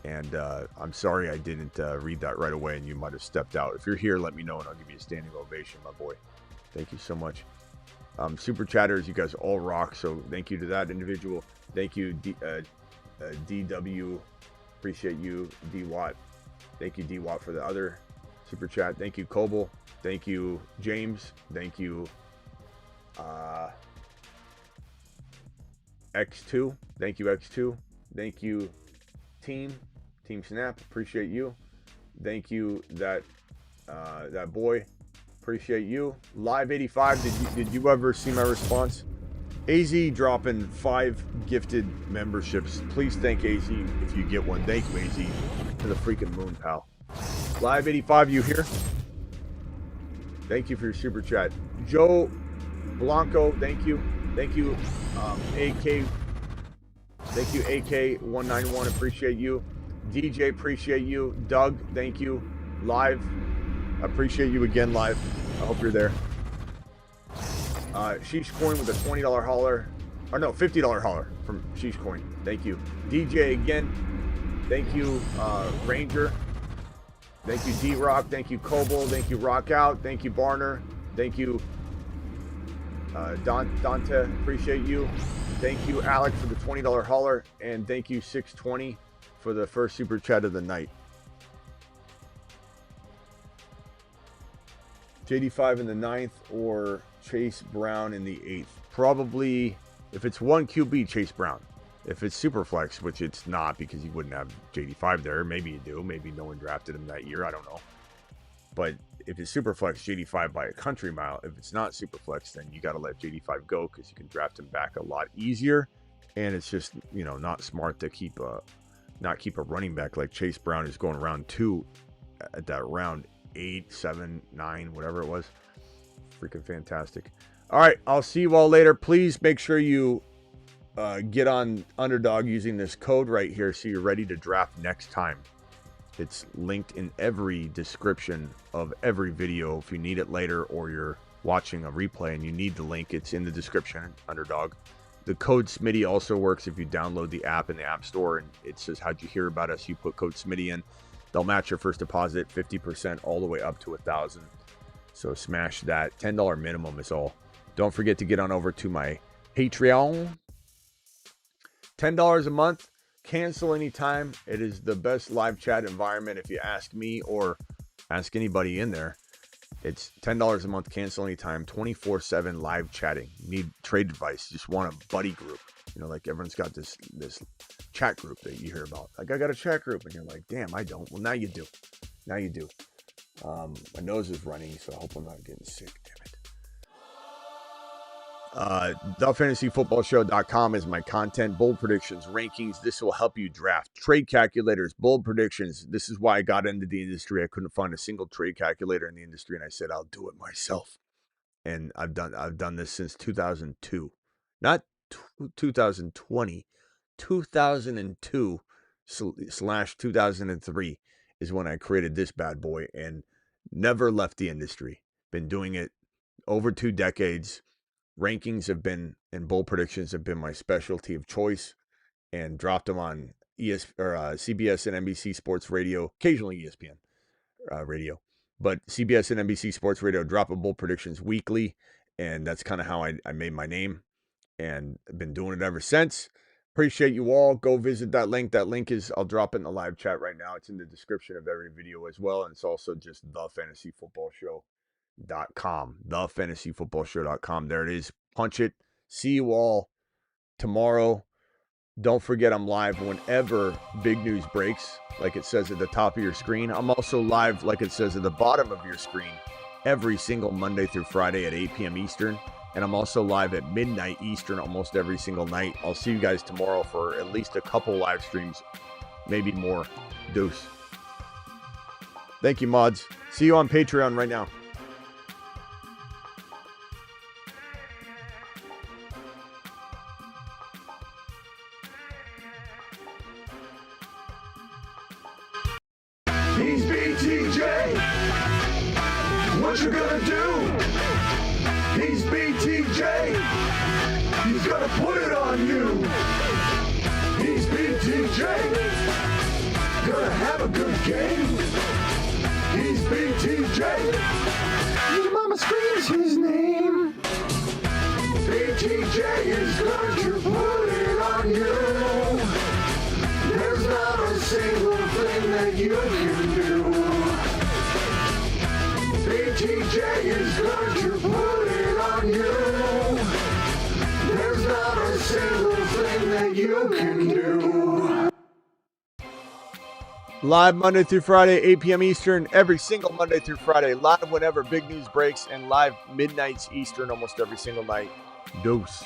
And I'm sorry I didn't read that right away and you might have stepped out. If you're here, let me know and I'll give you a standing ovation, my boy. Thank you so much. Super chatters, you guys all rock. So thank you to that individual. Thank you, DW. Appreciate you, D Watt. Thank you, D Watt, for the other super chat. Thank you, Coble. Thank you, James. Thank you, X2. Thank you, X2. Thank you, Team Snap. Appreciate you. Thank you, that boy. Appreciate you. Live 85. Did you ever see my response? AZ dropping 5 gifted memberships. Please thank AZ if you get one. Thank you, AZ, to the freaking moon, pal. Live 85, you here? Thank you for your super chat. Joe Blanco, thank you. Thank you, AK. Thank you, AK191. Appreciate you. DJ, appreciate you. Doug, thank you. Live, appreciate you again, live. I hope you're there. Sheesh Coin with a $20 hauler. Or no, $50 hauler from Sheesh Coin. Thank you. DJ again. Thank you, Ranger. Thank you, D-Rock. Thank you, Coble. Thank you, Rock Out. Thank you, Barner. Thank you, Dante. Appreciate you. Thank you, Alec, for the $20 hauler. And thank you, 620, for the first super chat of the night. JD5 in the 9th or Chase Brown in the 8th. Probably, if it's one QB, Chase Brown. If it's Superflex, which it's not because you wouldn't have JD5 there. Maybe you do. Maybe no one drafted him that year. I don't know. But if it's Superflex, JD5 by a country mile. If it's not Superflex, then you got to let JD5 go because you can draft him back a lot easier. And it's just, not smart to not keep a running back like Chase Brown is going round 2 at that round 8, 7, 9, whatever it was. Freaking fantastic. All right, I'll see you all later. Please make sure you get on Underdog using this code right here so you're ready to draft next time. It's linked in every description of every video. If you need it later or you're watching a replay and you need the link, it's in the description, Underdog. The code Smitty also works if you download the app in the App Store and it says, how'd you hear about us? You put code Smitty in. They'll match your first deposit 50% all the way up to $1,000. So smash that. $10 minimum is all. Don't forget to get on over to my Patreon. $10 a month. Cancel anytime. It is the best live chat environment if you ask me or ask anybody in there. It's $10 a month. Cancel anytime. 24/7 live chatting. Need trade advice. Just want a buddy group. Like everyone's got this chat group that you hear about. Like, I got a chat group, and you're like, damn, I don't. Well, now you do. Now you do. My nose is running, so I hope I'm not getting sick. Damn it. TheFantasyFootballShow.com is my content. Bold predictions, rankings. This will help you draft. Trade calculators, bold predictions. This is why I got into the industry. I couldn't find a single trade calculator in the industry, and I said, I'll do it myself. And I've done this since 2002. Not 2020, 2002 / 2003 is when I created this bad boy and never left the industry. Been doing it over 2 decades. Rankings have been, and bold predictions have been my specialty of choice, and dropped them on CBS and NBC Sports Radio, occasionally ESPN radio, but CBS and NBC Sports Radio drop bold predictions weekly, and that's kind of how I made my name. And I've been doing it ever since. Appreciate you all. Go visit that link. That link is, I'll drop it in the live chat right now. It's in the description of every video as well. And it's also just thefantasyfootballshow.com. Thefantasyfootballshow.com. There it is. Punch it. See you all tomorrow. Don't forget I'm live whenever big news breaks, like it says at the top of your screen. I'm also live, like it says at the bottom of your screen, every single Monday through Friday at 8 p.m. Eastern. And I'm also live at midnight Eastern almost every single night. I'll see you guys tomorrow for at least a couple live streams, maybe more. Deuce. Thank you, mods. See you on Patreon right now. He's BTJ. What you gonna do? He's BTJ. He's gonna put it on you. He's BTJ. Gonna have a good game. He's BTJ. Your mama screams his name. BTJ is going to put it on you. There's not a single thing that you can do. BTJ is going to put it on you. There's not a single thing that you can do. Live Monday through Friday, 8 p.m. Eastern, every single Monday through Friday. Live whenever big news breaks, and live midnights Eastern almost every single night. Deuce.